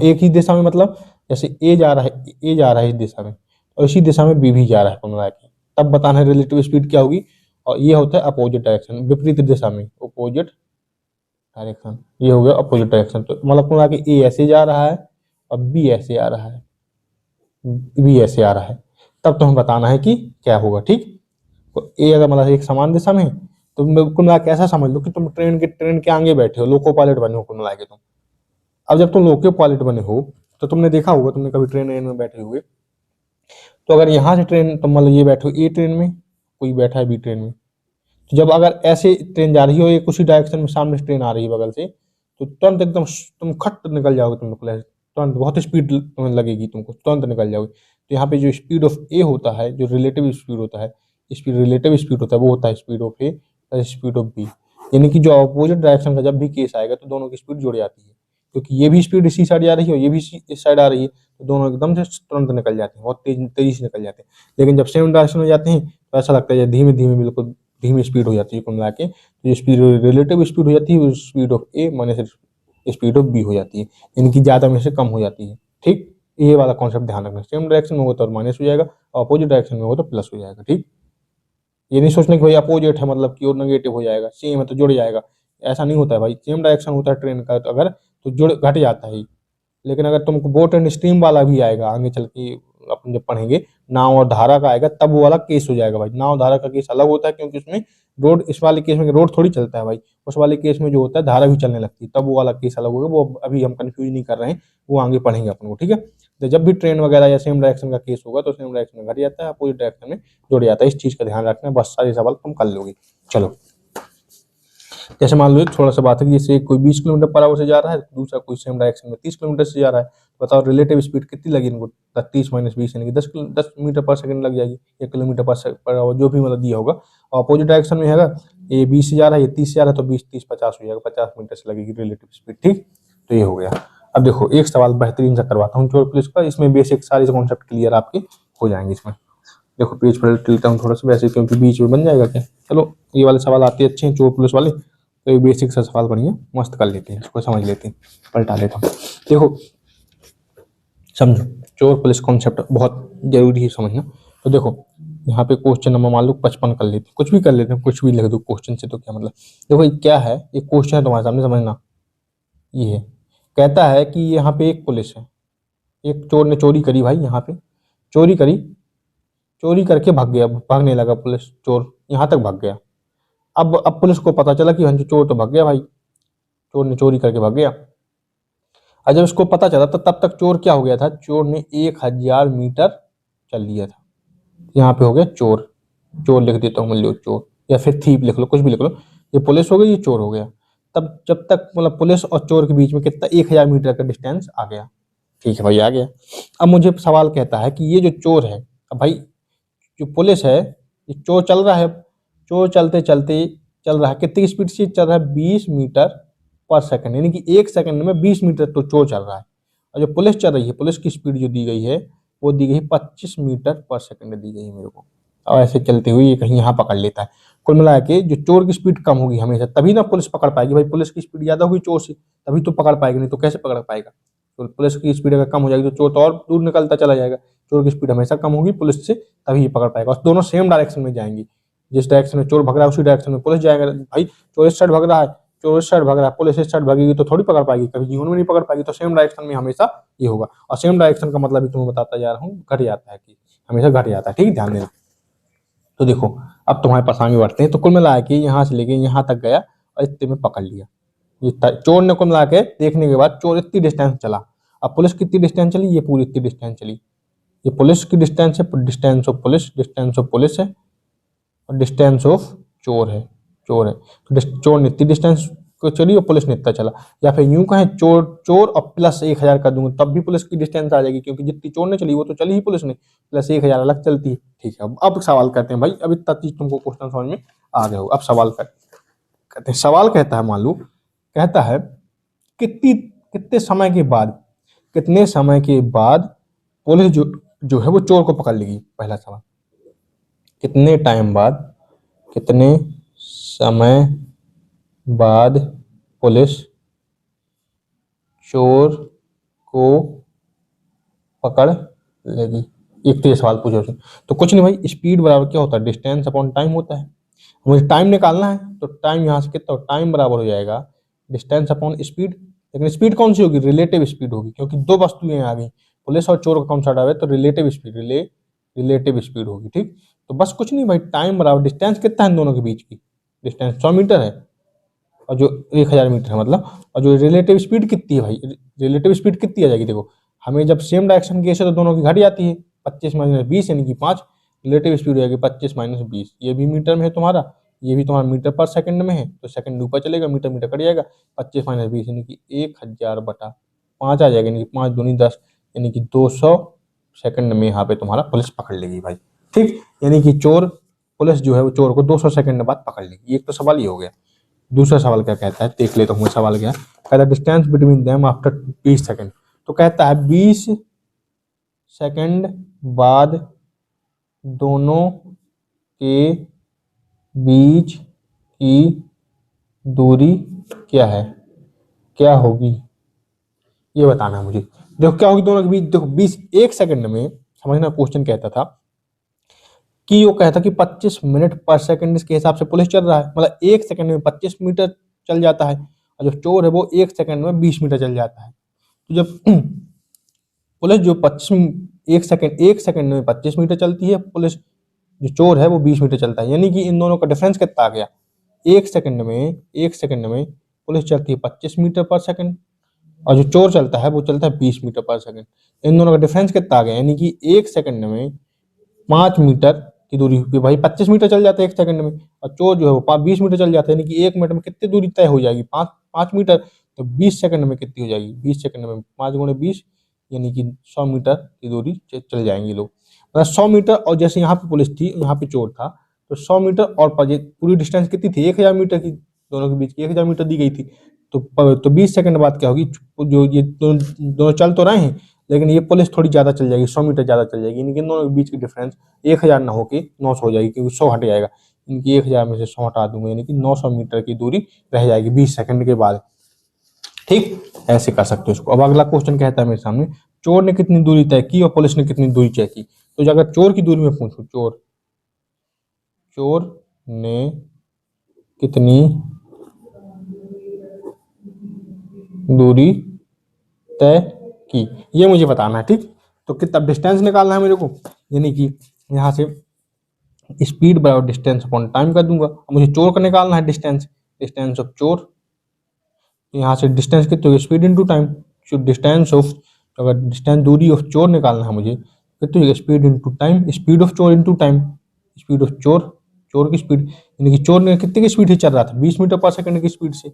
एक ही दिशा में, मतलब जैसे ए जा रहा है इस दिशा में और इसी दिशा में बी भी जा रहा है, कुल के तब बताना है रिलेटिव स्पीड क्या होगी। और ये होता है अपोजिट डायरेक्शन, विपरीत दिशा में, अपोजिट डायरेक्शन, ये हो गया अपोजिट डायरेक्शन। तो मतलब कुल के ए ऐसे जा रहा है और बी ऐसे आ रहा है, तब तुम्हें बताना है कि क्या होगा, ठीक। तो ए अगर मतलब एक समान दिशा में है, तो कुल मिला के ऐसा समझ लो कि तुम ट्रेन के आगे बैठे हो, लोको पायलट बने हो कुल मिला के तुम। अब जब तुम लोको पायलट बने हो तो तुमने देखा होगा, तुमने कभी ट्रेन में बैठे हुए, तो अगर यहाँ से ट्रेन, तुम मतलब ये बैठे हो ए ट्रेन में, कोई बैठा है बी ट्रेन में, तो जब अगर ऐसे ट्रेन जा रही हो एक उसी डायरेक्शन में, सामने से ट्रेन आ रही है बगल से, तो तुरंत एकदम तुम खट निकल जाओगे, तुम लोग तुरंत बहुत स्पीड तुम्हें लगेगी, तुमको तुरंत निकल जाओगे। तो यहाँ पे जो स्पीड ऑफ ए होता है, जो रिलेटिव स्पीड होता है, रिलेटिव स्पीड होता है, वो होता है speed of A plus speed of B. यानी कि जो अपोजिट डायरेक्शन का जब भी केस आएगा तो दोनों की स्पीड जुड़ जाती है, क्योंकि ये भी स्पीड इसी साइड जा रही है और ये भी इस साइड आ रही है, तो दोनों एकदम से तुरंत निकल जाते हैं, बहुत तेजी से निकल जाते हैं। लेकिन जब सेम डायरेक्शन में जाते हैं तो ऐसा लगता है धीमे धीमे, बिल्कुल धीमी स्पीड हो जाती है कुल मिला के। तो ये स्पीड रिलेटिव स्पीड हो जाती है, speed of A minus speed of B हो जाती है, इनकी ज्यादा में से कम हो जाती है, ठीक। ये वाला कॉन्सेप्ट ध्यान रखना, सेम डायरेक्शन में हो तो माइनस हो जाएगा और अपोजिट डायरेक्शन में हो तो प्लस हो जाएगा, ठीक। ये नहीं सोचना कि भाई अपोजिट है मतलब कि और नेगेटिव हो जाएगा, सेम है तो जुड़ जाएगा, ऐसा नहीं होता है भाई। सेम डायरेक्शन होता है ट्रेन का तो अगर तो जुड़ घट जाता है। लेकिन अगर तुमको बोट एंड स्ट्रीम वाला भी आएगा आगे चल के, अपन जब पढ़ेंगे नाव और धारा का आएगा, तब वो वाला केस हो जाएगा भाई। नाव धारा का केस अलग होता है, क्योंकि उसमें रोड, इस वाले केस में रोड थोड़ी चलता है भाई, उस वाले केस में जो होता है धारा भी चलने लगती है, तब वो वाला केस अलग होगा। वो अभी हम कंफ्यूज नहीं कर रहे हैं, वो आगे पढ़ेंगे अपन को, ठीक है। तो जब भी ट्रेन वगैरह या सेम डायरेक्शन का केस होगा तो सेम डायरेक्शन में घट जाता है, अपोजिट डायरेक्शन में जुड़ जाता है। इस चीज का ध्यान रखना है, बस सारे सवाल तुम कर लोगे। चलो, जैसे मान लो एक थोड़ा सा बात है कि जैसे कोई 20 किलोमीटर पर आवर से जा रहा है, दूसरा कोई सेम डायरेक्शन में 30 किलोमीटर से जा रहा है, बताओ रिलेटिव स्पीड कितनी लगी इनको। 30 माइनस 20 यानी कि 10 मीटर पर सेकंड लग जाएगी, या किलोमीटर पर आवर, जो भी मतलब दिया होगा। और अपोजिट डायरेक्शन में है, ये 20 से जा रहा है, ये 30 से जा रहा है, तो 20 30 50 हो जाएगा, 50 मीटर से लगेगी रिलेटिव स्पीड, ठीक। तो ये हो गया। अब देखो एक सवाल बेहतरीन सा करवाता हूँ चोर पुलिस का, इसमें बेसिक सारे कॉन्सेप्ट क्लियर आपके हो जाएंगे इसमें। देखो पेज पर लेता हूँ थोड़ा सा वैसे, क्योंकि बीच में बन जाएगा क्या। चलो ये वाले सवाल आते अच्छे हैं चोर पुलिस वाले, तो ये बेसिक सा सवाल बढ़िया मस्त कर लेते हैं, इसको समझ लेते हैं, पलटा लेता हूँ। देखो समझो, चोर पुलिस कॉन्सेप्ट बहुत जरूरी है समझना। तो देखो यहाँ पे क्वेश्चन नंबर मान लो 55 कर लेते हैं, कुछ भी कर लेते हैं, कुछ भी लिख दो क्वेश्चन से, तो क्या मतलब। देखो ये क्या है, ये क्वेश्चन है तुम्हारे सामने, समझना। ये है, कहता है कि यहाँ पे एक पुलिस है, एक चोर ने चोरी करी भाई, यहाँ पे चोरी करी, चोरी करके भाग गया, भागने लगा पुलिस, चोर यहाँ तक भाग गया। अब पुलिस को पता चला कि हाँ जी चोर तो भाग गया भाई, चोर ने चोरी करके भाग गया। और जब उसको पता चला तो तब तक चोर क्या हो गया था, चोर ने 1000 मीटर चल लिया था। यहाँ पे हो गया चोर, चोर लिख देता हूँ, मान लो चोर, या फिर थीप लिख लो, कुछ भी लिख लो। ये पुलिस हो गई, ये चोर हो गया। तब जब तक मतलब पुलिस और चोर के बीच में कितना, 1000 मीटर का डिस्टेंस आ गया, ठीक है भाई आ गया। अब मुझे सवाल कहता है कि ये जो चोर है, अब भाई जो पुलिस है, ये चोर चल रहा है, चोर चलते चलते चल रहा है, कितनी स्पीड से चल रहा है, 20 मीटर पर सेकंड, यानी कि 1 सेकंड में 20 मीटर तो चोर चल रहा है। और जो पुलिस चल रही है, पुलिस की स्पीड जो दी गई है वो दी गई 25 मीटर पर सेकंड दी गई है मेरे को। और ऐसे चलते हुए ये कहीं यहाँ पकड़ लेता है। कुल मिला के जो चोर की स्पीड कम होगी हमेशा, तभी ना पुलिस पकड़ पाएगी भाई। पुलिस की स्पीड ज्यादा होगी चोर से, तभी तो पकड़ पाएगी, नहीं तो कैसे पकड़ पाएगा। तो पुलिस की स्पीड अगर कम हो जाएगी तो चोर तो और दूर निकलता चला जाएगा। चोर की स्पीड हमेशा कम होगी पुलिस से, तभी ये पकड़ पाएगा। और दोनों सेम डायरेक्शन में जाएंगी, जिस डायरेक्शन में चोर भाग रहा है उसी डायरेक्शन में पुलिस जाएगा। भाई चोर इस साइड भाग रहा है, चोर इस साइड भाग रहा है, पुलिस इस साइड भागेगी तो थोड़ी पकड़ पाएगी, कभी जीवन में नहीं पकड़ पाएगी। तो सेम डायरेक्शन में हमेशा ये होगा। और सेम डायरेक्शन का मतलब भी तुम्हें बताता जा रहा हूँ, घट जाता है, कि हमेशा घट जाता है, ठीक, ध्यान देना। तो देखो अब तुम्हारे पास आगे बढ़ते हैं। तो कुल मिला के यहाँ से लेके यहाँ तक गया और इतने में पकड़ लिया। ये चोर ने कुल मिला के देखने के बाद, चोर इतनी डिस्टेंस चला। अब पुलिस कितनी डिस्टेंस चली, ये पूरी इतनी डिस्टेंस चली। ये पुलिस की डिस्टेंस है, डिस्टेंस ऑफ पुलिस है, और डिस्टेंस ऑफ चोर है। तो चोर ने इतनी डिस्टेंस को चली और पुलिस ने इतना चला। या फिर यूं कहें, चोर और प्लस 1000 कर दूंगा तब भी पुलिस की डिस्टेंस आ जाएगी, क्योंकि जितनी चोर ने चली वो तो चली ही पुलिस ने, प्लस 1000 अलग चलती है, ठीक है। अब सवाल करते हैं भाई, अब इतना चीज तुमको क्वेश्चन समझ में आ गए हो। अब सवाल करते हैं। सवाल कहता है, मान लो कहता है कितने समय के बाद पुलिस जो है वो चोर को पकड़ लेगी। पहला सवाल, कितने समय बाद पुलिस चोर को पकड़ लेगी। एक तो ये सवाल पूछो उसने। तो कुछ नहीं भाई, स्पीड बराबर क्या होता है, डिस्टेंस अपॉन टाइम होता है। मुझे टाइम निकालना है तो टाइम यहाँ से कितना, टाइम बराबर हो जाएगा डिस्टेंस अपॉन स्पीड। लेकिन स्पीड कौन सी होगी, रिलेटिव स्पीड होगी, क्योंकि दो वस्तुएं आ गई, पुलिस और चोर का कौन सा हटा है, तो रिलेटिव स्पीड, रिलेटिव स्पीड होगी। ठीक, तो बस कुछ नहीं भाई, टाइम बराबर डिस्टेंस कितना है इन दोनों के बीच की, डिस्टेंस 100 मीटर है और जो 1000 मीटर है मतलब, और जो रिलेटिव स्पीड कितनी है भाई, रिलेटिव स्पीड कितनी आ जाएगी, देखो हमें जब सेम डायरेक्शन केस है तो दोनों की घट जाती है, 25 माइनस 20 यानी कि 5, रिलेटिव स्पीड हो जाएगी 25 माइनस 20। ये भी मीटर में है तुम्हारा, ये भी तुम्हारा मीटर पर सेकंड में है, तो सेकंड ऊपर चलेगा, मीटर मीटर कट जाएगा, 25 माइनस 20 यानी कि 1000/5 आ जाएगा, यानी कि 5 दूनी 10, यानी कि 200 सेकंड में यहाँ पे तुम्हारा पुलिस पकड़ लेगी भाई। ठीक, यानी कि चोर, पुलिस जो है वो चोर को 200 सेकंड बाद पकड़ लेगी। एक तो सवाल ये हो गया। दूसरा सवाल क्या कहता है, देख लेता हूँ सवाल क्या कहता है, distance between them after 20 second. तो कहता है 20 सेकंड बाद दोनों के बीच की दूरी क्या है, क्या होगी, ये बताना है मुझे। देखो क्या होगी दोनों के बीच, देखो 20 1 सेकंड में, समझना क्वेश्चन कहता था कि वो कहता कि 25 मिनट पर सेकंड के हिसाब से पुलिस चल रहा है, मतलब 1 सेकंड में 25 मीटर चल जाता है, और जो चोर है वो 1 सेकंड में 20 मीटर चल जाता है। तो जब पुलिस जो 1 सेकंड में 25 मीटर चलती है, पुलिस जो चोर है वो 20 मीटर चलता है, यानी कि इन दोनों का डिफरेंस कितना आ गया, 1 सेकंड में पुलिस चलती है 25 मीटर पर सेकंड, और जो चोर चलता है वो चलता है 20 मीटर पर सेकंड। इन दोनों का डिफरेंस कितना आ गया, यानी कि 1 सेकंड में 5 मीटर की दूरी हुई भाई, 25 मीटर चल जाता है 1 सेकंड में, और चोर जो है वो 20 मीटर चल जाता है, यानी कि 1 मिनट में कितनी दूरी तय हो जाएगी, 5 मीटर। तो 20 सेकंड में कितनी हो जाएगी, 20 सेकंड में 5 गुणे 20 यानी कि 100 मीटर की दूरी चल जाएंगे लोग, मतलब 100 मीटर। और जैसे यहाँ पे पुलिस थी, यहाँ पे चोर था, तो 100 मीटर और पूरी डिस्टेंस कितनी थी, 1000 मीटर की, दोनों के बीच की 1000 मीटर दी गई थी। तो 20 सेकंड बाद क्या होगी, जो ये दोनों चल तो रहे हैं, लेकिन ये पुलिस थोड़ी ज्यादा चल जाएगी, 100 मीटर ज्यादा चल जाएगी, इनके दोनों के बीच की डिफरेंस 1000 ना होके 900 हो जाएगी, क्योंकि 100 हट जाएगा, इनकी 1000 में से 100 हटा दूंगा, यानी कि 900 मीटर की दूरी रह जाएगी 20 सेकंड के बाद। ठीक, ऐसे कर सकते हो इसको। अब अगला क्वेश्चन कहता है मेरे सामने, चोर ने कितनी दूरी तय की और पुलिस ने कितनी दूरी तय की। तो अगर चोर की दूरी में पूछूं, चोर ने कितनी दूरी तय की, ये मुझे बताना है। ठीक, तो कितना डिस्टेंस निकालना है मेरे को, यानी कि यहाँ से स्पीड बराबर डिस्टेंस अपॉन टाइम कर दूंगा। मुझे चोर का निकालना है डिस्टेंस ऑफ चोर, यहाँ से डिस्टेंस कितनी होगी, स्पीड इनटू टाइम। जो डिस्टेंस ऑफ, अगर डिस्टेंस दूरी ऑफ चोर निकालना है मुझे, कितनी होगी, speed into time, speed of चोर इनटू टाइम, स्पीड ऑफ चोर की स्पीड, यानी कि चोर ने कितने की स्पीड से चल रहा था, 20 मीटर पर सेकंड की स्पीड से,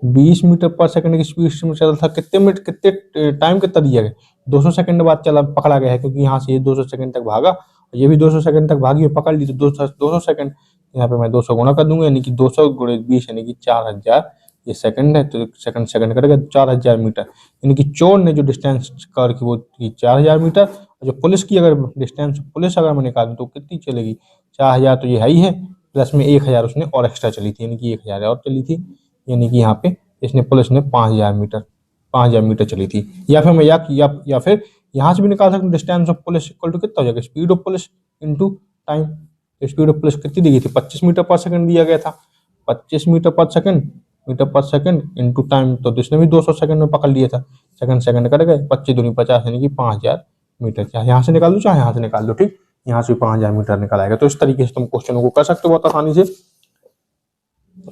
20 मीटर पर सेकंड की स्पीड से चल रहा था। कितने मिनट, कितने टाइम कितना दिया गया, 200 सेकंड बाद चला, पकड़ा गया है, क्योंकि यहाँ से ये 200 सेकंड तक भागा, ये भी 200 सेकंड तक भागी, पकड़ ली, तो 200 सेकंड, यहाँ पे मैं 200 गुणा कर दूंगा, यानी कि 200 गुणे 20 यानी कि 4000, ये सेकंड है, तो सेकंड कटेगा, 4000 मीटर, यानी कि चोर ने जो डिस्टेंस कवर की वो 4000 मीटर, और जो पुलिस की अगर डिस्टेंस, पुलिस अगर मैं निकालूं तो कितनी चलेगी, 4000 तो ये है ही है, प्लस में 1000 उसने और एक्स्ट्रा चली थी, यानी कि 1000 और चली थी, यानी कि यहाँ पे इसने पुलिस ने 5000 मीटर चली थी। या फिर मैं या फिर यहाँ से भी निकाल सकता हूँ, distance of police equal to कितना हो जाएगा, speed of police into time. तो स्पीड ऑफ पुलिस कितनी दी गई थी, 25 मीटर पर सेकंड दिया गया था, 25 मीटर पर सेकंड इनटू टाइम, तो इसने भी 200 सेकंड में पकड़ लिया था, सेकंड कट गए, 25 दूनी 50 यानी कि 5000 मीटर। चाहे यहाँ से निकाल दो चाहे यहाँ से निकाल दो, ठीक, यहाँ से 5000 मीटर निकल आएगा। तो इस तरीके से तुम क्वेश्चनों को कर सकते हो बहुत आसानी से।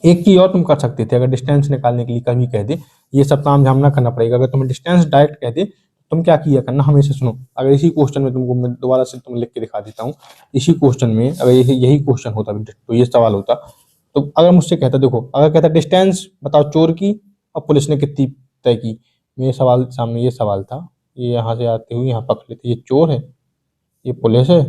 एक चीज और तुम कर सकते थे, अगर डिस्टेंस निकालने के लिए कभी कह दे, ये सब काम झाम ना करना पड़ेगा, अगर तुम्हें डिस्टेंस डायरेक्ट कह दे, तुम क्या किया करना, हमेशा सुनो, अगर इसी क्वेश्चन में तुमको मैं दोबारा से तुम्हें लिख के दिखा देता हूँ, इसी क्वेश्चन में अगर यही क्वेश्चन होता तो ये सवाल होता, तो अगर मुझसे कहता, देखो अगर कहता डिस्टेंस बताओ चोर की और पुलिस ने कितनी तय की, मेरे सवाल सामने ये सवाल था, ये यहाँ से आते हुए यहाँ पकड़ लेते, ये चोर है, ये पुलिस है,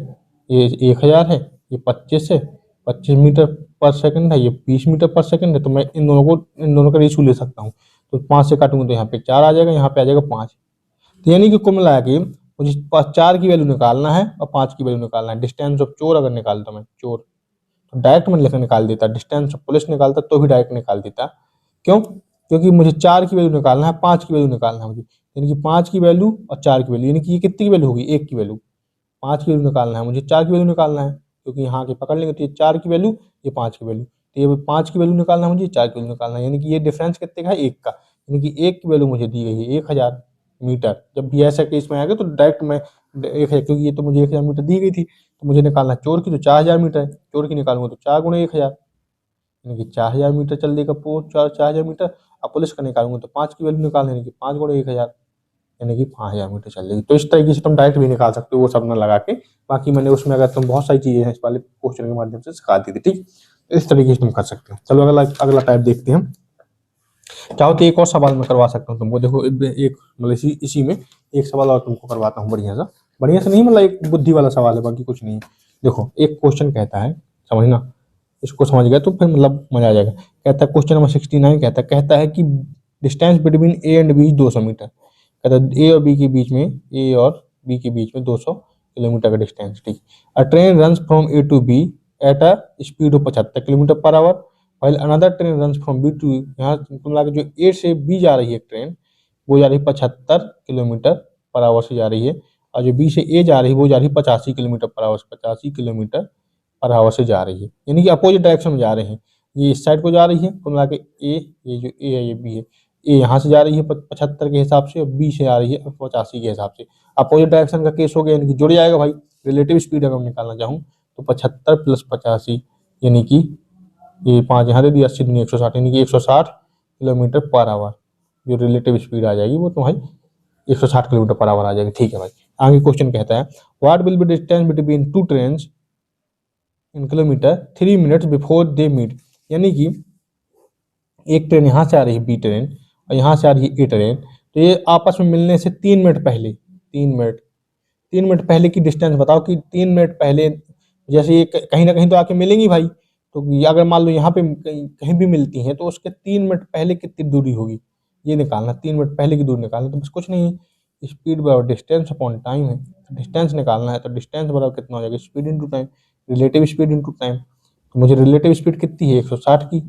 ये 1000 है, ये 25 है, 25 मीटर पर सेकंड है, ये 20 मीटर पर सेकंड है, तो मैं इन दोनों का रेशियो ले सकता हूँ। तो 5 से काटूंगा तो यहाँ पे 4 आ जाएगा, यहाँ पे आ जाएगा 5, तो यानी कि कुल मिला के मुझे 4 की वैल्यू निकालना है और 5 की वैल्यू निकालना है। डिस्टेंस ऑफ चोर अगर निकालता मैं चोर, तो डायरेक्ट मैं लिख निकाल देता। डिस्टेंस ऑफ पुलिस निकालता तो भी डायरेक्ट निकाल देता। क्यों? क्योंकि मुझे 4 की वैल्यू निकालना है, 5 की वैल्यू निकालना है मुझे, यानी कि 5 की वैल्यू और 4 की वैल्यू, यानी कि ये कितनी की वैल्यू होगी, 1 की वैल्यू। 5 की वैल्यू निकालना है मुझे, 4 की वैल्यू निकालना है, क्योंकि यहाँ के पकड़ लेंगे तो ये 4 की वैल्यू, ये 5 की वैल्यू, तो ये 5 की वैल्यू निकालना है मुझे, 4 की वैल्यू निकालना है, यानी कि ये डिफरेंस कितने का है, 1 का, यानी कि 1 की वैल्यू मुझे दी गई है 1000 मीटर। जब भी ऐसा केस में आएगा तो डायरेक्ट मैं 1000, क्योंकि ये तो मुझे 1000 मीटर दी गई थी, तो मुझे निकालना चोर की, तो 4000 मीटर है, चोर की निकालूंगा तो 4 गुणे 1000, यानी कि 4000 मीटर चल देगा, 4000 मीटर। अब पुलिस का निकालूंगा तो 5 की वैल्यू निकालना, यानी कि 5 गुणे 1000, यानी कि 5000 मीटर चल जाएगी। तो इस तरीके से तुम डायरेक्ट भी निकाल सकते हो वो सब ना लगा के। बाकी मैंने उसमें अगर तुम बहुत सारी चीजें हैं इस वाले क्वेश्चन के माध्यम से सिखा दी थी, ठीक। तो इस तरीके से तुम कर सकते हो। चलो अगला अगला टाइप देखते हैं हम। चाहो तो एक और सवाल मैं करवा सकता हूँ तुमको। देखो एक मतलब इसी में एक सवाल और तुमको करवाता हूँ, बढ़िया सा नहीं, मतलब एक बुद्धि वाला सवाल है, बाकी कुछ नहीं है। देखो एक क्वेश्चन कहता है, समझना, इसको समझ गए तो फिर मतलब मजा आ जाएगा। कहता है क्वेश्चन नंबर 69, कहता है कि distance between A and B 200 metre. कहता है ए और बी के बीच में, ए और बी के बीच में 200 किलोमीटर का डिस्टेंस, ठीक। A train runs from A to B at a speed of 75 kilometre per hour, while another train runs from B to, यहाँ कुल मिला के जो ए से बी जा रही है ट्रेन, वो जा रही है 75 किलोमीटर पर आवर से जा रही है, और जो बी से ए जा रही है वो जा रही है 85 kilometre per our, 85 kilometre per hour से जा रही है, यानी कि अपोजिट डायरेक्शन में जा रहे हैं। ये इस साइड को जा रही है, कुल मिला के ए, ये जो ए है ये बी है, ए यहाँ से जा रही है 75 के हिसाब से, और बी से आ रही है 85 के हिसाब से। अपोजिट डायरेक्शन का केस हो गया, यानी कि जुड़ जाएगा भाई। रिलेटिव स्पीड अगर मैं निकालना चाहूँ तो 75 प्लस 85, यानी कि ये 5 यहाँ दे दिया, 80 दूनी 160, यानी कि 160 किलोमीटर पर आवर जो रिलेटिव स्पीड आ जाएगी वो तो भाई 160 किलोमीटर पर आवर आ जाएगी, ठीक है भाई। आगे क्वेश्चन कहता है what will be distance between two train in kilometre 3 minutes before they meet, यानी कि एक ट्रेन यहाँ से आ रही है बी ट्रेन और यहाँ से आ रही है ए ट्रेन, तो ये आपस में मिलने से 3 मिनट पहले, 3 मिनट पहले की डिस्टेंस बताओ कि 3 मिनट पहले, जैसे ये कहीं ना कहीं तो आके मिलेंगी भाई, तो ये अगर मान लो यहाँ पे कहीं भी मिलती हैं तो उसके 3 मिनट पहले कितनी दूरी होगी, ये निकालना। 3 मिनट पहले की दूरी निकालना, तो बस कुछ नहीं है, स्पीड बराबर डिस्टेंस अपॉन टाइम है, डिस्टेंस निकालना है, तो डिस्टेंस बराबर कितना हो जाएगा, speed into time, relative speed into time. तो मुझे रिलेटिव स्पीड कितनी है, 160 की,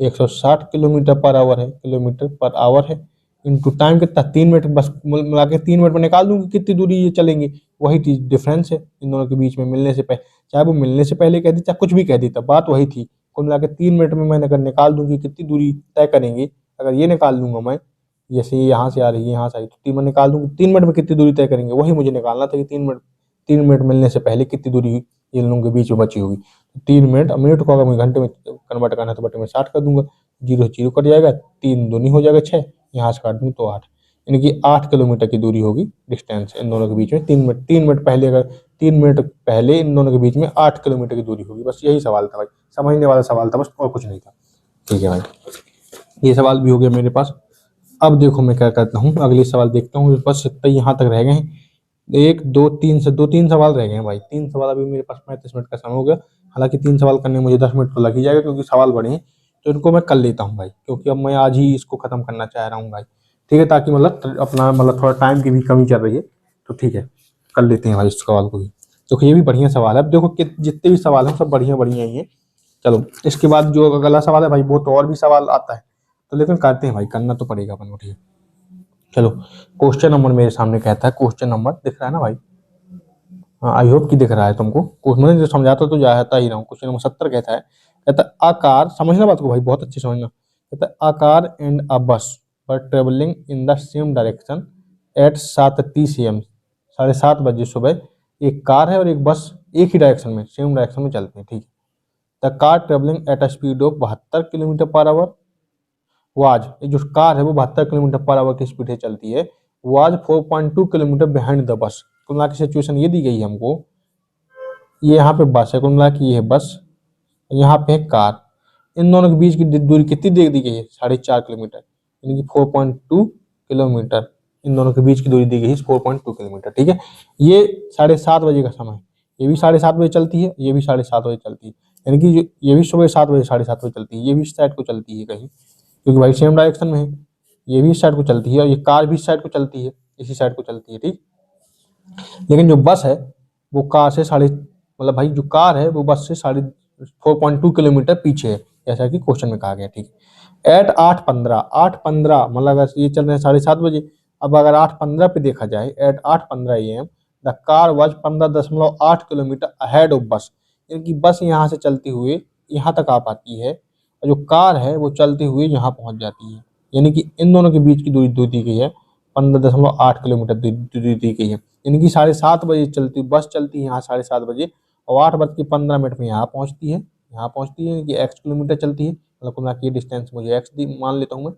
160 किलोमीटर पर आवर है, किलोमीटर पर आवर है, इनटू टाइम कितना, 3 मिनट, बस मिला के 3 मिनट में निकाल दूंगी कितनी दूरी ये चलेंगे। वही चीज डिफरेंस है इन दोनों के बीच में, मिलने से पहले, चाहे वो मिलने से पहले कह दी चाहे कुछ भी कह देता, बात वही थी। कुल मिला के 3 मिनट में मैंने अगर निकाल दूंगी कितनी दूरी तय करेंगे, अगर ये निकाल दूंगा मैं, जैसे ये यहाँ से आ रही है यहाँ से आ रही, तो 3 मिनट निकाल दूंगी, 3 मिनट में कितनी दूरी तय करेंगे, वही मुझे निकालना था कि 3 मिनट मिलने से पहले कितनी दूरी इन लोगों के बीच में बची होगी। 3 मिनट, अब मिनट को अगर मुझे घंटे में कन्वर्ट करना है तो बटे में 60 कर दूंगा, जीरो जीरो कट जाएगा, 3 दूनी हो जाएगा 6, यहाँ से काट दूँ तो 8, यानी कि 8 किलोमीटर की दूरी होगी डिस्टेंस इन दोनों के बीच में। 3 मिनट पहले, अगर 3 मिनट पहले इन दोनों के बीच में 8 किलोमीटर की दूरी होगी। बस यही सवाल था भाई, समझने वाला सवाल था बस, और कुछ नहीं था, ठीक है भाई। ये सवाल भी हो गया मेरे पास। अब देखो मैं क्या करता हूँ, अगले सवाल देखता हूँ, बस इतना यहाँ तक रह गए हैं, 1 2 3 से 2-3 सवाल रह गए हैं भाई, 3 सवाल अभी मेरे पास 35 मिनट का समय हो गया। हालांकि 3 सवाल करने में मुझे 10 मिनट तो लग ही जाएगा, क्योंकि सवाल बड़े हैं, तो इनको मैं कर लेता हूँ भाई, क्योंकि अब मैं आज ही इसको खत्म करना चाह रहा हूँ भाई, ठीक है, ताकि मतलब अपना मतलब थोड़ा टाइम की भी कमी चल रही है, तो ठीक है कर लेते हैं भाई इस सवाल को भी। तो ये भी बढ़िया सवाल है। अब देखो कि जितने भी सवाल हैं सब बढ़िया बढ़िया ही हैं। चलो इसके बाद जो अगला सवाल है भाई, वो तो और भी सवाल आता है, तो लेकिन करते हैं भाई, करना तो पड़ेगा अपन को, ठीक है। चलो क्वेश्चन नंबर मेरे सामने कहता है, क्वेश्चन नंबर दिख रहा है ना भाई, हाँ आई होप कि दिख रहा है तुमको, मैंने जो समझाता तो जाता ही रहा हूँ। क्वेश्चन नंबर 70 कहता है, आकार, समझना बात को भाई, बहुत अच्छी समझना। कहता है आकार एंड अ बस पर travelling in the same direction at 7:30 AM, 7:30 बजे सुबह, एक कार है और एक बस एक ही डायरेक्शन में, सेम डायरेक्शन में चलते हैं, ठीक है। The car travelling at a speed of 72 kilometre per our, was, जो कार है वो 72 किलोमीटर पर आवर की स्पीड से चलती है, was 4.2 kilometre behind the bus. कुल मिला की सिचुएशन ये दी गई है हमको, ये यहाँ पे बस है, कुल मिला की ये है बस, यहाँ पे है कार, इन दोनों के बीच की दूरी कितनी दे दी गई है, 4.5 किलोमीटर, यानी कि 4.2 किलोमीटर, इन दोनों के बीच की दूरी दी गई है 4.2 किलोमीटर, ठीक है। ये 7:30 बजे का समय है, ये भी 7:30 बजे चलती है, ये भी 7:30 बजे चलती है, यानी कि ये भी सुबह 7 बजे 7:30 बजे चलती है, ये भी इस साइड को चलती है कहीं, क्योंकि भाई सेम डायरेक्शन में है, ये भी इस साइड को चलती है और ये कार भी इस साइड को चलती है, इसी साइड को चलती है, ठीक। लेकिन जो बस है वो कार से साढ़े मतलब भाई जो कार है वो बस से 4.2 किलोमीटर पीछे है, जैसा कि क्वेश्चन में कहा गया। ठीक है। एट 8:15 मतलब अगर ये चल रहे हैं 7:30 बजे, अब अगर 8:15 पे देखा जाए, at 8:15 AM the car was 15.8 kilometre ahead of bus, यानी कि बस यहाँ से चलती हुए यहाँ तक आ पाती है और जो कार है वो चलते हुए यहाँ पहुंच जाती है, यानी कि इन दोनों के बीच की दूरी दो दी गई है 15.8 किलोमीटर दूरी दी गई है, यानी कि 7:30 बजे चलती बस चलती है यहाँ 7:30 बजे और 8:15 में यहाँ पहुँचती है, यानी कि x किलोमीटर चलती है, मतलब कुल मिला के डिस्टेंस मुझे x मान लेता हूँ मैं।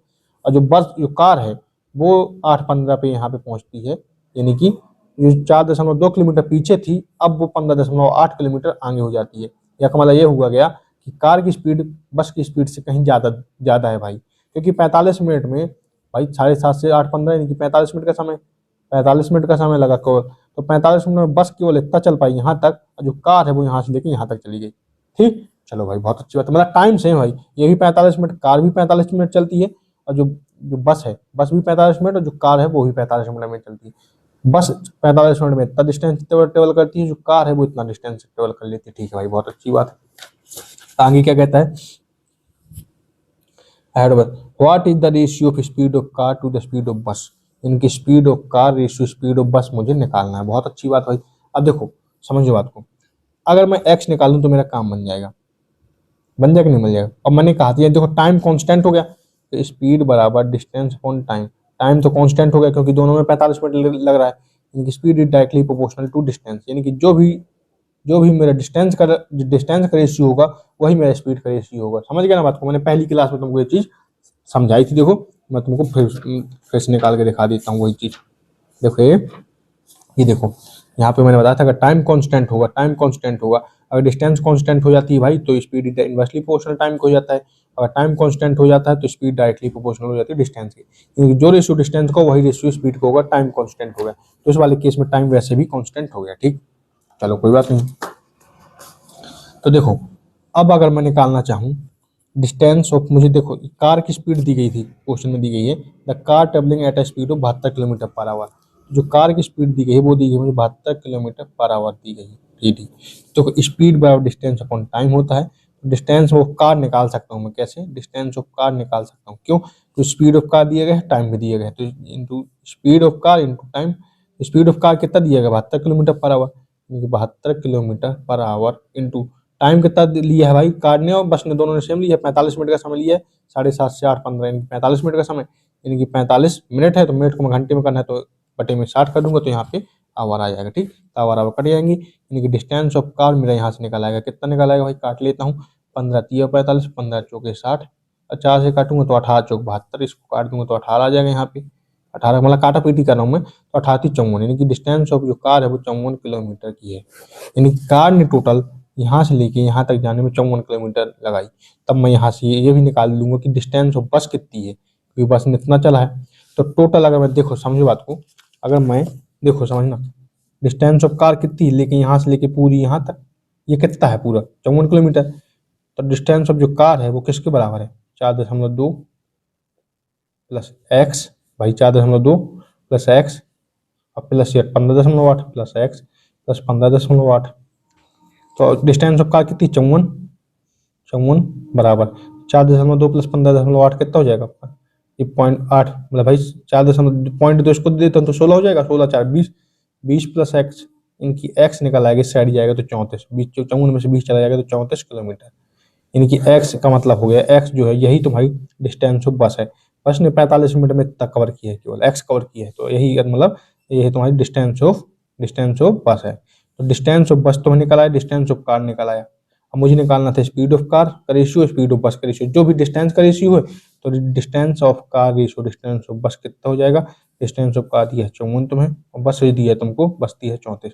और जो कार है वो 8:15 पे यहाँ पे पहुँचती है, यानी कि जो 4.2 किलोमीटर पीछे थी अब वो 15.8 किलोमीटर आगे हो जाती है। या का मतलब ये हुआ गया कि कार की स्पीड बस की स्पीड से कहीं ज़्यादा है भाई, क्योंकि 45 मिनट में भाई 7:30 से 8:15 यानी कि 45 मिनट का समय लगा केवल, तो 45 मिनट में बस केवल इतना चल पाई यहाँ तक, और जो कार है वो यहाँ से लेके यहाँ तक चली गई। ठीक, चलो भाई बहुत अच्छी बात है, मतलब टाइम सेम भाई, ये भी 45 मिनट, कार भी 45 मिनट चलती है, और जो बस है बस भी 45 मिनट, और जो कार है वो भी 45 मिनट में चलती है। बस 45 मिनट में इतना डिस्टेंस ट्रेवल करती है, जो कार है वो इतना डिस्टेंस ट्रेवल कर लेती है। ठीक है भाई बहुत अच्छी बात है। आगे क्या कहता है, what is the ratio of speed of car to the speed of bus, इनकी speed of car ratio speed of bus मुझे निकालना है। बहुत अच्छी बात भाई। अब देखो समझो बात को, अगर मैं x निकालूं तो मेरा काम बन जाएगा कि नहीं बन जाएगा। अब मैंने कहा था देखो टाइम कांस्टेंट हो गया, तो स्पीड बराबर डिस्टेंस अपॉन टाइम, टाइम तो कांस्टेंट हो गया क्योंकि दोनों में 45 मिनट लग रहा है, यानी कि speed is directly proportional to distance, यानी कि जो भी मेरा डिस्टेंस का रेशियो होगा वही मेरा स्पीड का रेशियो होगा। समझ गया ना बात को, मैंने पहली क्लास में तुमको ये चीज समझाई थी। देखो मैं तुमको फिर से निकाल के दिखा देता हूँ वही चीज। देखो ये देखो यहाँ पे मैंने बताया था अगर टाइम कांस्टेंट होगा, अगर डिस्टेंस कांस्टेंट हो जाती है भाई तो स्पीड इनवर्सली प्रोपोर्शनल टाइम को हो जाता है, अगर टाइम कांस्टेंट हो जाता है तो स्पीड डायरेक्टली प्रोपोर्शनल हो जाती है डिस्टेंस की, क्योंकि जो रेशियो डिस्टेंस को वही रेशियो स्पीड को होगा, टाइम कांस्टेंट हो गया, तो इस वाले केस में टाइम वैसे भी कांस्टेंट हो गया। ठीक, चलो कोई बात नहीं। तो देखो अब अगर मैं निकालना चाहूँ डिस्टेंस ऑफ, मुझे देखो कार की स्पीड दी गई थी, क्वेश्चन में दी गई है the car travelling at a speed of 72 kilometre per our, जो कार की स्पीड दी गई है वो दी गई मुझे 72 किलोमीटर पर आवर दी गई है। ठीक, तो स्पीड बराबर डिस्टेंस अपॉन टाइम होता है, डिस्टेंस ऑफ कार निकाल सकता हूँ मैं कैसे, डिस्टेंस ऑफ कार निकाल सकता हूँ, क्यों, तो स्पीड ऑफ कार दिया गया है, टाइम भी दिया गया है, तो into speed of car into time. Speed of car कितना दिया गया 72 kilometre per our, 72 kilometre per our into time कितना लिया है भाई कार ने और बस ने, दोनों ने सेम लिया है, 45 मिनट का समय लिया है, 7:30 से 8:15 यानी 45 मिनट का समय, यानी कि 45 मिनट है तो मिनट को मैं घंटे में करना है तो बटे में 60 कर दूंगा तो यहाँ पे आवर आ जाएगा। ठीक, तो आवर कट जाएंगी, यानी कि डिस्टेंस ऑफ कार मेरा यहाँ से निकल आएगा, कितना निकल आएगा भाई, काट लेता हूँ, 15×3=45, 15×4=60, और 4 से काटूंगा तो 18×4=72, इसको काट दूंगा तो 18 आ जाएगा यहाँ पे, 18 मतलब काटा पीटी कर रहा हूँ मैं, तो 18×3=54, यानी कि डिस्टेंस ऑफ जो कार है वो 54 किलोमीटर की है, यानी कार ने टोटल यहाँ से लेके यहाँ तक जाने में 54 किलोमीटर लगाई। तब मैं यहाँ से ये भी निकाल लूंगा कि डिस्टेंस ऑफ बस कितनी है, क्योंकि बस ने इतना चला है, तो टोटल अगर मैं देखो समझो बात को, अगर मैं देखो समझना डिस्टेंस ऑफ कार कितनी है लेकिन यहाँ से लेके पूरी यहाँ तक ये कितना है पूरा 54 किलोमीटर, तो डिस्टेंस ऑफ जो कार है वो किसके बराबर है 4.2 प्लस एक्स, भाई 4.2 प्लस एक्स और प्लस ये 15.8 प्लस एक्स प्लस 15.8, तो डिस्टेंस ऑफ कार कितनी 54 बराबर 4.2 प्लस 15.8 कितना हो जाएगा आपका, ये 0.8, मतलब भाई 4 तो इसको दे देता हूँ तो 16 हो जाएगा, 16×4=20, 20 प्लस एक्स, इनकी एक्स निकल आएगी साइड जाएगा तो 34, 54 में से 20 चला जाएगा तो 34 किलोमीटर, इनकी एक्स का मतलब हो गया, एक्स जो है यही तुम्हारी डिस्टेंस ऑफ बस है, बस ने 45 मिनट में इतना कवर किया है, केवल एक्स कवर किया है, तो यही मतलब यही तुम्हारी डिस्टेंस ऑफ बस है। तो डिस्टेंस ऑफ बस तो निकल आया, डिस्टेंस ऑफ कार निकल आया, अब मुझे निकालना था स्पीड ऑफ कार का रेशियो, स्पीड ऑफ बस का रेशियो, जो भी डिस्टेंस का रेशियो है तो distance of car ratio distance of बस कितना हो जाएगा, डिस्टेंस ऑफ कार दिया है 54 तुम्हें और बस दिया है तुमको, बस दी है 34,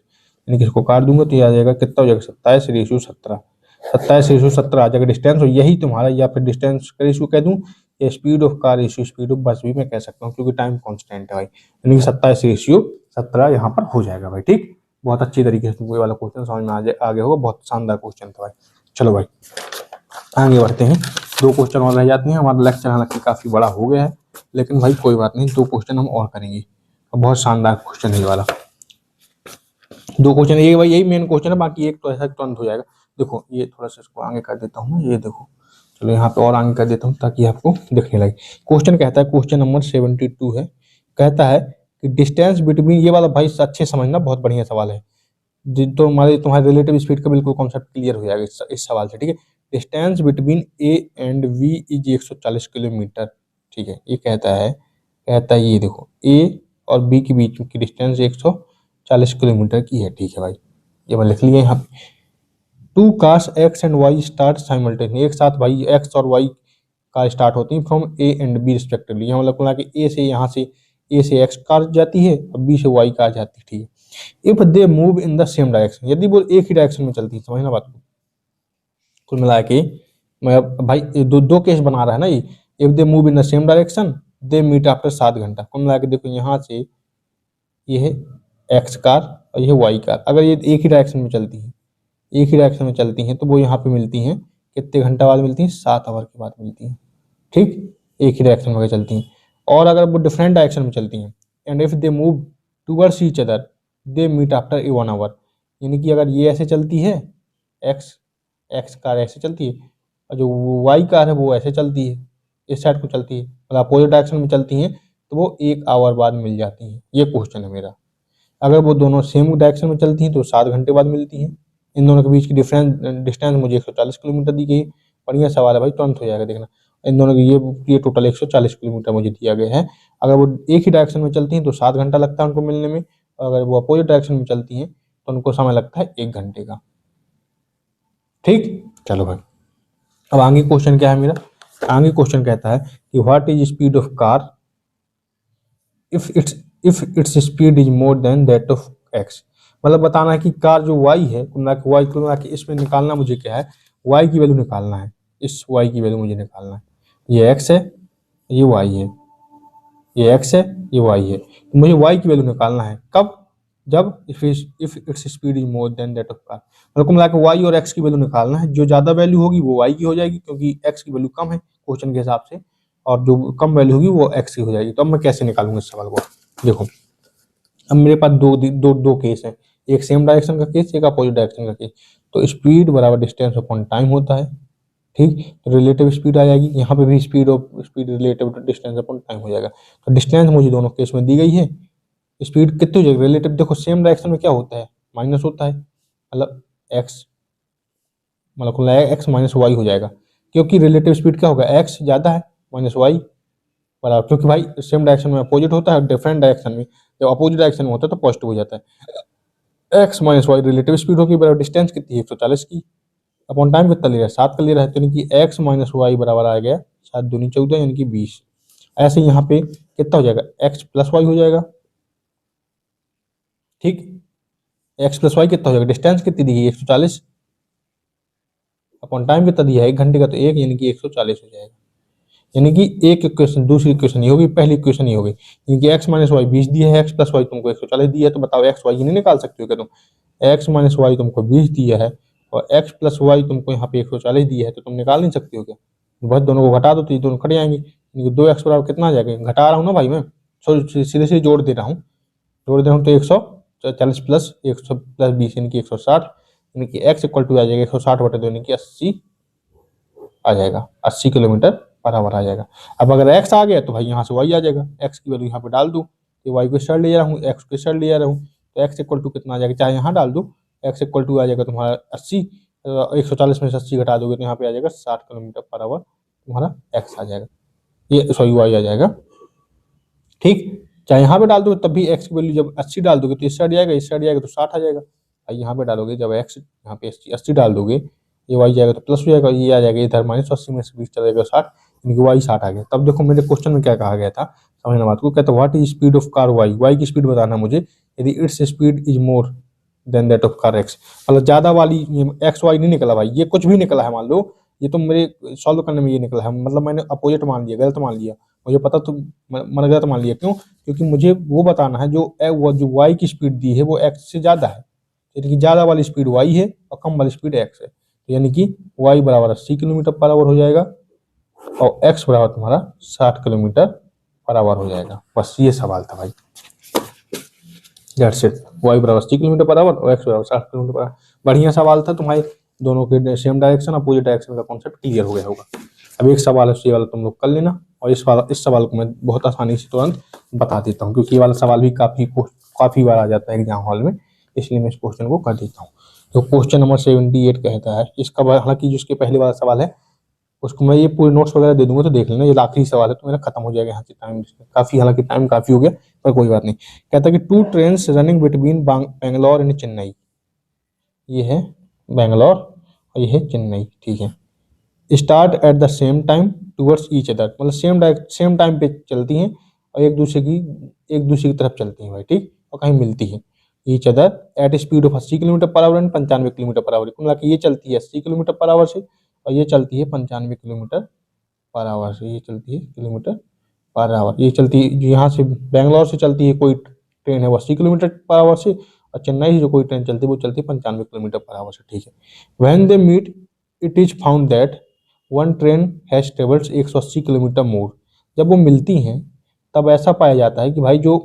यानी कि इसको काट दूंगा तो ये आ जाएगा कितना हो जाएगा 27/17, 27/17 आ जाएगा डिस्टेंस, और यही तुम्हारा, या फिर डिस्टेंस का रेशियो कह दूं या speed of car ratio speed of बस भी मैं कह सकता हूँ, क्योंकि टाइम कांस्टेंट है भाई, यानी कि 27/17 यहाँ पर हो जाएगा भाई। ठीक, बहुत अच्छी तरीके से तुमको ये वाला क्वेश्चन समझ में आ गया होगा, बहुत शानदार क्वेश्चन था भाई। चलो भाई आगे बढ़ते हैं, 2 क्वेश्चन और रह जाते हैं, हमारा लेक्चर हालांकि काफी बड़ा हो गया है, लेकिन भाई कोई बात नहीं, 2 क्वेश्चन हम और करेंगे, बहुत शानदार क्वेश्चन है ये वाला। दो क्वेश्चन, ये भाई यही मेन क्वेश्चन है, बाकी एक तो ऐसा तुरंत हो जाएगा। देखो ये थोड़ा सा इसको आगे कर देता हूँ, ये देखो, चलो यहाँ पे और आगे कर देता हूँ ताकि आपको दिखने लगे। क्वेश्चन कहता है, क्वेश्चन नंबर 72 है, कहता है कि डिस्टेंस बिटवीन, ये वाला भाई अच्छे समझना, बहुत बढ़िया सवाल है, तो तुम्हारे रिलेटिव स्पीड का बिल्कुल कॉन्सेप्ट क्लियर हो जाएगा इस सवाल से, ठीक है। Distance between A and V is 140 kilometre, ठीक है। ये कहता है ये देखो, ए और बी के बीच की डिस्टेंस 140 किलोमीटर की है, ठीक है भाई, ये मैं लिख लिया यहाँ पे। Two cars x and y start simultaneously, एक साथ भाई एक्स और वाई कार स्टार्ट होती है from A and B respectively, यहाँ मतलब कि ए से, यहाँ से ए से एक्स कार जाती है और बी से वाई कार जाती है, ठीक है। If they move in the same direction, यदि वो एक ही डायरेक्शन में चलती है, समझना बात को, कुल मिला के मैं भाई दो केस बना रहा है ना ये। If they move in the same direction they meet after 7 घंटा, कुल मिला के देखो यहाँ से ये है एक्स कार और ये वाई कार, अगर ये एक ही डायरेक्शन में चलती है, एक ही डायरेक्शन में चलती हैं, तो वो यहाँ पे मिलती हैं कितने घंटा बाद मिलती हैं, 7 आवर के बाद मिलती हैं, ठीक, एक ही डायरेक्शन में चलती हैं। और अगर वो डिफरेंट डायरेक्शन में चलती हैं, and if they move towards each other they meet after 1 hour, यानी कि अगर ये ऐसे चलती है, एक्स एक्स कार ऐसे चलती है, और जो वाई कार है वो ऐसे चलती है, इस साइड को चलती है, मतलब अपोजिट डायरेक्शन में चलती हैं, तो वो 1 आवर बाद मिल जाती हैं। ये क्वेश्चन है मेरा। अगर वो दोनों सेम डायरेक्शन में चलती हैं तो 7 घंटे बाद मिलती हैं। इन दोनों के बीच की डिस्टेंस मुझे 140 किलोमीटर दी गई है। बढ़िया सवाल है भाई, तुरंत हो जाएगा, देखना। इन दोनों की ये टोटल 140 किलोमीटर मुझे दिया गया है। अगर वो एक ही डायरेक्शन में चलती हैं तो 7 घंटा लगता है उनको मिलने में, और अगर वो अपोजिट डायरेक्शन में चलती हैं तो उनको समय लगता है 1 घंटे का, ठीक। चलो भाई, अब आगे क्वेश्चन क्या है मेरा, आगे क्वेश्चन कहता है कि what is speed of car if it's speed is more than that of x, मतलब बताना है कि कार जो वाई है, वाई को इसमें निकालना मुझे क्या है, वाई की वैल्यू निकालना है, इस वाई की वैल्यू मुझे निकालना है। ये एक्स है, ये वाई है, ये एक्स है, ये वाई है, तो मुझे वाई की वैल्यू निकालना है, कब, जब if it's speed is more than that of car, मतलब मिला के वाई और एक्स की वैल्यू निकालना है, जो ज्यादा वैल्यू होगी वो वाई की हो जाएगी क्योंकि एक्स की वैल्यू कम है क्वेश्चन के हिसाब से, और जो कम वैल्यू होगी वो एक्स की हो जाएगी। तो अब मैं कैसे निकालूंगा इस सवाल को, देखो अब मेरे पास दो केस है, एक सेम डायरेक्शन का केस, एक अपोजिट डायरेक्शन का केस। तो स्पीड बराबर डिस्टेंस अपॉन टाइम होता है, ठीक। तो रिलेटिव स्पीड आ जाएगी, यहाँ पे भी speed relative distance upon time हो जाएगा। तो डिस्टेंस मुझे दोनों केस में दी गई है, स्पीड कितनी हो जाएगी रिलेटिव, देखो सेम डायरेक्शन में क्या होता है, माइनस होता है, मतलब एक्स, मतलब एक्स माइनस वाई हो जाएगा, क्योंकि रिलेटिव स्पीड क्या होगा, एक्स ज्यादा है माइनस वाई बराबर, क्योंकि भाई सेम डायरेक्शन में अपोजिट होता है, डिफरेंट डायरेक्शन में जब अपोजिट डायरेक्शन में होता है तो पॉजिटिव हो जाता है। X minus y relative speed होगी, बराबर डिस्टेंस कितनी है 140 की, अपॉन टाइम कितना ले रहा है 7 का ले रहा है, तो यानी कि एक्स माइनस वाई बराबर आ गया 7 दूनी 14 यानी कि 20। ऐसे यहाँ पे कितना हो जाएगा, एक्स प्लस वाई हो जाएगा, ठीक। एक्स प्लस वाई कितना हो जाएगा, डिस्टेंस कितनी दी है 140, अपॉन टाइम कितना दिया है 1 घंटे का, तो 1 यानी कि 140 हो जाएगा। यानी कि एक इक्वेशन, दूसरी इक्वेशन ये होगी, पहली इक्वेशन ये होगी, यानी कि एक्स माइनस वाई 20 दिया है, एक्स प्लस वाई तुमको 140 दिया है, तो बताओ एक्स वाई नहीं निकाल सकते हो क्या तुम, एक्स माइनस वाई तुमको 20 दिया है और एक्स प्लस वाई तुमको यहाँ पे 140 दिया है, तो तुम निकाल नहीं सकते हो क्या, बस दोनों को घटा दो तो ये दोनों कट जाएंगे, यानी कि 2x बराबर कितना आ जाएगा, घटा रहा हूँ ना भाई मैं, सीधे सीधे जोड़ दे रहा हूँ, तो 140 प्लस 100 प्लस 20 यानी कि 160, यानी कि एक्स इक्वल टू आ जाएगा 160/2 यानी कि 80 आ जाएगा, 80 किलोमीटर पर आवर आ जाएगा। अब अगर एक्स आ गया तो भाई यहाँ से वाई आ जाएगा, एक्स की वैल्यू यहाँ पे डाल दूँ, तो वाई को स्टार्ट ले जा रहा हूँ, एक्स को स्टार्ट ले जा रहा हूँ, तो एक्स इक्वल टू कितना आ जाएगा, चाहे यहाँ डाल दो, एक्स इक्वल टू आ जाएगा तुम्हारा 80, 140 में से 80 घटा दोगे तो यहाँ पे आ जाएगा 60 किलोमीटर पर आवर, तुम्हारा एक्स आ जाएगा, ये सॉरी वाई आ जाएगा, ठीक। चाहे यहाँ पे डाल दो तब भी एक्स की वैल्यू जब 80 डाल दोगे तो इस साइड जाएगा, इस साइड जाएगा तो 60 आ जाएगा, यहाँ पे डालोगे जब एक्स यहाँ पे 80 डाल दोगे, ये वाई जाएगा तो प्लस हो जाएगा, ये आ जाएगा इधर -80 में से 20 चला जाएगा 60, यानी कि वाई 60 आ गया। तब देखो मेरे क्वेश्चन में क्या कहा गया था, समझना बात को, कहता what is speed of car y, y की स्पीड बताना मुझे, यदि its speed is more than that of car x, मतलब ज्यादा वाली, एक्स वाई नहीं निकला भाई, ये कुछ भी निकला है, मान लो ये तो मेरे सॉल्व करने में ये निकला है, मतलब मैंने अपोजिट मान लिया, गलत मान लिया, मुझे पता तो मैंने गलत मान लिया, क्यों, क्योंकि मुझे वो बताना है जो वाई की स्पीड दी है वो एक्स से ज्यादा है, यानी कि ज्यादा वाली स्पीड वाई है और कम वाली स्पीड एक्स है, तो यानी कि वाई बराबर 80 किलोमीटर पर आवर हो जाएगा और एक्स बराबर तुम्हारा 60 किलोमीटर पर आवर हो जाएगा। बस ये सवाल था भाई, दैट्स इट। वाई बराबर 80 किलोमीटर पर आवर और एक्स बराबर 60 किलोमीटर पर आवर। बढ़िया सवाल था तुम्हारे, दोनों के सेम डायरेक्शन अपोजिट डायरेक्शन का कॉन्सेप्ट क्लियर हो गया होगा। अब एक सवाल है, ये वाला तुम लोग कर लेना, और इस सवाल को मैं बहुत आसानी से तुरंत बता देता हूँ, क्योंकि ये वाला सवाल भी काफी बार आ जाता है एग्जाम हॉल में, इसलिए मैं इस क्वेश्चन को कर देता हूँ। तो क्वेश्चन नंबर 78 कहता है, इसका हालांकि जो इसके पहले वाला सवाल है उसको मैं ये पूरे नोट्स वगैरह दे दूंगा, तो देख लेना। ये आखिरी सवाल है तो मेरा खत्म हो जाएगा यहाँ से टाइम, काफी हालांकि टाइम काफी हो गया, पर कोई बात नहीं। कहता है कि 2 train running between Bangalore and Chennai. ये है बैंगलोर और ये है चेन्नई, ठीक है। Start at the same time towards each other, मतलब सेम टाइम पे चलती हैं और एक दूसरे की तरफ चलती हैं भाई, ठीक, और कहीं मिलती है। Each other at speed of 80 kilometre per hour and 95 kilometre per our. कुल ये चलती है 80 किलोमीटर पर आवर से और ये चलती है 95 किलोमीटर पर आवर से। ये चलती है किलोमीटर पर आवर, ये चलती है यहाँ से बैंगलोर से चलती है कोई ट्रेन है वो 80 किलोमीटर पर आवर से, और चेन्नई से जो कोई ट्रेन चलती है वो चलती है 95 किलोमीटर पर आवर से, ठीक है। When they meet it is found that one train has travels 180 kilometre more. जब वो मिलती हैं तब ऐसा पाया जाता है कि भाई जो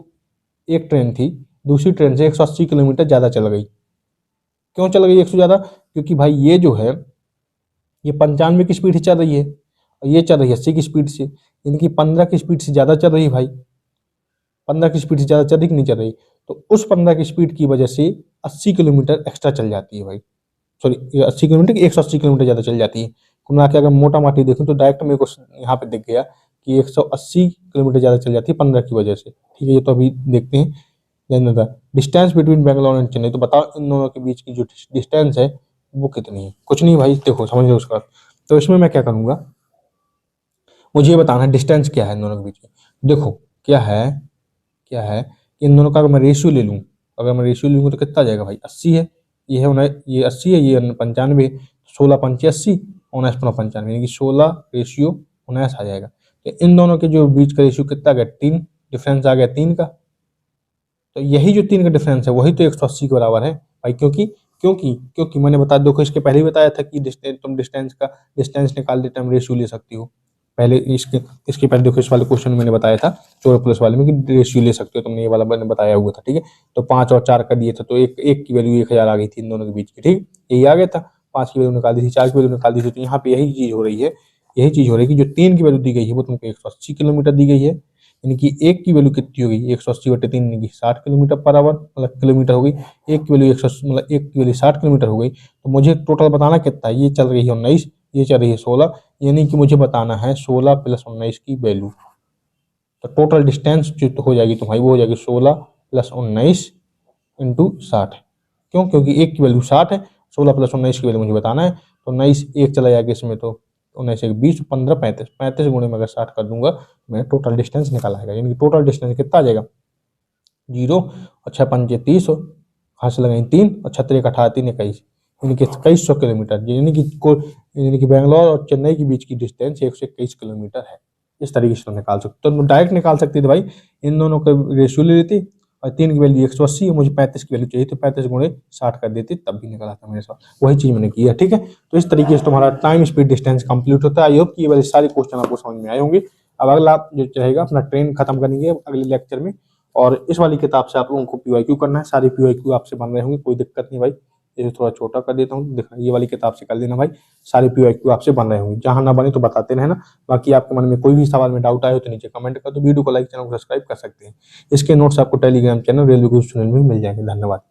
एक ट्रेन थी दूसरी ट्रेन से 180 किलोमीटर ज़्यादा चल गई। क्यों चल गई 100 ज़्यादा? क्योंकि भाई ये जो है ये 95 की स्पीड से चल रही है और ये चल रही है 80 की स्पीड से, यानी कि 15 की स्पीड से ज़्यादा चल रही है भाई। 15 की स्पीड से ज़्यादा चल रही कि नहीं चल रही? तो उस 15 की स्पीड की वजह से 80 किलोमीटर एक्स्ट्रा चल जाती है भाई, सॉरी 80 किलोमीटर की 180 किलोमीटर ज़्यादा चल जाती है। कुल मिला के अगर मोटा माटी देखूँ तो डायरेक्ट मेरे को यहाँ पे दिख गया कि 180 किलोमीटर ज़्यादा चल जाती है 15 की वजह से, ठीक है। ये तो अभी देखते हैं। Then the distance between Bangalore and Chennai, तो बताओ इन दोनों के बीच की जो डिस्टेंस है वो कितनी है? कुछ नहीं भाई, देखो समझ लो उसका। तो इसमें मैं क्या करूँगा, मुझे ये बताना है डिस्टेंस क्या है इन दोनों के बीच में। देखो क्या है कि इन दोनों का अगर मैं रेशियो ले लूँ, अगर मैं रेशियो लूँगा तो कितना आ जाएगा भाई? 80 है, ये है ये 80 है, ये 95, 16 पंचे 80, 19 पंचे 95, यानी कि 16:19 आ जाएगा। तो इन दोनों के जो बीच का रेशियो कितना आ गया? 3, डिफरेंस आ गया 3 का। तो यही जो 3 का डिफरेंस है वही तो 180 के बराबर है भाई, क्योंकि मैंने बता, देखो इसके पहले ही बताया था कि तुम डिस्टेंस निकाल देते हम रेशियो ले सकती हो। पहले इसके पहले देखो इस वाले क्वेश्चन में मैंने बताया था 4+ वाले में कि रेशियो ले सकते हो, तुमने ये वाला मैंने बताया हुआ था, ठीक है। तो 5 और 4 का दिए थे तो एक की वैल्यू 1000 आ गई थी इन दोनों के बीच की, ठीक, यही आ गया था। 5 की वैल्यू निकाल दी थी, 4 की वैल्यू निकाल दी थी, तो यहाँ पे यही चीज हो रही है कि जो 3 की वैल्यू दी गई है वो तुमको 180 किलोमीटर दी गई है, यानी कि एक की वैल्यू कितनी हो गई? 180/3 यानी कि 60 किलोमीटर पर आवर, मतलब किलोमीटर हो गई। एक की वैल्यू 180 मतलब एक की वैल्यू 60 किलोमीटर हो गई। तो मुझे टोटल बताना कितना है? ये चल रही है 19, ये चल रही है 16, यानी कि मुझे बताना है 16 + 19 की वैल्यू। तो टोटल डिस्टेंस जो तो हो जाएगी तुम्हारी वो हो जाएगी 16 + 19 × 60। क्यों? क्योंकि एक की वैल्यू 60 है, 16 + 19 की वैल्यू मुझे बताना है। तो 19 एक चला जाएगा इसमें, तो 19 1 20, 15 35, 35 गुणे में अगर 60 कर दूंगा मैं टोटल डिस्टेंस निकल आएगा। यानी कि टोटल डिस्टेंस कितना आ जाएगा? 0 और 6 पंजे 30, कहाँ से लगाएंगे 3 और 6 18 3 21, यानी कि 2100 किलोमीटर, यानी कि बैंगलोर और चेन्नई के बीच की डिस्टेंस 121 किलोमीटर है। इस तरीके से निकाल सकते तो डायरेक्ट निकाल सकते थे भाई, इन दोनों का रेशियो ले लेती और 3 की वैल्यू 180 है, मुझे 35 की वैल्यू चाहिए तो 35 गुणे 60 कर देती, तब भी निकला था मेरे साथ। वही चीज मैंने की है, ठीक है। तो इस तरीके से तुम्हारा टाइम स्पीड डिस्टेंस कंप्लीट होता है। आई होप कि ये वाले सारे क्वेश्चन आपको समझ में आए होंगे। अब अगला जो रहेगा अपना ट्रेन खत्म करेंगे अगले लेक्चर में, और इस वाली किताब से आप लोगों को पीवाईक्यू करना है। सारे पीवाईक्यू आपसे बन रहे होंगे, कोई दिक्कत नहीं भाई। ये थोड़ा छोटा कर देता हूँ, देखना ये वाली किताब से कर देना भाई, सारे पीवाईक्यू आपसे बन रहे होंगे। जहां ना बने तो बताते रहना। बाकी आपके मन में कोई भी सवाल में डाउट आए हो तो नीचे कमेंट कर दो, वीडियो को लाइक, चैनल को सब्सक्राइब कर सकते हैं। इसके नोट्स आपको टेलीग्राम चैनल रेलवे गुरु चैनल में मिल जाएंगे। धन्यवाद।